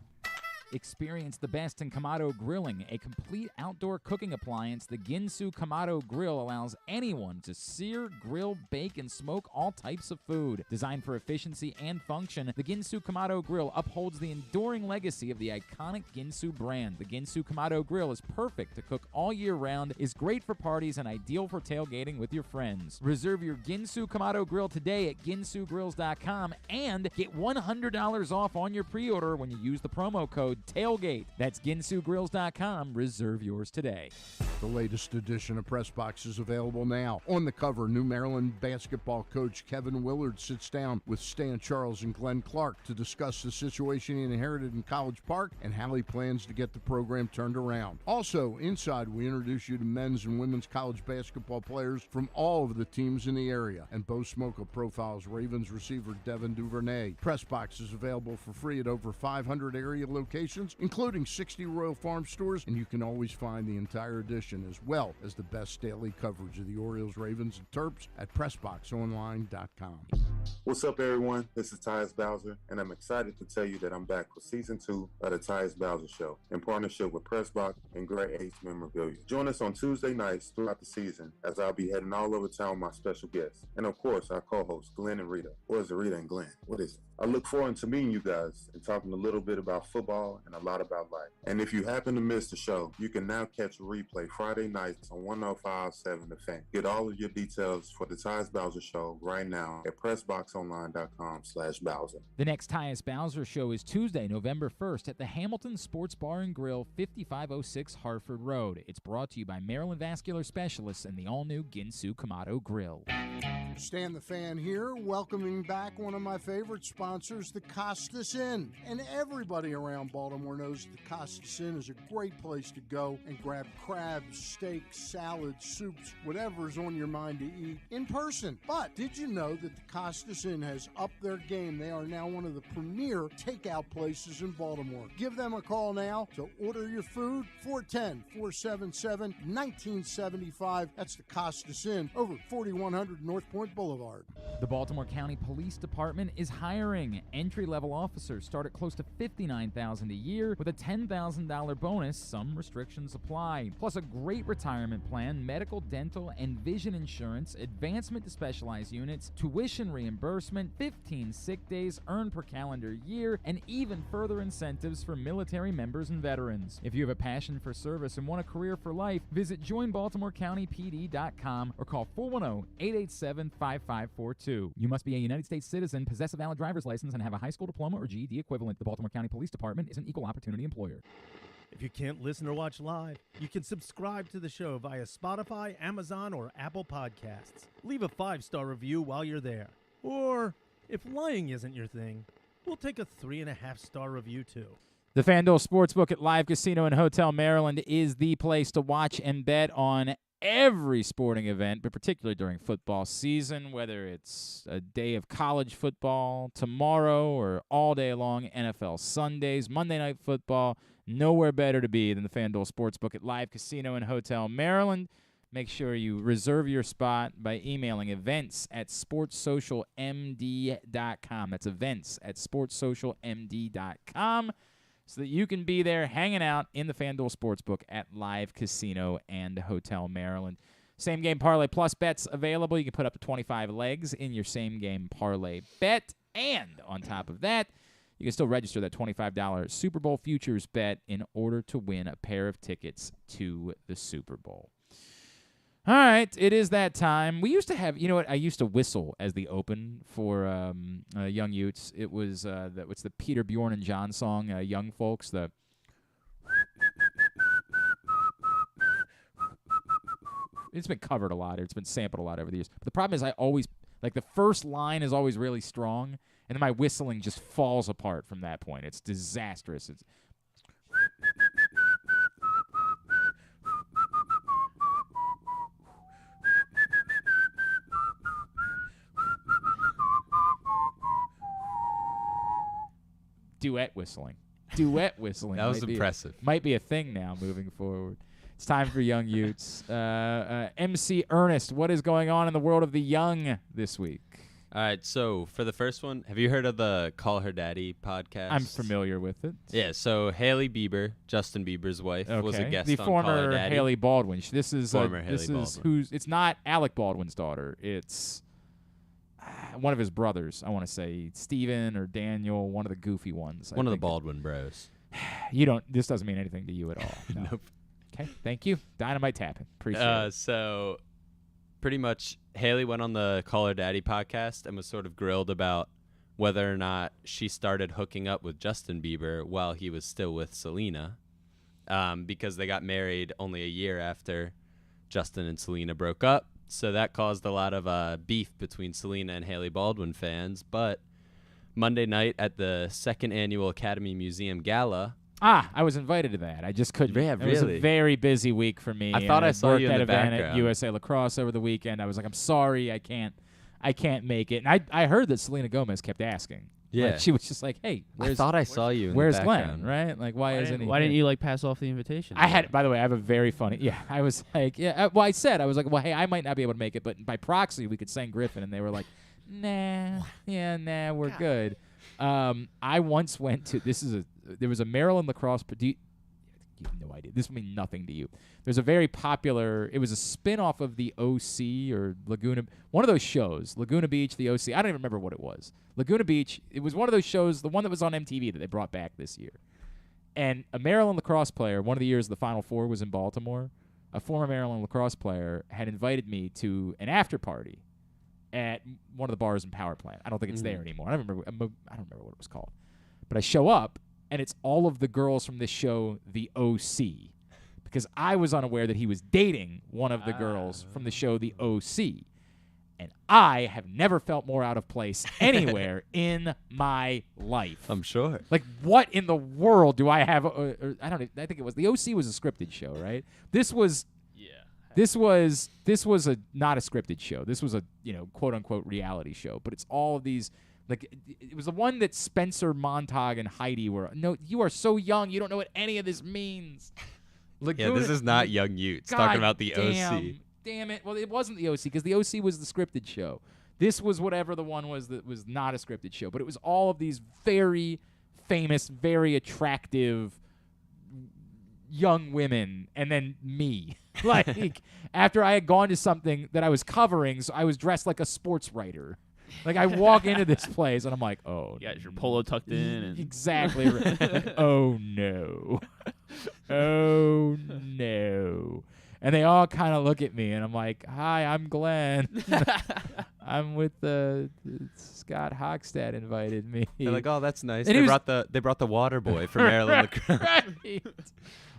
Experience the best in Kamado Grilling, a complete outdoor cooking appliance. The Ginsu Kamado Grill allows anyone to sear, grill, bake, and smoke all types of food. Designed for efficiency and function, the Ginsu Kamado Grill upholds the enduring legacy of the iconic Ginsu brand. The Ginsu Kamado Grill is perfect to cook all year round, is great for parties, and ideal for tailgating with your friends. Reserve your Ginsu Kamado Grill today at ginsugrills.com and get $100 off on your pre-order when you use the promo code TAILGATE. That's ginsugrills.com. Reserve yours today. The latest edition of PressBox is available now. On the cover, new Maryland basketball coach Kevin Willard sits down with Stan Charles and Glenn Clark to discuss the situation he inherited in College Park and how he plans to get the program turned around. Also, inside, we introduce you to men's and women's college basketball players from all of the teams in the area. And Bo Smoka profiles Ravens receiver Devin Duvernay. PressBox is available for free at over 500 area locations, including 60 Royal Farm stores, and you can always find the entire edition as well as the best daily coverage of the Orioles, Ravens, and Terps at PressBoxOnline.com. What's up, everyone? This is Tyus Bowser, and I'm excited to tell you that I'm back with Season 2 of the Tyus Bowser Show in partnership with PressBox and Grandest Memorabilia. Join us on Tuesday nights throughout the season as I'll be heading all over town with my special guests, and of course, our co-hosts, Glenn and Rita. Or is it Rita and Glenn? What is it? I look forward to meeting you guys and talking a little bit about football and a lot about life. And if you happen to miss the show, you can now catch a replay Friday nights on 105.7 The Fan. Get all of your details for the Tyus Bowser Show right now at PressBoxOnline.com/Bowser. The next Tyus Bowser Show is Tuesday, November 1st at the Hamilton Sports Bar and Grill, 5506 Hartford Road. It's brought to you by Maryland Vascular Specialists and the all-new Ginsu Kamado Grill. Stan the Fan here, welcoming back one of my favorite sponsors, the Costas Inn. And everybody around Baltimore knows the Costas Inn is a great place to go and grab crabs, steaks, salads, soups, whatever's on your mind to eat in person. But did you know that the Costas Inn has upped their game? They are now one of the premier takeout places in Baltimore. Give them a call now to order your food, 410-477-1975. That's the Costas Inn over 4100 North Point Boulevard. The Baltimore County Police Department is hiring. Entry-level officers start at close to $59,000 a year with a $10,000 bonus. Some restrictions apply. Plus a great retirement plan, medical, dental, and vision insurance, advancement to specialized units, tuition reimbursement, 15 sick days earned per calendar year, and even further incentives for military members and veterans. If you have a passion for service and want a career for life, visit joinbaltimorecountypd.com or call 410-887-5542. You must be a United States citizen, possess a valid driver's license, and have a high school diploma or GED equivalent. The Baltimore County Police Department is an equal opportunity employer. If you can't listen or watch live, you can subscribe to the show via Spotify, Amazon, or Apple Podcasts. Leave a 5-star review while you're there. Or, if lying isn't your thing, we'll take a 3.5-star review too. The FanDuel Sportsbook at Live Casino and Hotel Maryland is the place to watch and bet on every sporting event, but particularly during football season, whether it's a day of college football tomorrow or all day long NFL Sundays, Monday Night Football. Nowhere better to be than the FanDuel Sportsbook at Live Casino and Hotel Maryland. Make sure you reserve your spot by emailing events@sportssocialmd.com. That's events@sportssocialmd.com. so that you can be there hanging out in the FanDuel Sportsbook at Live Casino and Hotel Maryland. Same game parlay plus bets available. You can put up to 25 legs in your same game parlay bet. And on top of that, you can still register that $25 Super Bowl futures bet in order to win a pair of tickets to the Super Bowl. All right, it is that time. We used to have, you know what? I used to whistle as the open for Young Yutes. It was what's the Peter, Bjorn, and John song, Young Folks. It's been covered a lot. It's been sampled a lot over the years. But the problem is I always, like, the first line is always really strong, and then my whistling just falls apart from that point. It's disastrous. It's duet whistling. Duet whistling. That was impressive. Might be a thing now moving forward. It's time for Young Yutes. MC Ernest, what is going on in the world of the young this week? All right, so for the first one, have you heard of the Call Her Daddy podcast? I'm familiar with it. Yeah, so Hailey Bieber, Justin Bieber's wife, was a guest on Call Her former Daddy. Hailey Baldwin. This is Former Hailey Baldwin. It's not Alec Baldwin's daughter. It's one of his brothers. I want to say Steven or Daniel, one of the goofy ones. One of the Baldwin bros. This doesn't mean anything to you at all. No. Nope. Okay, thank you. Dynamite tapping. Appreciate it. So pretty much Hailey went on the Call Her Daddy podcast and was sort of grilled about whether or not she started hooking up with Justin Bieber while he was still with Selena, because they got married only a year after Justin and Selena broke up. So that caused a lot of beef between Selena and Hailey Baldwin fans. But Monday night at the second annual Academy Museum Gala, I was invited to that. I just couldn't. Yeah, It was a really? very busy week for me. I thought I saw worked you in at the event at background. USA Lacrosse over the weekend. I was like, I'm sorry, I can't make it. And I heard that Selena Gomez kept asking. Yeah. Like, she was just like, hey, I thought I saw you in where's the Glenn, background. right? Like, why isn't he? Why didn't here? you like pass off the invitation? I had, by the way, I have a very funny. Yeah, I was like, I was like, well, hey, I might not be able to make it, but by proxy we could send Griffin, and they were like, nah, we're good. I once went to there was a Maryland lacrosse. You have no idea. This will mean nothing to you. There's a very popular. It was a spin-off of the OC or Laguna. One of those shows, Laguna Beach, the OC. I don't even remember what it was. Laguna Beach. It was one of those shows, the one that was on MTV that they brought back this year. And a Maryland lacrosse player, one of the years the Final Four was in Baltimore, a former Maryland lacrosse player had invited me to an after party at one of the bars in Power Plant. I don't think it's there anymore. I don't remember what it was called. But I show up, and it's all of the girls from this show, The OC, because I was unaware that he was dating one of the girls from the show, The OC. And I have never felt more out of place anywhere in my life. I'm sure. Like, what in the world do I have? I don't. I think it was The OC was a scripted show, right? This was not a scripted show. This was a quote unquote reality show. But it's all of these. Like, it was the one that Spencer, Montag, and Heidi were. No, you are so young. You don't know what any of this means. Yeah, this is not Young Utes talking about the OC. Damn it. Well, it wasn't the OC because the OC was the scripted show. This was whatever the one was that was not a scripted show. But it was all of these very famous, very attractive young women, and then me. Like, after I had gone to something that I was covering, so I was dressed like a sports writer. Like, I walk into this place, and I'm like, oh. You got your polo tucked in. And exactly. Like, oh, no. Oh, no. And they all kind of look at me, and I'm like, hi, I'm Glenn. I'm with Scott Hockstad invited me. They're like, oh, that's nice. And They brought the water boy from Maryland lacrosse. Right.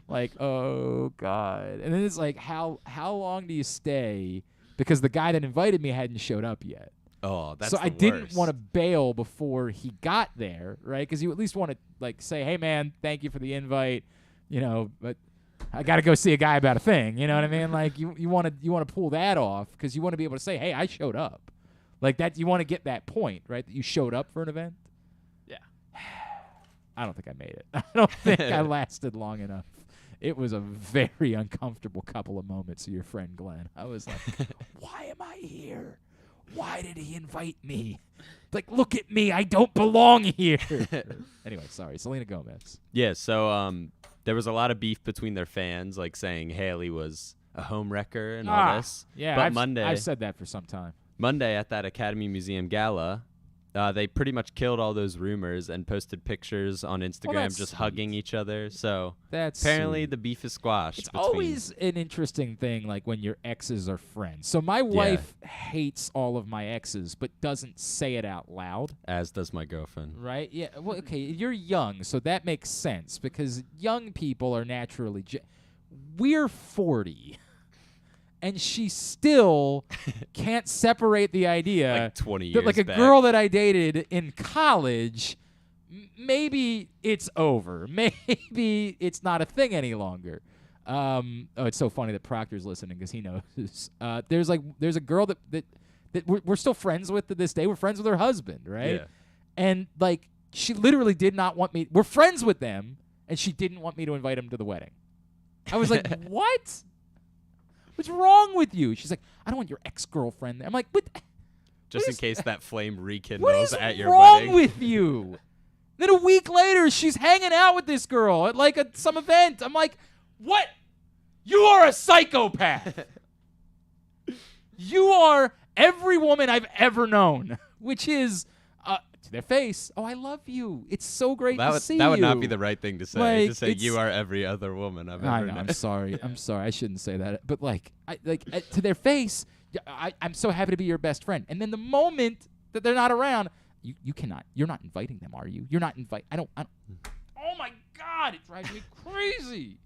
Like, oh, God. And then it's like, how long do you stay? Because the guy that invited me hadn't showed up yet. Oh, that's so the I didn't worst. want to bail before he got there, right? Because you at least want to like say, "Hey, man, thank you for the invite," but I got to go see a guy about a thing. You know what I mean? Like you want to pull that off because you want to be able to say, "Hey, I showed up," like that. You want to get that point, right? That you showed up for an event. Yeah. I don't think I made it. I don't think I lasted long enough. It was a very uncomfortable couple of moments with your friend Glenn. I was like, "Why am I here? why did he invite me? Like, look at me, I don't belong here. Anyway, sorry, Selena Gomez. Yeah, so there was a lot of beef between their fans, like saying Haley was a home wrecker and all this. Yeah, but I've said that for some time. Monday at that Academy Museum gala, they pretty much killed all those rumors and posted pictures on Instagram just hugging each other. So that's apparently sweet. the beef is squashed. It's always an interesting thing, like when your exes are friends. So my wife hates all of my exes, but doesn't say it out loud. As does my girlfriend. Right? Yeah. Well, okay, you're young, so that makes sense because young people are naturally. We're 40. And she still can't separate the idea like 20 years that, like, a back. girl that I dated in college, maybe it's over. Maybe it's not a thing any longer. It's so funny that Proctor's listening because he knows. There's a girl that we're still friends with to this day. We're friends with her husband, right? Yeah. And, like, she literally did not want me. We're friends with them, and she didn't want me to invite him to the wedding. I was like, what? What's wrong with you? She's like, I don't want your ex-girlfriend there. I'm like, but Just in case that flame rekindles what is at your wrong wedding. with you? Then a week later, she's hanging out with this girl at like some event. I'm like, what? You are a psychopath. You are every woman I've ever known, which is to their face. Oh, I love you. It's so great to see you. That would not be the right thing to say. Like, to say you are every other woman I've I ever know. known. I'm sorry. I shouldn't say that. But to their face, I'm so happy to be your best friend. And then the moment that they're not around, you cannot. You're not inviting them, are you? You're not I don't. Oh my God! It drives me crazy.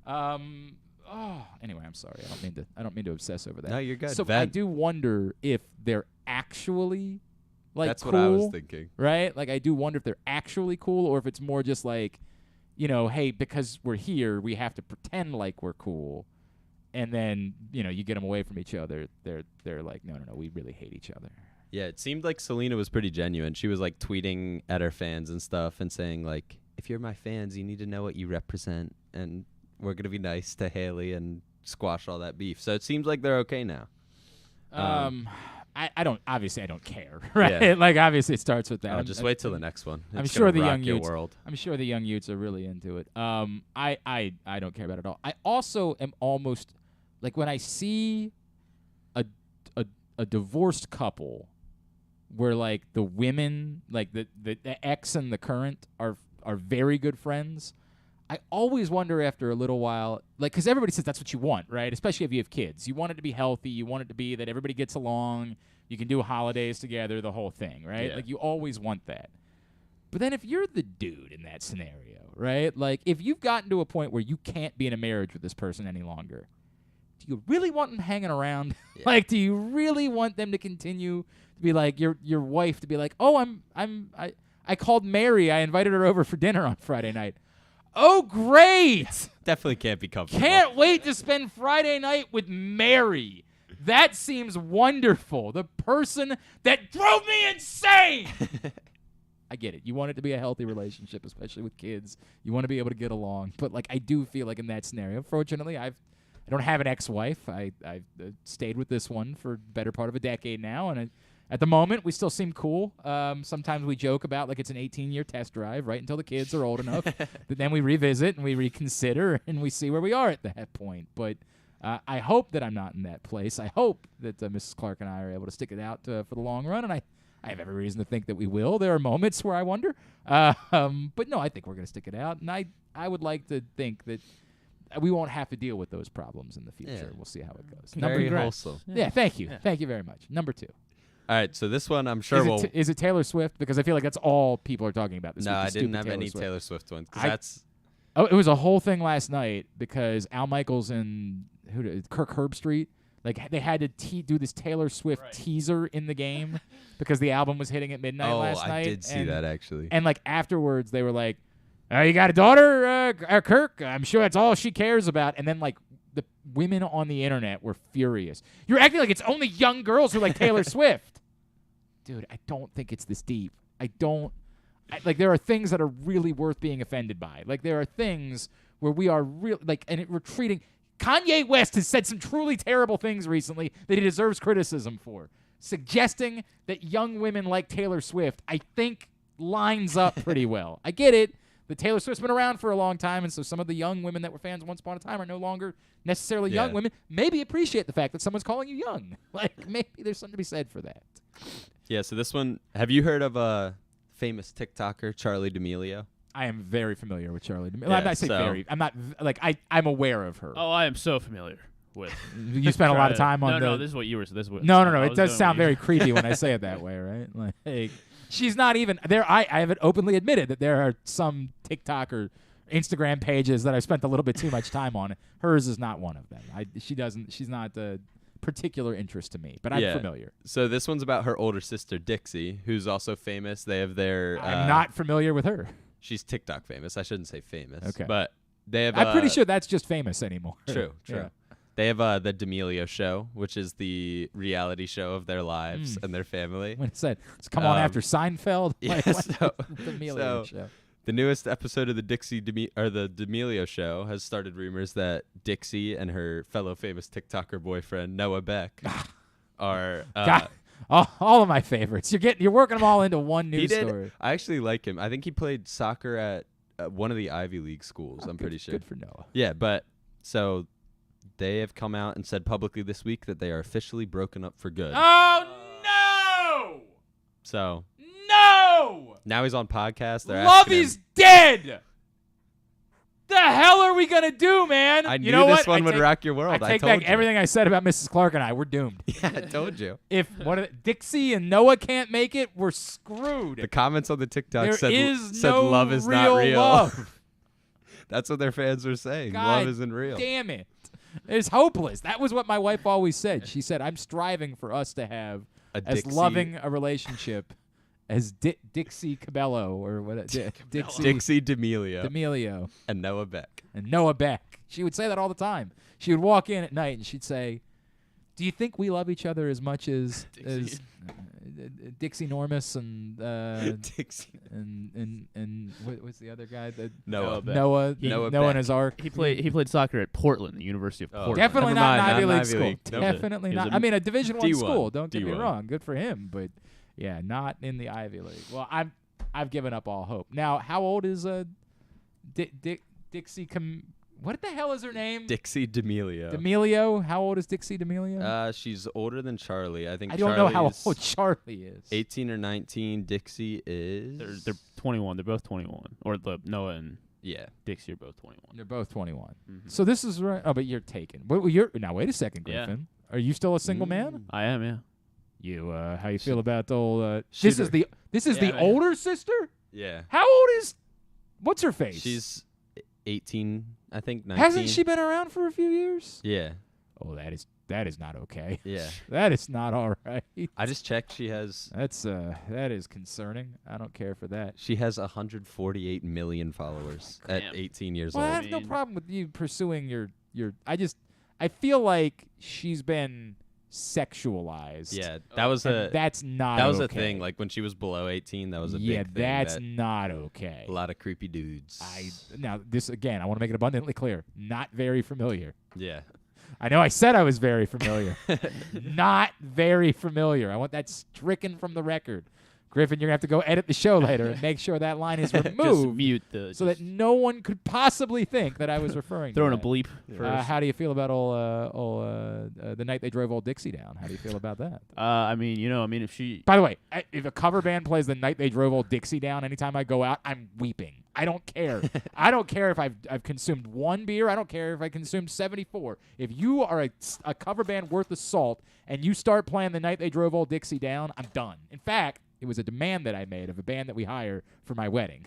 Anyway, I'm sorry. I don't mean to obsess over that. No, you're good. So I do wonder if they're actually That's cool, what I was thinking. right? Like, I do wonder if they're actually cool or if it's more just like, hey, because we're here, we have to pretend like we're cool. And then, you get them away from each other. They're like, no, we really hate each other. Yeah, it seemed like Selena was pretty genuine. She was like tweeting at her fans and stuff and saying like, if you're my fans, you need to know what you represent. And we're going to be nice to Haley and squash all that beef. So it seems like they're okay now. I don't care, right? Yeah. Like, obviously it starts with that. I'll just wait till the next one. I'm It's sure gonna the rock Young your Yutes. world. I'm sure the Young Yutes are really into it. I don't care about it at all. I also am almost like when I see a divorced couple where like the women, like the ex and the current are very good friends. I always wonder after a little while, like, because everybody says that's what you want, right? Especially if you have kids. You want it to be healthy. You want it to be that everybody gets along. You can do holidays together, the whole thing, right? Yeah. Like, you always want that. But then if you're the dude in that scenario, right? Like, if you've gotten to a point where you can't be in a marriage with this person any longer, do you really want them hanging around? Yeah. Like, do you really want them to continue to be like your wife to be like, oh, I called Mary. I invited her over for dinner on Friday night. Oh, great! Definitely can't be comfortable. Can't wait to spend Friday night with Mary. That seems wonderful. The person that drove me insane. I get it. You want it to be a healthy relationship, especially with kids. You want to be able to get along. But like, I do feel like in that scenario, fortunately, I don't have an ex-wife. I've stayed with this one for the better part of a decade now, and at the moment, we still seem cool. Sometimes we joke about like it's an 18-year test drive, right, until the kids are old enough. But then we revisit and we reconsider and we see where we are at that point. But I hope that I'm not in that place. I hope that Mrs. Clark and I are able to stick it out for the long run, and I have every reason to think that we will. There are moments where I wonder. But no, I think we're going to stick it out, and I would like to think that we won't have to deal with those problems in the future. Yeah. We'll see how it goes. Very Congrats. wholesome. Yeah, thank you. Yeah. Thank you very much. Number 2. All right, so this one I'm sure we'll. Is it Taylor Swift? Because I feel like that's all people are talking about this No, week. I didn't have Taylor any Swift. Taylor Swift ones because I- that's. Oh, it was a whole thing last night because Al Michaels and Kirk Herbstreit, like they had to do this Taylor Swift teaser in the game because the album was hitting at midnight last night. I did see that actually. And like afterwards, they were like, "You got a daughter, Kirk? I'm sure that's all she cares about." And then like the women on the internet were furious. You're acting like it's only young girls who like Taylor Swift. Dude, I don't think it's this deep. Like, there are things that are really worth being offended by. Like, there are things where we are we're treating. Kanye West has said some truly terrible things recently that he deserves criticism for. suggesting that young women like Taylor Swift, I think, lines up pretty well. I get it. The Taylor Swift's been around for a long time, and so some of the young women that were fans once upon a time are no longer necessarily young women. Maybe appreciate the fact that someone's calling you young. Like, maybe there's something to be said for that. Yeah, so this one, have you heard of a famous TikToker, Charli D'Amelio? I am very familiar with Charli D'Amelio. Yeah, I'm not saying very. I'm not, like, I'm aware of her. Oh, I am so familiar with. You spent a lot of time on No, this is what you were. This is what. No. It does sound very creepy when I say it that way, right? Like, she's not even there. I have openly admitted that there are some TikTok or Instagram pages that I spent a little bit too much time on. Hers is not one of them. She's not a particular interest to me, but I'm familiar. So this one's about her older sister Dixie, who's also famous. They have their. I'm not familiar with her. She's TikTok famous. I shouldn't say famous. Okay, but they have. I'm pretty sure that's just famous anymore. True. Yeah. They have the D'Amelio Show, which is the reality show of their lives and their family. When it said, it's come on after Seinfeld. Yeah, D'Amelio Show. The newest episode of the the D'Amelio Show has started rumors that Dixie and her fellow famous TikToker boyfriend Noah Beck are. All of my favorites. You're working them all into one news story. I actually like him. I think he played soccer at one of the Ivy League schools. I'm pretty sure. Good for Noah. Yeah, but so they have come out and said publicly this week that they are officially broken up for good. Oh no! So no! Now he's on podcast. Love is dead. The hell are we gonna do, man? I you knew know this what? one would rock your world. I take told back you. everything I said about Mrs. Clark and I. We're doomed. Yeah, I told you. If Dixie and Noah can't make it, we're screwed. The comments on the TikTok There said is no love is real not real. Love. That's what their fans were saying. God love isn't real. Damn it. It's hopeless. That was what my wife always said. She said, I'm striving for us to have as loving a relationship as Dixie Cabello or what? Dixie D'Amelio. And Noah Beck. She would say that all the time. She would walk in at night and she'd say, do you think we love each other as much as Dixie Normus and Dixie and what's the other guy? Noah and his arc. He played soccer at Portland, the University of Portland. Definitely not an Ivy League school. League. Definitely not. I mean, a Division I school. Don't get me D1. wrong. Good for him, but yeah, not in the Ivy League. Well, I've given up all hope. Now, how old is Dixie? What the hell is her name? Dixie D'Amelio. D'Amelio? How old is Dixie D'Amelio? She's older than Charli. I think. I don't know how old Charli is. 18 or 19. Dixie is. They're 21. They're both 21. Or Noah and Dixie are both 21. They're both 21. Mm-hmm. So this is right. Oh, but you're taken. Now wait a second, Griffin. Are you still a single man? I am. Yeah. You how you feel about old? This is the older sister. Yeah. How old is? What's her face? She's 18, I think. 19. Hasn't she been around for a few years? Yeah. Oh, that is not okay. Yeah. That is not all right. I just checked. She has. That is concerning. I don't care for that. She has 148 million followers at 18 years well, old. I have no problem with you pursuing your. I feel like she's been sexualized. Yeah, that was that's not. That was okay. a thing. Like when she was below 18, that was a big thing. Yeah, that's not okay. A lot of creepy dudes. Now this again, I want to make it abundantly clear. Not very familiar. Yeah. I know I said I was very familiar. Not very familiar. I want that stricken from the record. Griffin, you're going to have to go edit the show later and make sure that line is removed. Just mute so that no one could possibly think that I was referring to Throwing that. a bleep first. How do you feel about the night they drove old Dixie down? How do you feel about that? I mean, if she... By the way, if a cover band plays the night they drove old Dixie down anytime I go out, I'm weeping. I don't care. I don't care if I've consumed one beer. I don't care if I consumed 74. If you are a cover band worth of salt and you start playing the night they drove old Dixie down, I'm done. In fact, it was a demand that I made of a band that we hire for my wedding.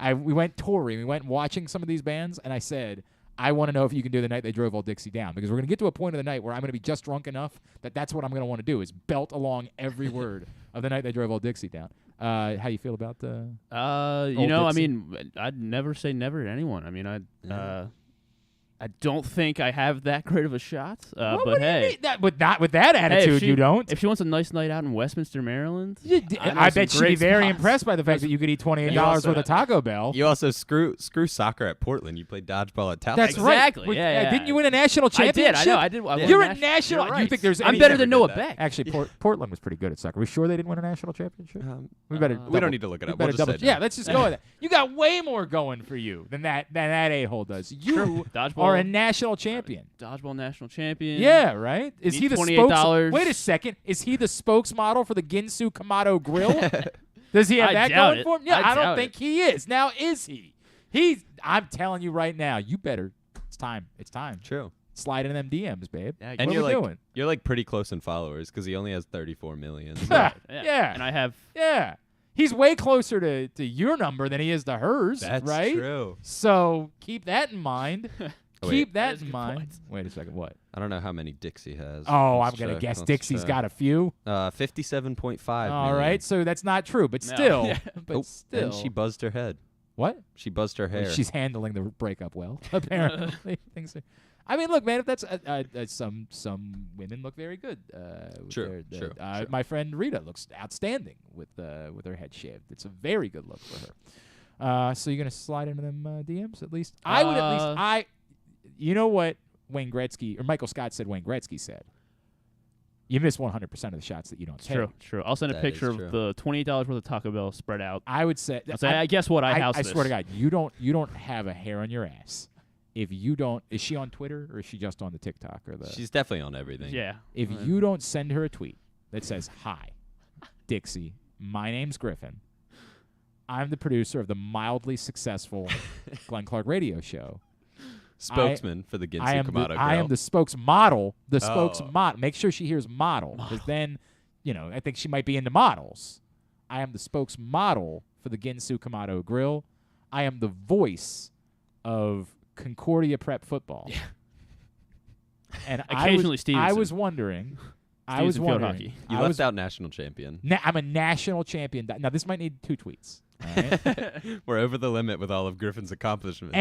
We went touring. We went watching some of these bands, and I said, I want to know if you can do the night they drove old Dixie down, because we're going to get to a point of the night where I'm going to be just drunk enough that that's what I'm going to want to do is belt along every word of the night they drove old Dixie down. How do you feel about the I mean, I'd never say never to anyone. I mean, I don't think I have that great of a shot. What But do you hey, mean? With that attitude, you don't. If she wants a nice night out in Westminster, Maryland, I bet she'd be very impressed by the fact that you could eat $28 worth of Taco Bell. You also screw soccer at Portland. You played dodgeball at Tallahassee. That's right. Exactly. Yeah. Didn't you win a national championship? I know. I did. I won You're a a national. You're You right. think there's? I'm any- better than Noah Beck. Actually, Portland was pretty good at soccer. Are we sure they didn't win a national championship? We better. we don't need to look it up. We'll just say no. Yeah, let's just go with that. You got way more going for you than that a-hole does. You Dodgeball. are a national champion. Dodgeball national champion. Yeah, right. Is Need he the $28. Wait a second. Is he the spokesmodel for the Ginsu Kamado Grill? Does he have I that doubt going it. for him? Yeah, I don't doubt think he is. Now, is he? I'm telling you right now. You better. It's time. It's time. True. Slide in them DMs, babe. Yeah, And what you're are we like doing? you're like pretty close in followers because he only has 34 million. Yeah. And I have. Yeah. He's way closer to your number than he is to hers, That's right? true. So keep that in mind. Oh, Keep wait. that That's a in good mind. point. Wait a second. What? I don't know how many Dixie has. Oh, Let's I'm going to check. guess Let's Dixie's check. got a few. 57.5 All million. right. So that's not true, but No. still. Yeah. But Oh, still. and she buzzed her head. What? She buzzed her hair. She's handling the breakup well, apparently. Things are, I mean, look, man, if that's some women look very good. With True, their, true. My friend Rita looks outstanding with her head shaved. It's a very good look for her. So you're gonna slide into them DMs at least. I would at least. You know what Wayne Gretzky or Michael Scott said. Wayne Gretzky said, "You miss 100% of the shots that you don't take." True. I'll send a That picture is of true. the $28 worth of Taco Bell spread out. I would say. I'll say, I guess what I house I this. swear to God, you don't have a hair on your ass. If you don't, is she on Twitter or is she just on the TikTok or the? She's definitely on everything. Yeah. If you don't send her a tweet that says, "Hi, Dixie, my name's Griffin. I'm the producer of the mildly successful Glenn Clark radio show. Spokesman for the I Ginsu am Kamado Grill. I am the spokesmodel. The Oh. spokesmodel. Make sure she hears model, because then, I think she might be into models. I am the spokesmodel for the Ginsu Kamado Grill. I am the voice of Concordia Prep football. Yeah. And Occasionally I was Stevenson. wondering. Stevenson field hockey. You left out national champion. I'm a national champion. Now this might need 2 tweets. All right? We're over the limit with all of Griffin's accomplishments.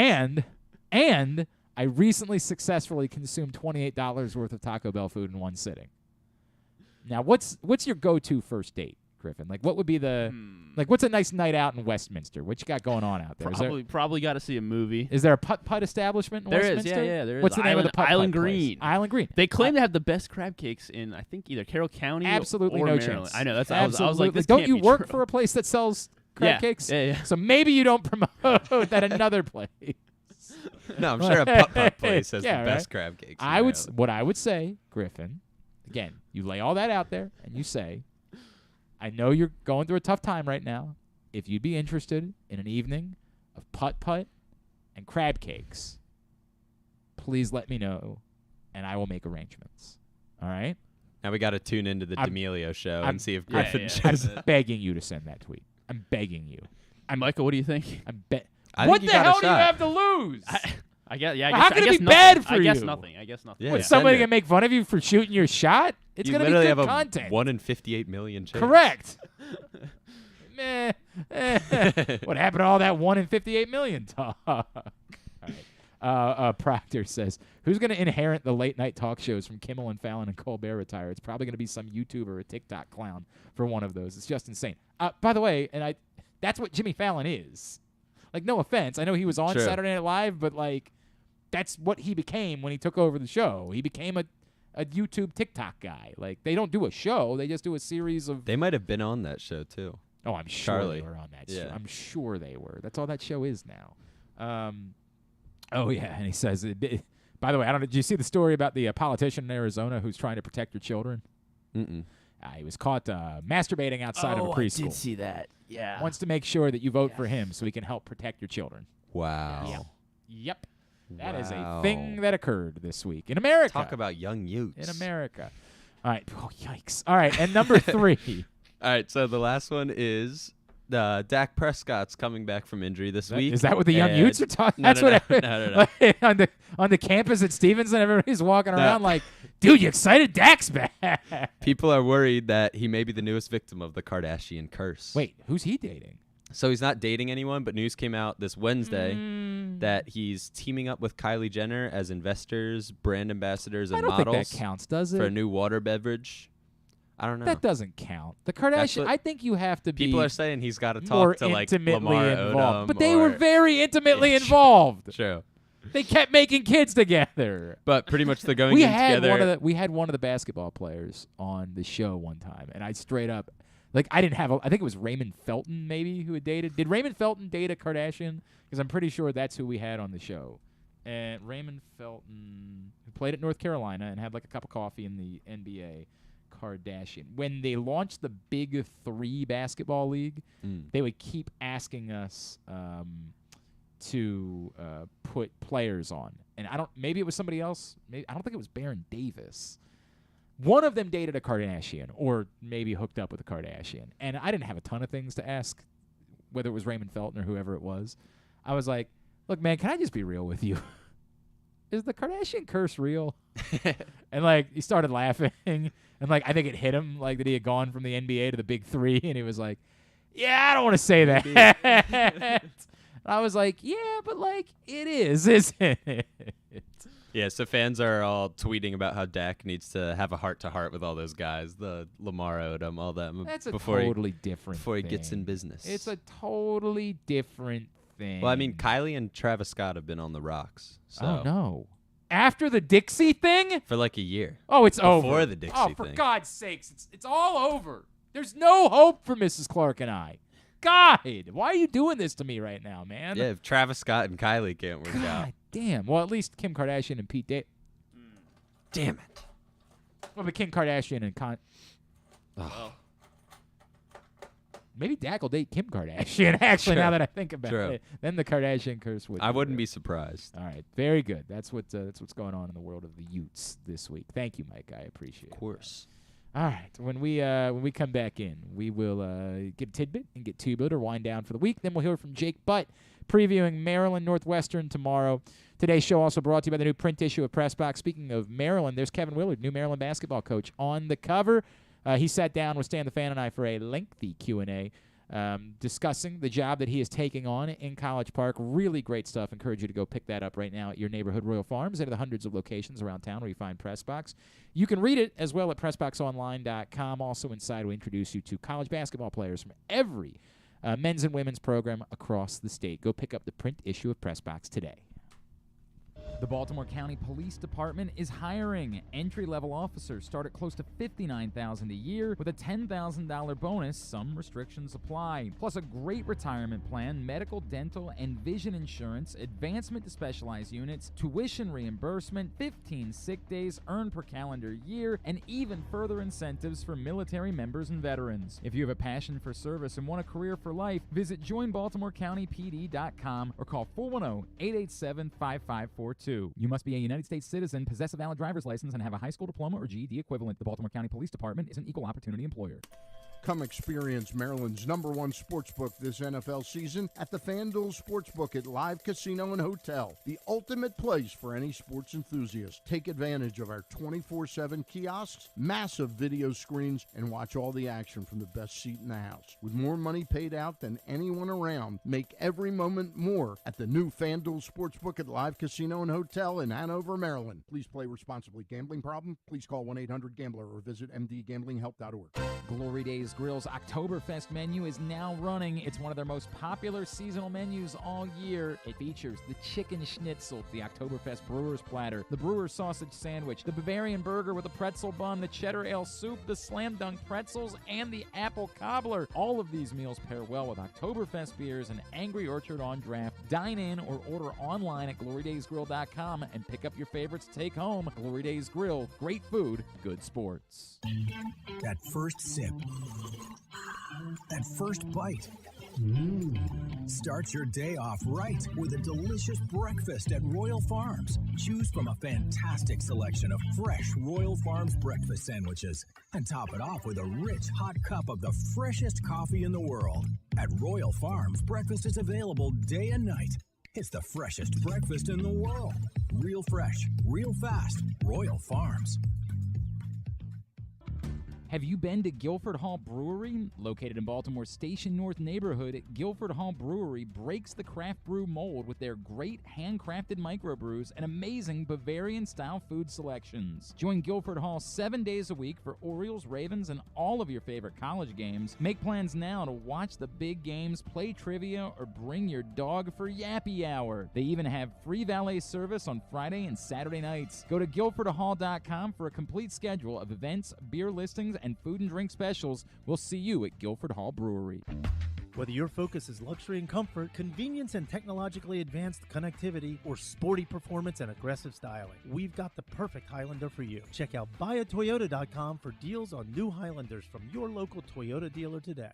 And I recently successfully consumed $28 worth of Taco Bell food in one sitting. Now, what's your go-to first date, Griffin? Like, what would be what's a nice night out in Westminster? What you got going on out there? Probably got to see a movie. Is there a putt establishment in There is, Westminster? yeah, there is. What's the name of the putt Island place? Green. Island Green. They claim to have the best crab cakes in, I think, either Carroll County Absolutely or no Maryland. chance. I know. That's Absolutely. I was like, this don't can't you be work true. for a place that sells crab cakes? Yeah. So maybe you don't promote that another place. No, I'm sure a putt-putt place has Yeah, the best right? crab cakes. in What I would say, Griffin, again, you lay all that out there and you say, I know you're going through a tough time right now. If you'd be interested in an evening of putt-putt and crab cakes, please let me know, and I will make arrangements. All right? Now we got to tune into the I'm- D'Amelio show I'm- and see if yeah, Griffin yeah. shows I'm it. begging you to send that tweet. I'm begging you. Michael, what do you think? I What think the you got a hell do you shot. have to lose? I guess. Yeah. I How guess, can I it guess be nothing. bad for I guess you? nothing. I guess nothing. Yeah. What, send somebody it. gonna make fun of you for shooting your shot? It's You gonna be literally good have a content. 1 in 58 million chance. Correct. Meh. What happened to all that 1 in 58 million talk? All right. Proctor says, who's going to inherit the late night talk shows from Kimmel and Fallon and Colbert retire? It's probably going to be some YouTuber or a TikTok clown for one of those. It's just insane. By the way, that's what Jimmy Fallon is. Like, no offense. I know he was on True. Saturday Night Live, but, like, that's what he became when he took over the show. He became a YouTube TikTok guy. Like, they don't do a show. They just do a series of... They might have been on that show, too. Oh, I'm sure Charlie. they were on that show. Yeah. I'm sure they were. That's all that show is now. Oh, yeah, and he says... by the way, did you see the story about the politician in Arizona who's trying to protect your children? Mm-mm. He was caught masturbating outside of a preschool. I did see that. Yeah. Wants to make sure that you vote for him so he can help protect your children. Wow. Yep. That is a Wow. thing that occurred this week in America. Talk about Young Yutes. In America. All right. Oh, yikes. All right, and number 3. All right, so the last one is Dak Prescott's coming back from injury this week. Is that what the Young and- Utes are talking? No, That's no, what no. like, on the campus at Stevenson, everybody's walking around like, dude, you excited? Dak's back. People are worried that he may be the newest victim of the Kardashian curse. Wait, who's he dating? So he's not dating anyone, but news came out this Wednesday that he's teaming up with Kylie Jenner as investors, brand ambassadors, and I don't models think that counts, does it? for a new water beverage. I don't know. That doesn't count. The Kardashian. I think you have to be. People are saying he's got to more talk to like intimately Lamar involved, Odom, but they were very intimately Yeah, involved. True. They kept making kids together. But pretty much they're going we in had together. we had one of the basketball players on the show one time, and I straight up, like, I didn't have. I think it was Raymond Felton maybe who had dated. Did Raymond Felton date a Kardashian? Because I'm pretty sure that's who we had on the show. And Raymond Felton, who played at North Carolina and had like a cup of coffee in the NBA. Kardashian. When they launched the Big Three basketball league, they would keep asking us to put players on, and maybe it was somebody else. I don't think it was Baron Davis. One of them dated a Kardashian, or maybe hooked up with a Kardashian, and I didn't have a ton of things to ask, whether it was Raymond Felton or whoever it was. I was like, "Look, man, can I just be real with you? Is the Kardashian curse real?" And like he started laughing, and like I think it hit him like that he had gone from the NBA to the Big Three, and he was like, "Yeah, I don't want to say that." I was like, "Yeah, but like it is, isn't it?" Yeah, so fans are all tweeting about how Dak needs to have a heart-to-heart with all those guys, the Lamar Odom, all them. That's a before totally different before he thing. gets in business. It's a totally different thing. Well, I mean, Kylie and Travis Scott have been on the rocks. So Oh no! After the Dixie thing? for like a year. Oh, it's over. Before the Dixie Oh, for thing. God's sakes, it's all over. There's no hope for Mrs. Clark and I. God, why are you doing this to me right now, man? Yeah, if Travis Scott and Kylie can't work out. God damn. Well, at least Kim Kardashian and Pete Davidson. Damn it. Well, but Kim Kardashian and maybe Dak will date Kim Kardashian, actually, Sure. now that I think about True. it. Then the Kardashian curse would I be wouldn't real. be surprised. All right, very good. That's what's going on in the world of the Utes this week. Thank you, Mike. I appreciate it. Of course. All right, when we come back in, we will get a tidbit and get two-bit or wind down for the week. Then we'll hear from Jake Butt previewing Maryland-Northwestern tomorrow. Today's show also brought to you by the new print issue of PressBox. Speaking of Maryland, there's Kevin Willard, new Maryland basketball coach, on the cover. He sat down with Stan the Fan and I for a lengthy Q&A discussing the job that he is taking on in College Park. Really great stuff. Encourage you to go pick that up right now at your neighborhood Royal Farms. Out of the hundreds of locations around town where you find PressBox. You can read it as well at PressBoxOnline.com. Also inside, we introduce you to college basketball players from every men's and women's program across the state. Go pick up the print issue of PressBox today. The Baltimore County Police Department is hiring. Entry-level officers start at close to $59,000 a year with a $10,000 bonus. Some restrictions apply. Plus a great retirement plan, medical, dental, and vision insurance, advancement to specialized units, tuition reimbursement, 15 sick days earned per calendar year, and even further incentives for military members and veterans. If you have a passion for service and want a career for life, visit joinbaltimorecountypd.com or call 410-887-5542. You must be a United States citizen, possess a valid driver's license, and have a high school diploma or GED equivalent. The Baltimore County Police Department is an equal opportunity employer. Come experience Maryland's #1 sportsbook this NFL season at the FanDuel Sportsbook at Live Casino and Hotel, the ultimate place for any sports enthusiast. Take advantage of our 24/7 kiosks, massive video screens, and watch all the action from the best seat in the house. With more money paid out than anyone around, make every moment more at the new FanDuel Sportsbook at Live Casino and Hotel in Hanover, Maryland. Please play responsibly. Gambling problem? Please call 1-800-GAMBLER or visit mdgamblinghelp.org. Glory Days Grill's Oktoberfest menu is now running. It's one of their most popular seasonal menus all year. It features the chicken schnitzel, the Oktoberfest brewer's platter, the brewer's sausage sandwich, the Bavarian burger with a pretzel bun, the cheddar ale soup, the slam dunk pretzels, and the apple cobbler. All of these meals pair well with Oktoberfest beers and Angry Orchard on draft. Dine in or order online at glorydaysgrill.com and pick up your favorites to take home. Glory Days Grill, great food, good sports. That first sip. That first bite. Start your day off right with a delicious breakfast at Royal Farms. Choose from a fantastic selection of fresh Royal Farms breakfast sandwiches and top it off with a rich hot cup of the freshest coffee in the world. At Royal Farms, breakfast is available day and night. It's the freshest breakfast in the world. Real fresh, real fast. Royal Farms. Have you been to Guilford Hall Brewery? Located in Baltimore's Station North neighborhood, Guilford Hall Brewery breaks the craft brew mold with their great handcrafted microbrews and amazing Bavarian-style food selections. Join Guilford Hall 7 days a week for Orioles, Ravens, and all of your favorite college games. Make plans now to watch the big games, play trivia, or bring your dog for Yappy Hour. They even have free valet service on Friday and Saturday nights. Go to guilfordhall.com for a complete schedule of events, beer listings, and food and drink specials. We'll see you at Guilford Hall Brewery. Whether your focus is luxury and comfort, convenience and technologically advanced connectivity, or sporty performance and aggressive styling, we've got the perfect Highlander for you. Check out buyatoyota.com for deals on new Highlanders from your local Toyota dealer today.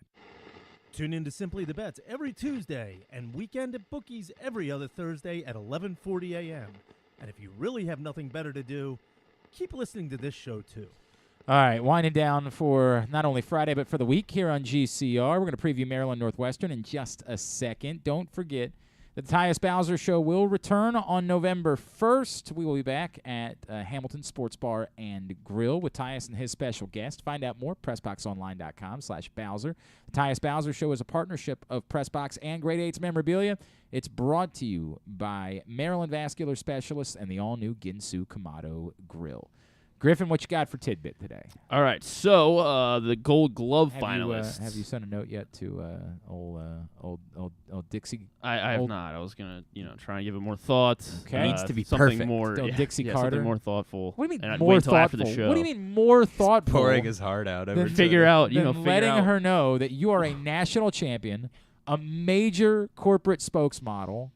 Tune in to Simply the Bets every Tuesday and Weekend at Bookies every other Thursday at 11:40 a.m. And if you really have nothing better to do, keep listening to this show too. All right, winding down for not only Friday, but for the week here on GCR. We're going to preview Maryland-Northwestern in just a second. Don't forget that the Tyus Bowser Show will return on November 1st. We will be back at Hamilton Sports Bar and Grill with Tyus and his special guest. Find out more, PressBoxOnline.com/Bowser. The Tyus Bowser Show is a partnership of PressBox and Grade 8's Memorabilia. It's brought to you by Maryland Vascular Specialists and the all-new Ginsu Kamado Grill. Griffin, what you got for tidbit today? All right, so the Gold Glove finalists. Have you sent a note yet to old Dixie? I have not. I was gonna, try and give it more thought. Okay, it needs to be something perfect. More, Dixie Carter, something more thoughtful. What do you mean and more I'd wait till thoughtful? after the show. What do you mean more thoughtful? Pouring his heart out. Then figure out, letting her know that you are a national champion, a major corporate spokesmodel,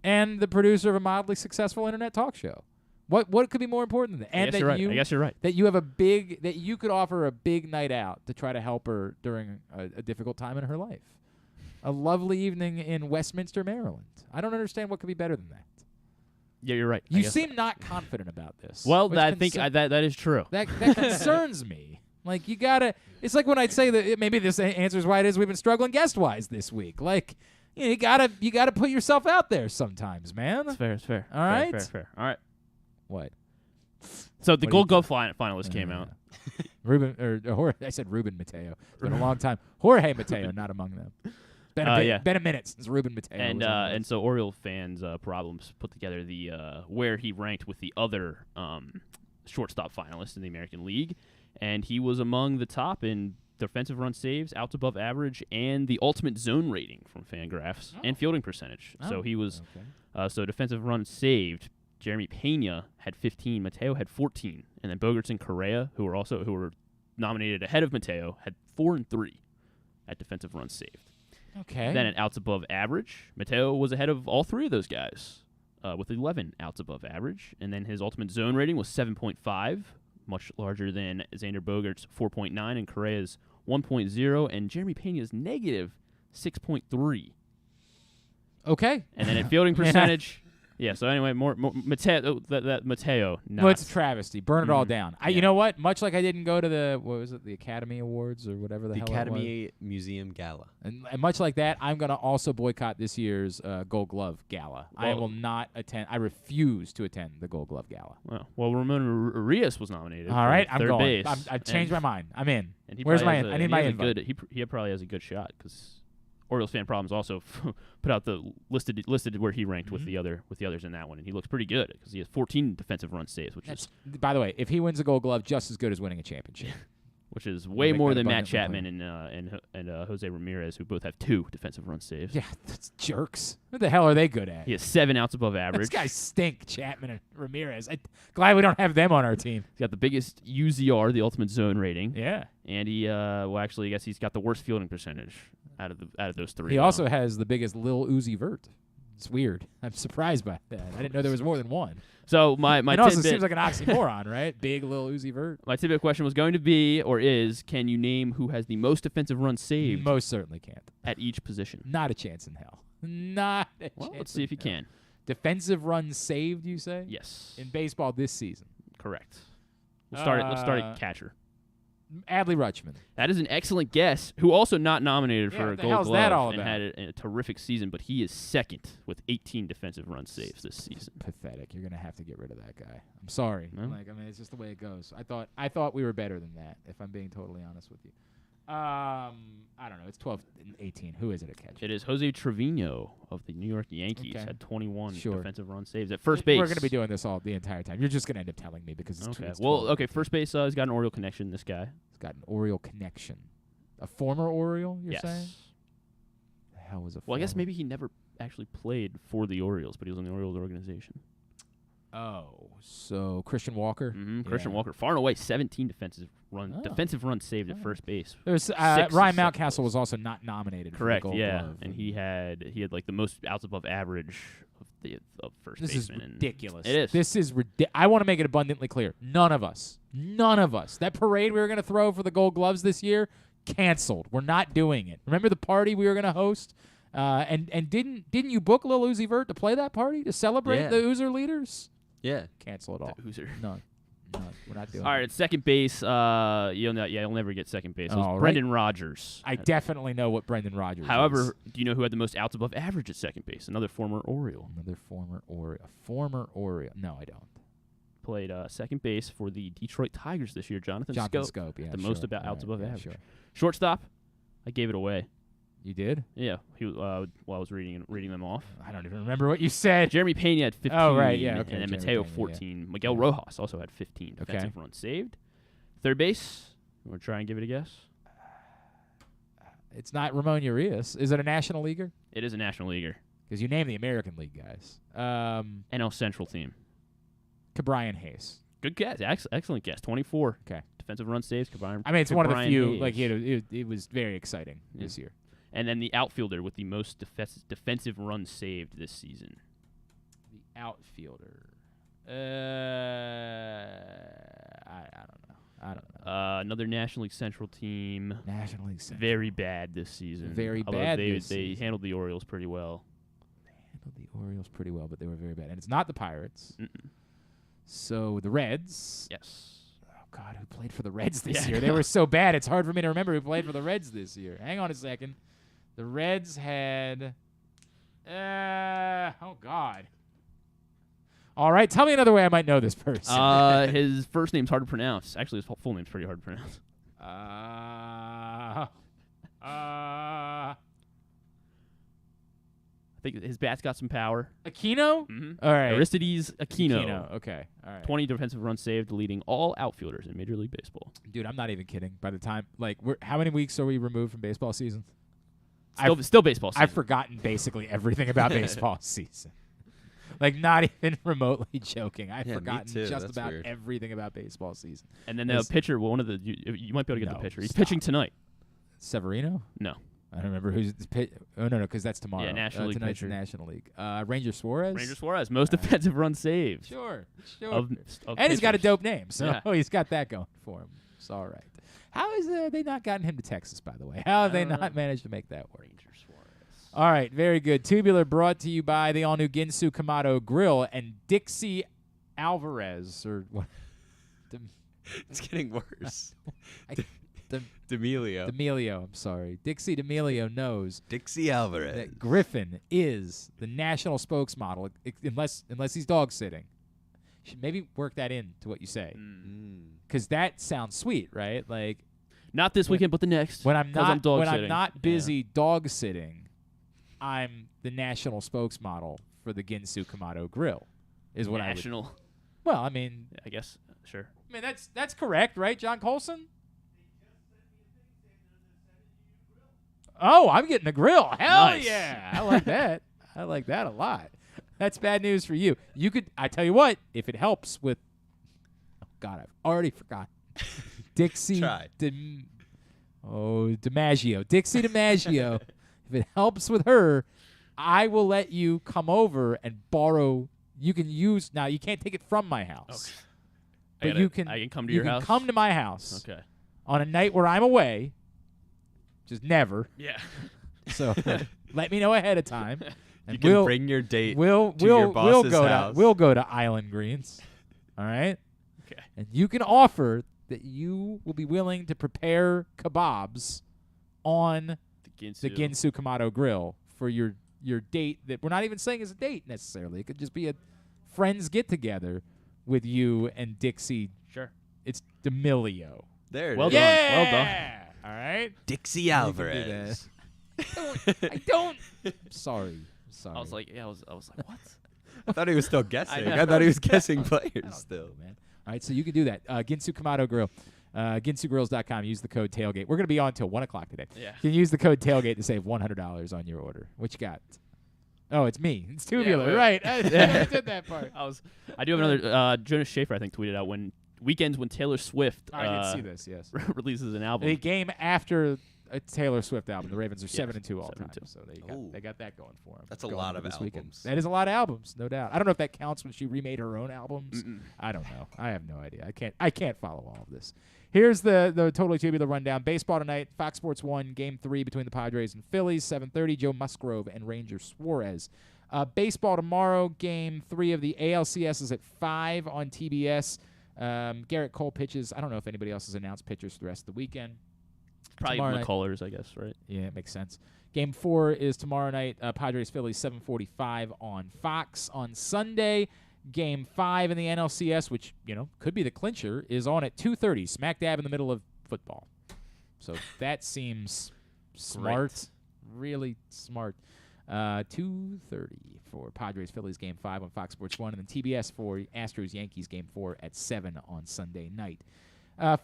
and the producer of a mildly successful internet talk show. What could be more important than that? And I guess you're right. That you have that you could offer a big night out to try to help her during a difficult time in her life. A lovely evening in Westminster, Maryland. I don't understand what could be better than that. Yeah, you're right. You seem not confident about this. Well, I think that is true. That concerns me. Like, you gotta. It's like when I'd say that maybe this answers why it is we've been struggling guest-wise this week. Like, you gotta put yourself out there sometimes, man. It's fair. It's fair. All right. Fair. All right. What? So the Gold Glove finalists came out. I said Ruben Mateo. It's been a long time. Jorge Mateo, not among them. Been a minute since Ruben Mateo. And so Oriole fans Problems put together the where he ranked with the other shortstop finalists in the American League, and he was among the top in defensive run saves, outs above average, and the ultimate zone rating from Fangraphs, and fielding percentage. So he was so defensive run saved. Jeremy Pena had 15, Mateo had 14, and then Bogaerts and Correa, who were nominated ahead of Mateo, had 4 and 3 at defensive runs saved. Okay. Then at outs above average, Mateo was ahead of all three of those guys with 11 outs above average, and then his ultimate zone rating was 7.5, much larger than Xander Bogaerts' 4.9 and Correa's 1.0, and Jeremy Pena's negative 6.3. Okay. And then at fielding percentage. Yeah, so anyway, more Mateo. That Mateo. Not. No, it's a travesty. Burn it all down. You know what? Much like I didn't go to the Academy Awards or whatever the hell it was. Academy Museum Gala. And much like that, I'm going to also boycott this year's Gold Glove Gala. I will not attend. I refuse to attend the Gold Glove Gala. Well, Ramon Urias was nominated. All right, I'm third going. Base, I've changed my mind. I'm in. And Where's my? I need my invite. He probably has a good shot because Orioles Fan Problems also put out the listed where he ranked with the others in that one, and he looks pretty good because he has 14 defensive run saves, which is, by the way, if he wins the Gold Glove, just as good as winning a championship. Which is way more than Matt Chapman and Jose Ramirez, who both have 2 defensive run saves. Yeah, that's jerks. What the hell are they good at? He has 7 outs above average. These guys stink, Chapman and Ramirez. Glad we don't have them on our team. He's got the biggest UZR, the ultimate zone rating. Yeah. And he, I guess he's got the worst fielding percentage out of those 3. He also has the biggest Lil Uzi Vert. It's weird. I'm surprised by that. I didn't know there was more than one. So my it also seems like an oxymoron, right? Big Lil Uzi Vert. My tidbit question was going to be, or is, can you name who has the most defensive runs saved? Most certainly can't. At each position. Not a chance in hell. Not a chance. Let's see if you can. Defensive runs saved, you say? Yes. In baseball this season. Correct. Let's start at catcher. Adley Rutschman. That is an excellent guess. Who also not nominated Yeah, for what a the Gold hell's Glove that all and about? had a terrific season, but he is second with 18 defensive run saves this season. Pathetic. You're gonna have to get rid of that guy. I'm sorry. No? It's just the way it goes. I thought we were better than that. If I'm being totally honest with you. I don't know. It's 12 and 18. Who is it at catch? It is Jose Trevino of the New York Yankees. Okay. Had 21 Sure. defensive run saves at first base. We're gonna be doing this all the entire time. You're just gonna end up telling me because it's Okay. it's Well, 12. okay. First base. He's got an Oriole connection. This guy. He's got an Oriole connection. A former Oriole, you're yes. saying? The hell was a Well, I guess former? maybe he never actually played for the Orioles, but he was on the Orioles organization. Oh, so Christian Walker? Christian Yeah. Walker, far and away, 17 defensive run saved at Oh. first base. There was, Six Ryan at second Mountcastle base. was also not nominated Correct, for the Gold yeah, Glove. and he had like the most outs above average of first This is baseman. and ridiculous. It is. This is ridiculous. I want to make it abundantly clear. None of us, that parade we were going to throw for the Gold Gloves this year, canceled. We're not doing it. Remember the party we were going to host? And didn't you book Lil Uzi Vert to play that party to celebrate Yeah. the Oozer leaders? Yeah. Cancel it all. The Oozer. None. We're not doing All it. right, at second base, you'll never get second base. It was All right. Brendan Rodgers. I definitely know what Brendan Rodgers is. However, do you know who had the most outs above average at second base? Another former Oriole. Another former Oriole. No, I don't. Played second base for the Detroit Tigers this year. Jonathan Scope, yeah. the sure. most about outs All right, above yeah, average. Sure. Shortstop, I gave it away. You did? Yeah, while I was reading them off. I don't even remember what you said. Jeremy Pena had 15. Oh, right, yeah, okay, And then Jeremy Mateo Pena, 14. Miguel Rojas also had 15 defensive runs saved. Third base, you want to try and give it a guess? It's not Ramon Urias. Is it a National Leaguer? It is a National Leaguer. Because you named the American League guys. NL Central team. Cabrian Hayes. Good guess. Excellent guess. 24. Okay. Defensive run saves. Cabrian. I mean, it's one of the Cabrian few. Hayes. Like it was very exciting this year. And then the outfielder with the most defensive runs saved this season. The outfielder. I don't know. Another National League Central team. National League Central. Very bad this season. Very Although bad They this season. handled the Orioles pretty well. They handled the Orioles pretty well, but they were very bad. And it's not the Pirates. Mm-mm. So the Reds. Yes. Oh, God, who played for the Reds this Yeah, year? They were so bad, it's hard for me to remember who played for the Reds this year. Hang on a second. The Reds had... oh, God. All right, tell me another way I might know this person. His first name's hard to pronounce. Actually, his full name's pretty hard to pronounce. I think his bat's got some power. Aquino? Mm-hmm. All right. Aristides Aquino. Okay. All right. 20 defensive runs saved, leading all outfielders in Major League Baseball. Dude, I'm not even kidding. By the time, how many weeks are we removed from baseball season? Still baseball season. I've forgotten basically everything about baseball season. Not even remotely joking. I've forgotten too. just That's about weird. everything about baseball season. And then the pitcher, you might be able to get No, the pitcher. He's stop. pitching tonight. Severino? No. I don't remember who's Oh, no, because that's tomorrow. Yeah, National League tonight's the pitcher. National League. Ranger Suarez? Ranger Suarez, most defensive runs saved. Sure. Of And he's got a pitchers. dope name, so Yeah. he's got that going for him. It's all right. How is they not gotten him to Texas, by the way? How have they not managed to make that work? Ranger Suarez. All right, very good. Tubular brought to you by the all-new Ginsu Kamado Grill and Dixie Alvarez. Or what? It's getting worse. D'Amelio. D'Amelio. I'm sorry. Dixie D'Amelio knows Dixie Alvarez. that Griffin is the national spokesmodel, unless he's dog sitting. Should maybe work that in to what you say, because that sounds sweet, right? Not this weekend, but the next. When I'm not dog when I'm sitting. not busy dog sitting, I'm the spokesmodel for the Ginsu Kamado Grill. Is what National. I would. Well, I mean, I guess. Sure. I mean that's correct, right, John Colson? Oh, I'm getting a grill. Hell Nice. yeah. I like that. I like that a lot. That's bad news for you. I tell you what, if it helps with, oh God, I've already forgotten. Dixie Try. DiMaggio. Dixie DiMaggio. If it helps with her, I will let you come over and borrow. You can use, now you can't take it from my house. Okay. But you can I can come to you your can house? come to my house Okay. on a night where I'm away. Just never. Yeah. So let me know ahead of time. And You can bring your date to your we'll boss's go house. we'll go to Island Greens. All right? Okay. And you can offer that you will be willing to prepare kebabs on the Ginsu Kamado Grill for your date that we're not even saying is a date necessarily. It could just be a friends get-together with you and Dixie. Sure. It's D'Amelio. There it Well is. done. Yeah! Well done. All right? Dixie Alvarez. I don't. Sorry. I was like, what? I thought he was still guessing. I know. I thought he was guessing I players don't still. know, man. All right, so you can do that. Ginsu Kamado Grill. GinsuGrills.com. Use the code TAILGATE. We're going to be on until 1 o'clock today. Yeah. You can use the code TAILGATE to save $100 on your order. What you got? Oh, it's me. It's Tubular. well, right. I did that part. I do have another. Jonas Schaefer, I think, tweeted out weekends when Taylor Swift I did see this, yes. releases an album. The game after a Taylor Swift album. The Ravens are 7-2 all 7-2. time. So they got that going for them. That's a lot of albums. Weekend. That is a lot of albums, no doubt. I don't know if that counts when she remade her own albums. I don't know. I have no idea. I can't follow all of this. Here's the totally tubular rundown. Baseball tonight, Fox Sports 1, Game 3 between the Padres and Phillies, 7:30, Joe Musgrove and Ranger Suarez. Baseball tomorrow, Game 3 of the ALCS is at 5 on TBS. Garrett Cole pitches. I don't know if anybody else has announced pitchers for the rest of the weekend. Probably Tomorrow McCullers, I guess, right? Yeah, it makes sense. Game 4 is tomorrow night, Padres-Phillies, 7:45 on Fox. On Sunday, Game 5 in the NLCS, which, could be the clincher, is on at 2:30, smack dab in the middle of football. So that seems smart, really smart. 2:30 for Padres-Phillies Game 5 on Fox Sports 1, and then TBS for Astros-Yankees Game 4 at 7 on Sunday night.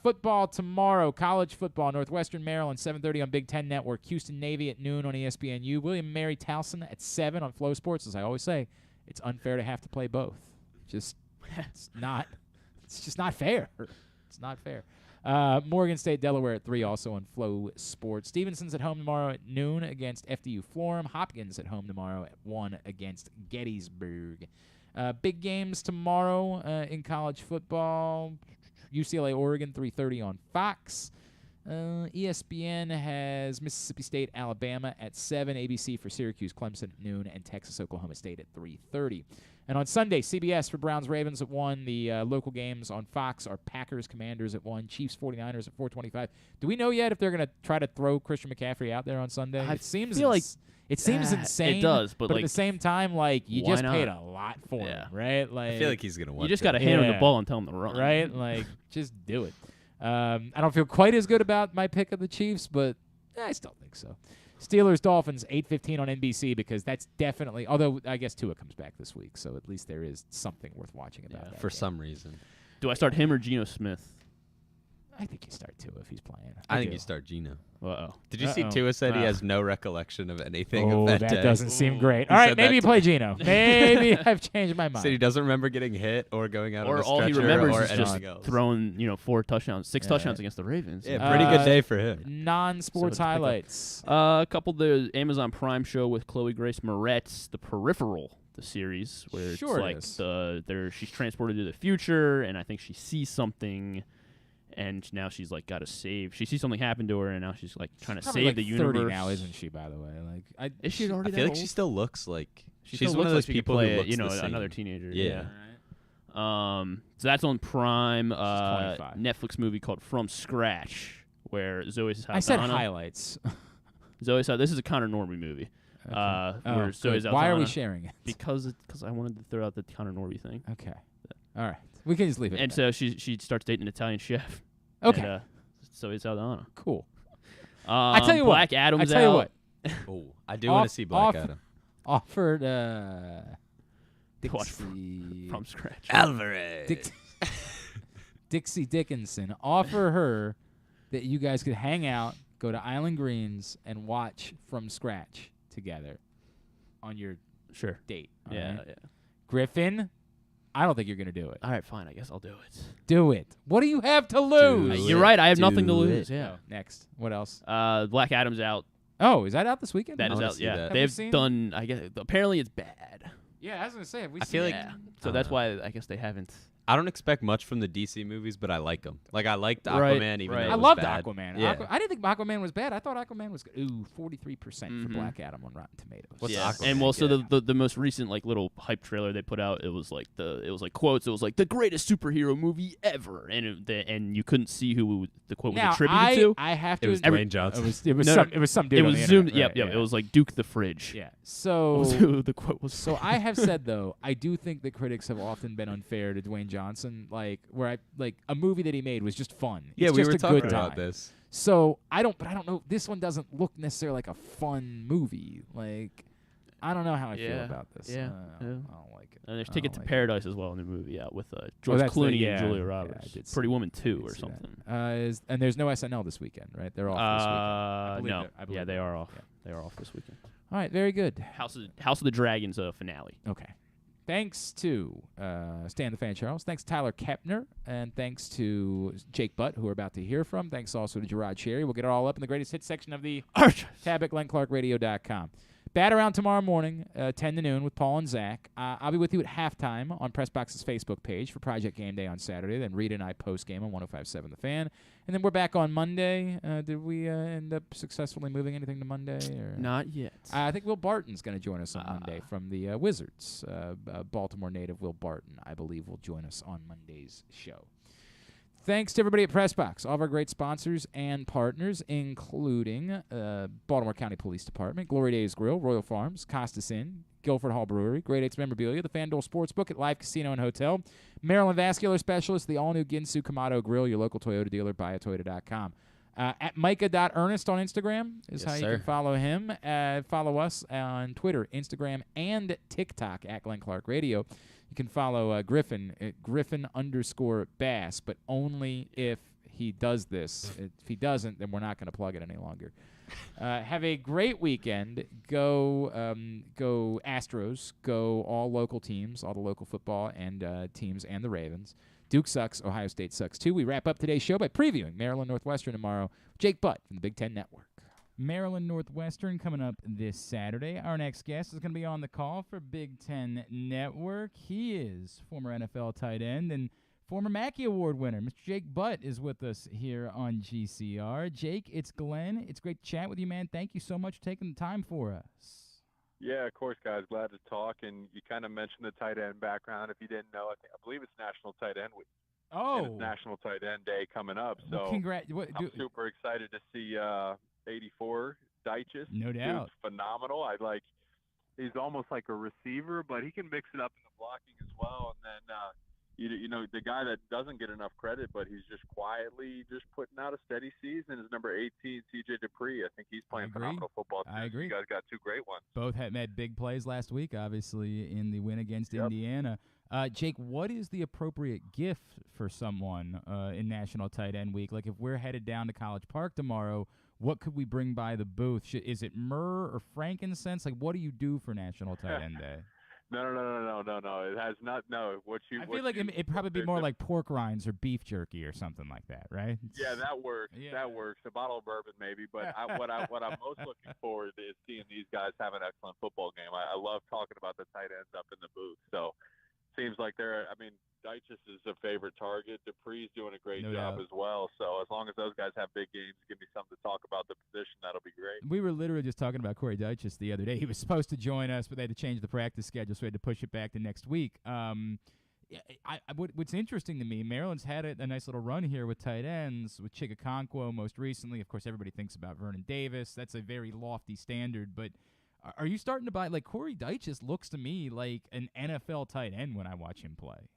Football tomorrow, college football, Northwestern, Maryland, 7:30 on Big Ten Network. Houston Navy at noon on ESPNU. William & Mary Towson at 7 on Flow Sports. As I always say, it's unfair to have to play both. It's just not fair. It's not fair. Morgan State, Delaware at 3, also on Flow Sports. Stevenson's at home tomorrow at noon against FDU Florham. Hopkins at home tomorrow at 1 against Gettysburg. Big games tomorrow in college football. UCLA, Oregon, 3:30 on Fox. ESPN has Mississippi State, Alabama at 7. ABC for Syracuse, Clemson at noon, and Texas, Oklahoma State at 3:30. And on Sunday, CBS for Browns, Ravens at 1. The local games on Fox are Packers, Commanders at 1. Chiefs, 49ers at 4:25. Do we know yet if they're going to try to throw Christian McCaffrey out there on Sunday? It seems insane. It does, but at the same time, you why just not? paid a lot for him, right? I feel like he's going to want You just got to hand him the ball and tell him to run. Right? Just do it. I don't feel quite as good about my pick of the Chiefs, but I still think so. Steelers, Dolphins, 8:15 on NBC, because that's definitely, although I guess Tua comes back this week, so at least there is something worth watching about that. For some reason. Do I start him or Geno Smith? I think you start Tua if he's playing. I think you start Geno. Uh-oh. Did you see Tua said he has no recollection of anything Oh, of that day? that doesn't seem great. He All right, said maybe that you play Geno. Maybe I've changed my mind. Said he doesn't remember getting hit or going out on Or a all he stretcher remembers or is just anything else. throwing, 4 touchdowns, 6 touchdowns against the Ravens. Yeah, pretty good day for him. Non-sports highlights. A couple of the Amazon Prime show with Chloe Grace Moretz, The Peripheral, the series, where Sure it's she's transported to the future, and I think she sees something. And now she's got to save. She sees something happen to her, and now she's trying to save the universe. 30 now, isn't she? By the way, is she already? I feel that like she old? still looks like She she's still one of looks those like she could people play who looks the same. another teenager. Yeah. So that's on Prime. 25. Netflix movie called From Scratch, where Zoe Saldana. I said highlights. Zoe Saldana. This is a Connor Norby movie. Where Zoe Saldana. Why are we sharing it? Because I wanted to throw out the Connor Norby thing. Okay. All right. We can just leave it. And so she starts dating an Italian chef. Okay. And, Zoe Saldana. Cool. I tell you what. Black Adam's I tell you out. what. Oh, I do want to see Black Adam. Offered Watch Dixie From Scratch. Alvarez. Dixie Dickinson. Offer her that you guys could hang out, go to Island Greens, and watch From Scratch together on your date. All right? Yeah. Griffin, I don't think you're going to do it. All right, fine. I guess I'll do it. Do it. What do you have to lose? You're right. I have nothing to lose. Yeah. Oh, next. What else? Black Adam's out. Oh, is that out this weekend? That is wanna out. see Yeah. that. They've done. I guess apparently it's bad. Yeah, I was going to say. Have we I seen feel like that? So that's why I guess they haven't. I don't expect much from the DC movies, but I like them. Like, I liked Right, Aquaman, even right. though I it was loved bad. Aquaman. Yeah. I didn't think Aquaman was bad. I thought Aquaman was good. Ooh, 43% for Black Adam on Rotten Tomatoes. What's Yeah. Aquaman And well, so get? the most recent like little hype trailer they put out, it was like quotes. It was like the greatest superhero movie ever, and you couldn't see who the quote Now, was attributed to. I have to. It was Dwayne Johnson. It was No, some. no, It was some dude. It on was the zoomed. internet, Yep. right? It was like Duke the Fridge. Yeah. So Was who the quote was. So I have said though, I do think that critics have often been unfair to Dwayne Johnson. Like a movie that he made was just fun. Yeah, it's we just were a talking good about time. this. So I don't know. This one doesn't look necessarily like a fun movie. Like I don't know how I feel Yeah, about this. yeah, I yeah. don't like it. And there's I Ticket don't to like it. Paradise as well in the movie, with George that's the- Clooney yeah, and Julia yeah, Roberts. I did see Pretty that. Woman I 2 did or see that. something. And there's no SNL this weekend, right? They're off this weekend. I believe No. they're- I believe Yeah, they they're- are off. yeah. They are off this weekend. All right, very good. House of the Dragons finale. Okay. Thanks to Stan the Fan Charles. Thanks to Tyler Kepner. And thanks to Jake Butt, who we're about to hear from. Thanks also to Gerard Cherry. We'll get it all up in the greatest hits section of the tab at GlennClarkRadio.com. Bat around tomorrow morning, 10 to noon with Paul and Zach. I'll be with you at halftime on PressBox's Facebook page for Project Game Day on Saturday. Then Rita and I post-game on 105.7 The Fan. And then we're back on Monday. Did we end up successfully moving anything to Monday? Or? Not yet. I think Will Barton's going to join us on Monday from the Wizards. Baltimore native Will Barton, I believe, will join us on Monday's show. Thanks to everybody at PressBox, all of our great sponsors and partners, including Baltimore County Police Department, Glory Days Grill, Royal Farms, Costas Inn, Guilford Hall Brewery, Great Eights Memorabilia, the FanDuel Sportsbook at Live Casino and Hotel, Maryland Vascular Specialist, the all-new Ginsu Kamado Grill, your local Toyota dealer, buyatoyota.com. At Micah.Ernest on Instagram is how you can follow him. Follow us on Twitter, Instagram, and TikTok at Glenn Clark Radio. You can follow Griffin at Griffin_Bass, but only if he does this. If he doesn't, then we're not going to plug it any longer. Have a great weekend. Go Astros. Go all local teams, all the local football and teams, and the Ravens. Duke sucks. Ohio State sucks too. We wrap up today's show by previewing Maryland-Northwestern tomorrow. Jake Butt from the Big Ten Network. Maryland-Northwestern coming up this Saturday. Our next guest is going to be on the call for Big Ten Network. He is former NFL tight end and former Mackey Award winner. Mr. Jake Butt is with us here on GCR. Jake, it's Glenn. It's great to chat with you, man. Thank you so much for taking the time for us. Yeah, of course, guys. Glad to talk. And you kind of mentioned the tight end background. If you didn't know, I believe it's National Tight End Week. And it's National Tight End Day coming up. So I'm super excited to see 84 Dyches. No doubt. Dude's phenomenal. He's almost like a receiver, but he can mix it up in the blocking as well. And then you know, the guy that doesn't get enough credit, but he's just quietly just putting out a steady season is number 18, C.J. Dupree. I think he's playing phenomenal football. I agree. You guys got two great ones. Both had made big plays last week, obviously, in the win against Indiana. Jake, what is the appropriate gift for someone in National Tight End Week? Like, if we're headed down to College Park tomorrow, what could we bring by the booth? Is it myrrh or frankincense? Like, what do you do for National Tight End Day? No. It has not. No, I feel like it'd probably be more like pork rinds or beef jerky or something like that, right? Yeah, that works. Yeah. That works. A bottle of bourbon maybe, but what I'm most looking forward to is seeing these guys have an excellent football game. I love talking about the tight ends up in the booth. So seems like Dyches is a favorite target. Dupree's doing a great job as well. So as long as those guys have big games, give me something to talk about the position. That'll be great. We were literally just talking about Corey Dyches the other day. He was supposed to join us, but they had to change the practice schedule, so we had to push it back to next week. What's interesting to me, Maryland's had a nice little run here with tight ends, with Chigakonkwo most recently. Of course, everybody thinks about Vernon Davis. That's a very lofty standard, but are you starting to buy, like, Corey Dyches looks to me like an NFL tight end when I watch him play.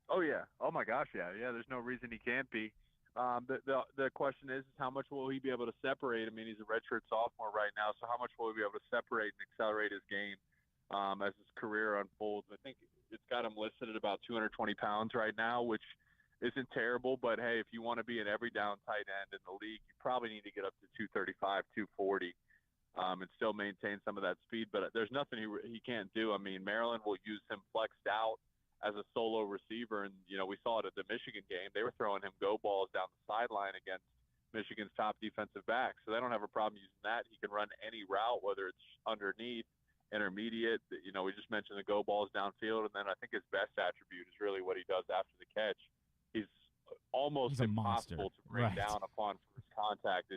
Oh, yeah. Oh, my gosh, yeah. Yeah, there's no reason he can't be. The question is how much will he be able to separate? I mean, he's a redshirt sophomore right now, so how much will he be able to separate and accelerate his game as his career unfolds? I think it's got him listed at about 220 pounds right now, which isn't terrible. But, hey, if you want to be an every down tight end in the league, you probably need to get up to 235, 240 and still maintain some of that speed. But there's nothing he can't do. I mean, Maryland will use him flexed out as a solo receiver. And, you know, we saw it at the Michigan game. They were throwing him go balls down the sideline against Michigan's top defensive back. So they don't have a problem using that. He can run any route, whether it's underneath, intermediate. We just mentioned the go balls downfield, and then I think his best attribute is really what he does after the catch. He's almost He's a impossible monster. to bring Right. down upon first contact.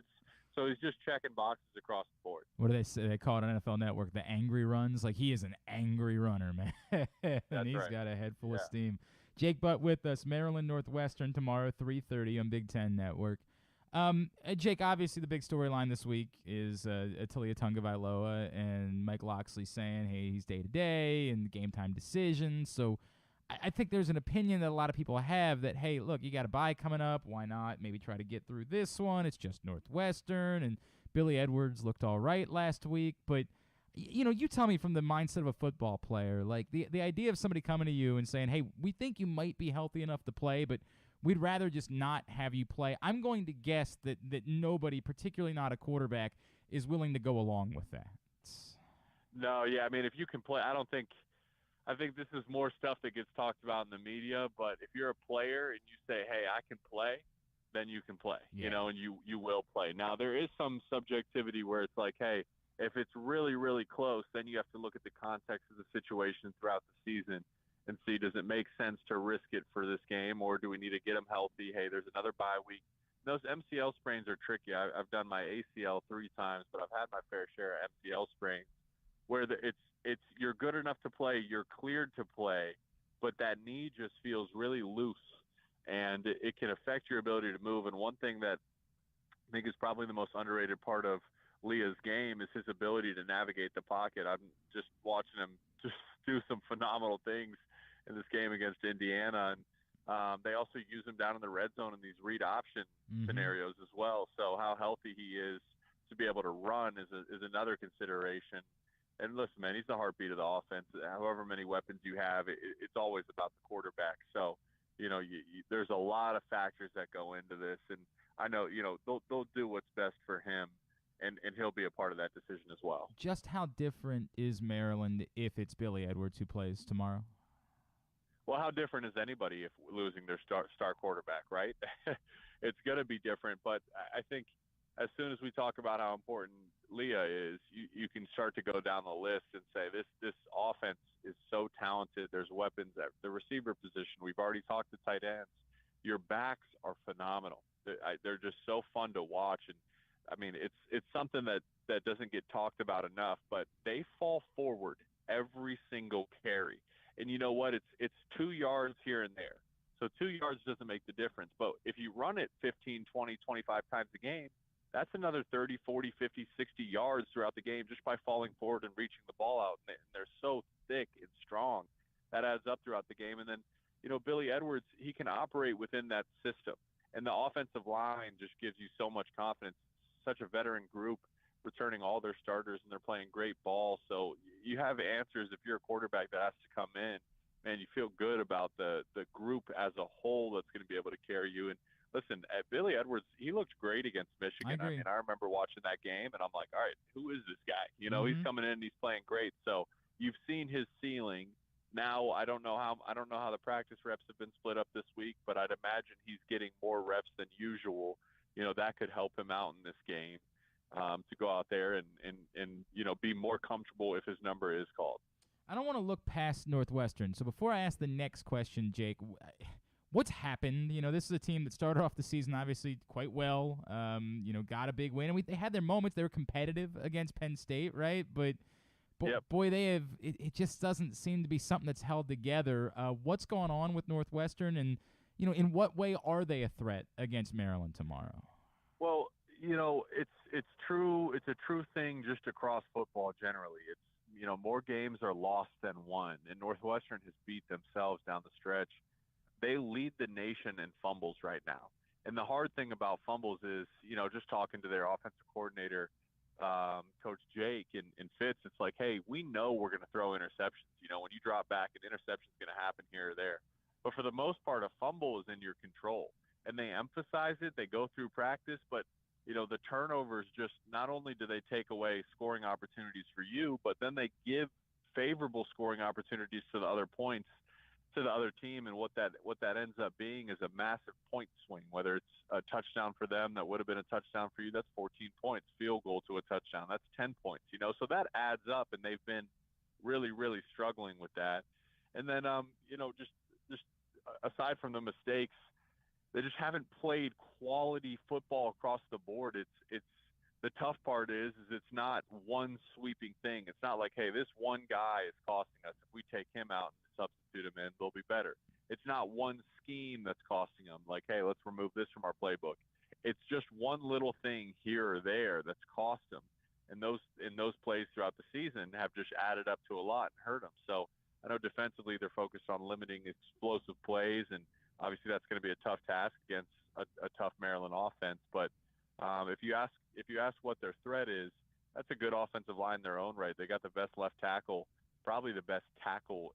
So he's just checking boxes across the board. What do they say? They call it on NFL Network the angry runs. Like, he is an angry runner, man. And he's right. got a head full of Yeah. steam. Jake Butt with us, Maryland-Northwestern tomorrow, 3:30 on Big Ten Network. Jake, obviously the big storyline this week is Talia Tagovailoa and Mike Locksley saying, hey, he's day-to-day and game time decisions. So I think there's an opinion that a lot of people have that, hey, look, you got a bye coming up. Why not maybe try to get through this one? It's just Northwestern, and Billy Edwards looked all right last week. But, you tell me from the mindset of a football player, like the idea of somebody coming to you and saying, hey, we think you might be healthy enough to play, but we'd rather just not have you play. I'm going to guess that nobody, particularly not a quarterback, is willing to go along with that. No, yeah, I mean, if you can play, I think this is more stuff that gets talked about in the media, but if you're a player and you say, hey, I can play, then you can play, and you will play. Now, there is some subjectivity where it's like, hey, if it's really, really close, then you have to look at the context of the situation throughout the season and see, does it make sense to risk it for this game, or do we need to get them healthy? Hey, there's another bye week. Those MCL sprains are tricky. I've done my ACL 3 times, but I've had my fair share of MCL sprains where it's you're good enough to play, you're cleared to play, but that knee just feels really loose, and it can affect your ability to move. And one thing that I think is probably the most underrated part of Leah's game is his ability to navigate the pocket. I'm just watching him just do some phenomenal things in this game against Indiana, and they also use him down in the red zone in these read option scenarios as well. So how healthy he is to be able to run is another consideration. And listen, man, he's the heartbeat of the offense. However many weapons you have, it's always about the quarterback. So, there's a lot of factors that go into this, and I know, they'll do what's best for him, and he'll be a part of that decision as well. Just how different is Maryland if it's Billy Edwards who plays tomorrow? Well, how different is anybody if losing their star quarterback, right? It's going to be different, but I think as soon as we talk about how important Leah is, you can start to go down the list and say this offense is so talented. There's weapons at the receiver position. We've already talked to tight ends. Your backs are phenomenal. They're just so fun to watch, and I mean it's something that doesn't get talked about enough. But they fall forward every single carry, and you know what? It's 2 yards here and there. So 2 yards doesn't make the difference. But if you run it 15, 20, 25 times a game, that's another 30, 40, 50, 60 yards throughout the game just by falling forward and reaching the ball out. And they're so thick and strong. That adds up throughout the game. And then, Billy Edwards, he can operate within that system. And the offensive line just gives you so much confidence. Such a veteran group returning all their starters, and they're playing great ball. So you have answers if you're a quarterback that has to come in. Man, you feel good about the group as a whole that's going to be able to carry you. And listen, Billy Edwards, he looked great against Michigan. I mean, I remember watching that game, and I'm like, all right, who is this guy? He's coming in and he's playing great. So you've seen his ceiling. Now I don't know how the practice reps have been split up this week, but I'd imagine he's getting more reps than usual. That could help him out in this game to go out there and be more comfortable if his number is called. I don't want to look past Northwestern. So before I ask the next question, Jake, what's happened? This is a team that started off the season obviously quite well. Got a big win, and they had their moments. They were competitive against Penn State, right? But yep. Boy, they have. It just doesn't seem to be something that's held together. What's going on with Northwestern, and in what way are they a threat against Maryland tomorrow? Well, it's true. It's a true thing just across football generally. It's more games are lost than won, and Northwestern has beat themselves down the stretch. They lead the nation in fumbles right now. And the hard thing about fumbles is, just talking to their offensive coordinator, Coach Jake and Fitz, it's like, hey, we know we're going to throw interceptions. When you drop back, an interception is going to happen here or there. But for the most part, a fumble is in your control. And they emphasize it. They go through practice. But, the turnovers just not only do they take away scoring opportunities for you, but then they give favorable scoring opportunities to the other points to the other team, and what that ends up being is a massive point swing. Whether it's a touchdown for them that would have been a touchdown for you, that's 14 points. Field goal to a touchdown, that's 10 points. So that adds up, and they've been really, really struggling with that. And then, just aside from the mistakes, they just haven't played quality football across the board. It's the tough part is it's not one sweeping thing. It's not like, hey, this one guy is costing us. If we take him out and substitute him in, they'll be better. It's not one scheme that's costing them. Like, hey, let's remove this from our playbook. It's just one little thing here or there that's cost them. And those plays throughout the season have just added up to a lot and hurt them. So I know defensively they're focused on limiting explosive plays, and obviously that's going to be a tough task against a tough Maryland offense. But if you ask what their threat is, that's a good offensive line in their own right. They got the best left tackle, probably the best tackle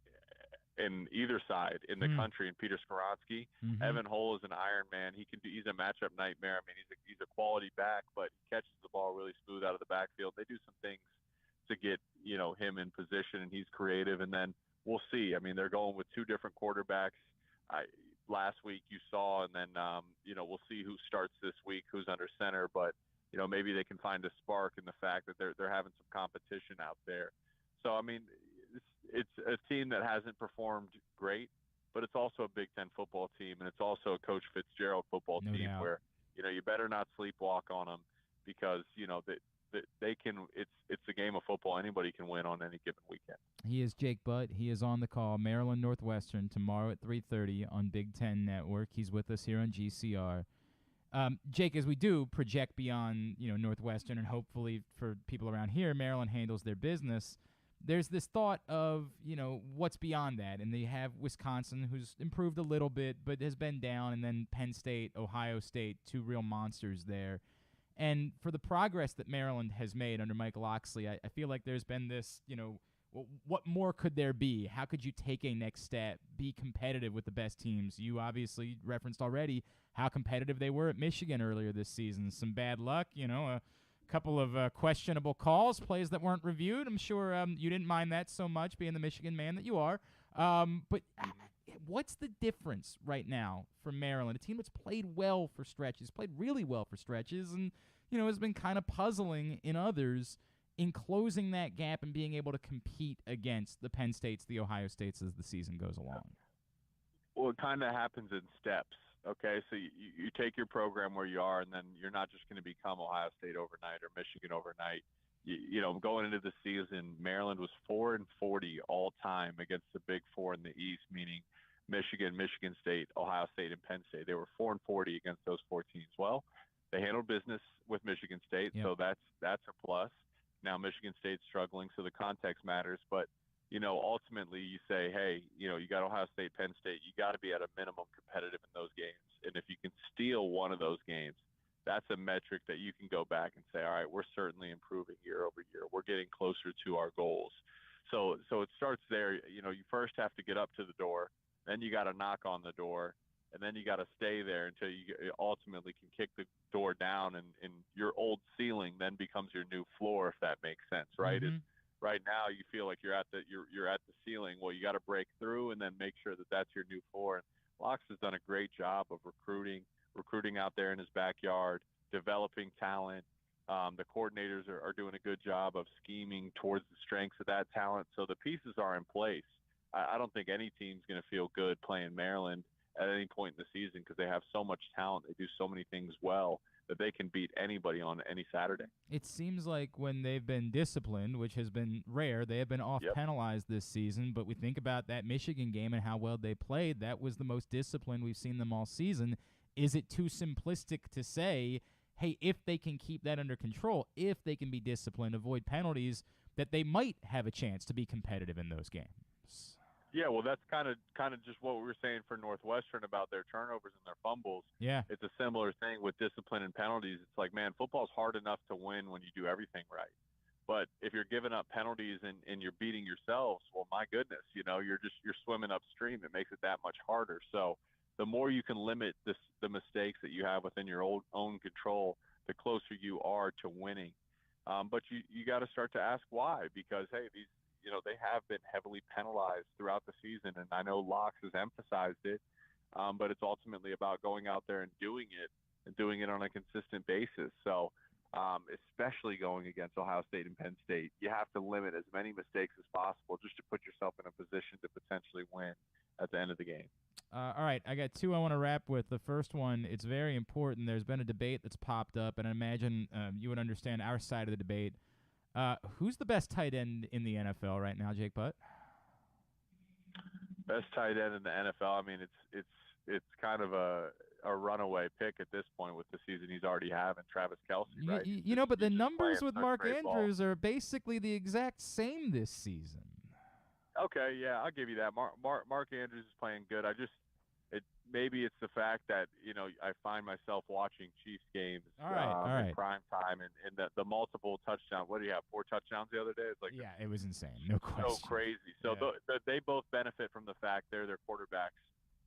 in either side in the country, in Peter Skoronski. Mm-hmm. Evan Hull is an Iron Man. He's a matchup nightmare. I mean, he's a quality back, but he catches the ball really smooth out of the backfield. They do some things to get him in position, and he's creative. And then we'll see. I mean, they're going with two different quarterbacks. Last week you saw, and then we'll see who starts this week, who's under center. But maybe they can find a spark in the fact that they're having some competition out there. So I mean, it's a team that hasn't performed great, but it's also a Big Ten football team, and it's also a Coach Fitzgerald football team where you better not sleepwalk on them, because they can. It's a game of football. Anybody can win on any given weekend. He is Jake Butt. He is on the call. Maryland-Northwestern tomorrow at 3:30 on Big Ten Network. He's with us here on GCR. Jake, as we do project beyond Northwestern, and hopefully for people around here, Maryland handles their business. There's this thought of, what's beyond that. And they have Wisconsin, who's improved a little bit, but has been down, and then Penn State, Ohio State, two real monsters there. And for the progress that Maryland has made under Mike Locksley, I feel like there's been this, what more could there be? How could you take a next step, be competitive with the best teams? You obviously referenced already how competitive they were at Michigan earlier this season. Some bad luck, a couple of questionable calls, plays that weren't reviewed. I'm sure you didn't mind that so much, being the Michigan man that you are. But what's the difference right now for Maryland, a team that's played well for stretches, played really well for stretches, and has been kind of puzzling in others, in closing that gap and being able to compete against the Penn States, the Ohio States as the season goes along? Well, it kind of happens in steps. Okay, so you take your program where you are, and then you're not just going to become Ohio State overnight or Michigan overnight. Going into the season, Maryland was 4-40 all time against the Big Four in the East, meaning Michigan, Michigan State, Ohio State, and Penn State. They were 4-40 against those four teams. Well, they handled business with Michigan State, so that's a plus. Now Michigan State's struggling, so the context matters, but ultimately you say, hey, you got Ohio State, Penn State, you got to be at a minimum competitive in those games. And if you can steal one of those games, that's a metric that you can go back and say, all right, we're certainly improving year over year. We're getting closer to our goals. So it starts there. You first have to get up to the door, then you got to knock on the door, and then you got to stay there until you ultimately can kick the door down, and your old ceiling then becomes your new floor, if that makes sense, right? Mm-hmm. Right now you feel like you're at the ceiling. Well, you got to break through and then make sure that that's your new floor. And Locks has done a great job of recruiting out there in his backyard, developing talent. The coordinators are doing a good job of scheming towards the strengths of that talent. So the pieces are in place. I don't think any team's going to feel good playing Maryland at any point in the season, because they have so much talent. They do so many things well that they can beat anybody on any Saturday. It seems like when they've been disciplined, which has been rare, they have been off-penalized this season. But we think about that Michigan game and how well they played. That was the most disciplined we've seen them all season. Is it too simplistic to say, hey, if they can keep that under control, if they can be disciplined, avoid penalties, that they might have a chance to be competitive in those games? Yeah, well, that's kind of just what we were saying for Northwestern about their turnovers and their fumbles. Yeah. It's a similar thing with discipline and penalties. It's like, man, football's hard enough to win when you do everything right. But if you're giving up penalties and you're beating yourselves, well, my goodness, you're swimming upstream. It makes it that much harder. So the more you can limit the mistakes that you have within your own control, the closer you are to winning. But you got to start to ask why, because, hey, these – they have been heavily penalized throughout the season, and I know Locks has emphasized it, but it's ultimately about going out there and doing it on a consistent basis. So especially going against Ohio State and Penn State. You have to limit as many mistakes as possible just to put yourself in a position to potentially win at the end of the game. All right, I got two I want to wrap with. The first one, it's very important. There's been a debate that's popped up, and I imagine you would understand our side of the debate. Who's the best tight end in the NFL right now, Jake Butt? Best tight end in the NFL. I mean, it's kind of a runaway pick at this point with the season he's already having, Travis Kelce, right? You know, but the numbers with Mark Andrews are basically the exact same this season. Okay, yeah, I'll give you that. Mark Andrews is playing good. Maybe it's the fact that, I find myself watching Chiefs games in prime time and the multiple touchdowns. What do you have, 4 touchdowns the other day? It's like, yeah, it was insane. No question. So crazy. So they both benefit from the fact they're their quarterback's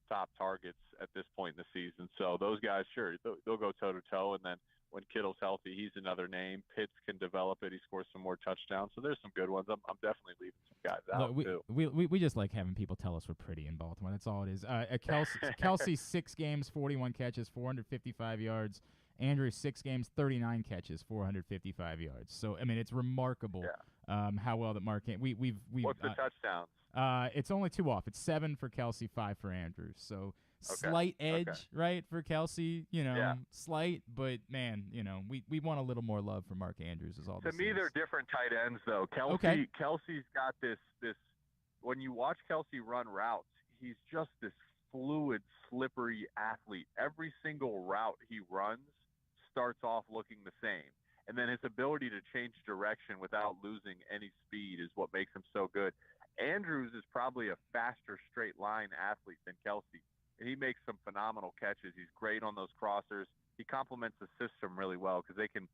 top targets at this point in the season. So those guys, sure, they'll go toe-to-toe, and then when Kittle's healthy, he's another name. Pitts can develop it. He scores some more touchdowns. So there's some good ones. I'm definitely leaving some guys out, too. We just like having people tell us we're pretty in Baltimore. That's all it is. Kelce 6 games, 41 catches, 455 yards. Andrews 6 games, 39 catches, 455 yards. So, I mean, it's remarkable how well that Mark – What's the touchdowns? It's only 2 off. It's 7 for Kelce, 5 for Andrews. So slight edge, right, for Kelce. Slight, but man, we want a little more love for Mark Andrews. Is all. To me, they're different tight ends, though. Kelce's got this. When you watch Kelce run routes, he's just this fluid, slippery athlete. Every single route he runs starts off looking the same. And then his ability to change direction without losing any speed is what makes him so good. Andrews is probably a faster straight line athlete than Kelce, and he makes some phenomenal catches. He's great on those crossers. He complements the system really well because they can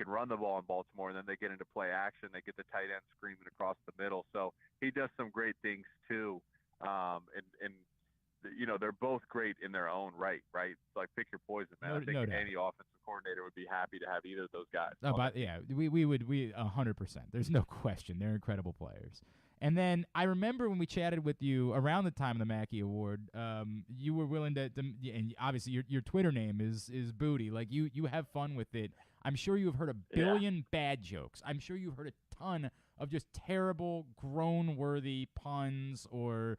run the ball in Baltimore, and then they get into play action. They get the tight end screaming across the middle. So he does some great things too. They're both great in their own right? It's like pick your poison, man. I think any offensive coordinator would be happy to have either of those guys. We would 100%. There's no question. They're incredible players. And then I remember when we chatted with you around the time of the Mackey Award, you were willing to and obviously your Twitter name is Booty. Like you have fun with it. I'm sure you have heard a billion bad jokes. I'm sure you've heard a ton of just terrible, groan-worthy puns or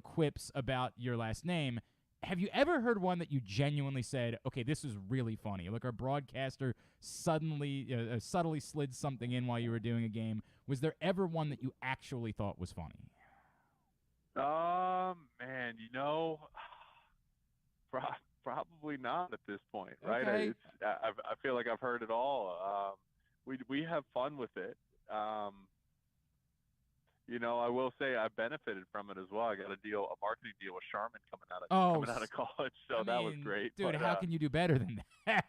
quips about your last name. Have you ever heard one that you genuinely said, okay, this is really funny? Like our broadcaster subtly slid something in while you were doing a game. Was there ever one that you actually thought was funny? Man, probably not at this point, right? Okay. I feel like I've heard it all. We have fun with it. I will say I benefited from it as well. I got a marketing deal with Charmin coming out of college, so that was great. Dude, how can you do better than that?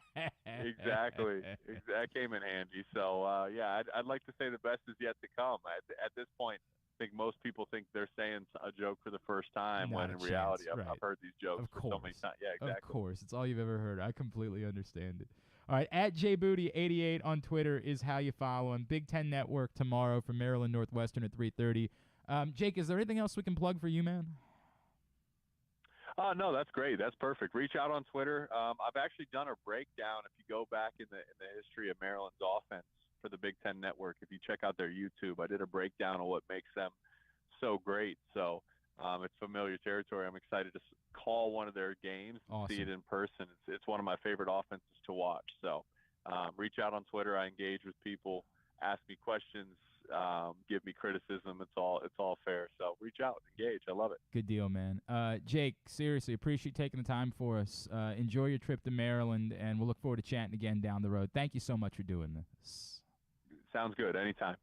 Exactly. That came in handy. So, I'd like to say the best is yet to come. At this point, I think most people think they're saying a joke for the first time, when in reality, I've heard these jokes for so many times. Yeah, exactly. Of course. It's all you've ever heard. I completely understand it. All right, at JBooty88 on Twitter is how you follow him. Big Ten Network tomorrow from Maryland-Northwestern at 3:30. Jake, is there anything else we can plug for you, man? No, that's great. That's perfect. Reach out on Twitter. I've actually done a breakdown. If you go back in the history of Maryland's offense for the Big Ten Network, if you check out their YouTube, I did a breakdown of what makes them so great. So it's familiar territory. I'm excited to call one of their games and see it in person. It's one of my favorite offenses to watch. So reach out on Twitter. I engage with people, ask me questions, give me criticism. It's all fair. So reach out, engage. I love it. Good deal, man. Jake, seriously, appreciate taking the time for us. Enjoy your trip to Maryland, and we'll look forward to chatting again down the road. Thank you so much for doing this. Sounds good. Anytime.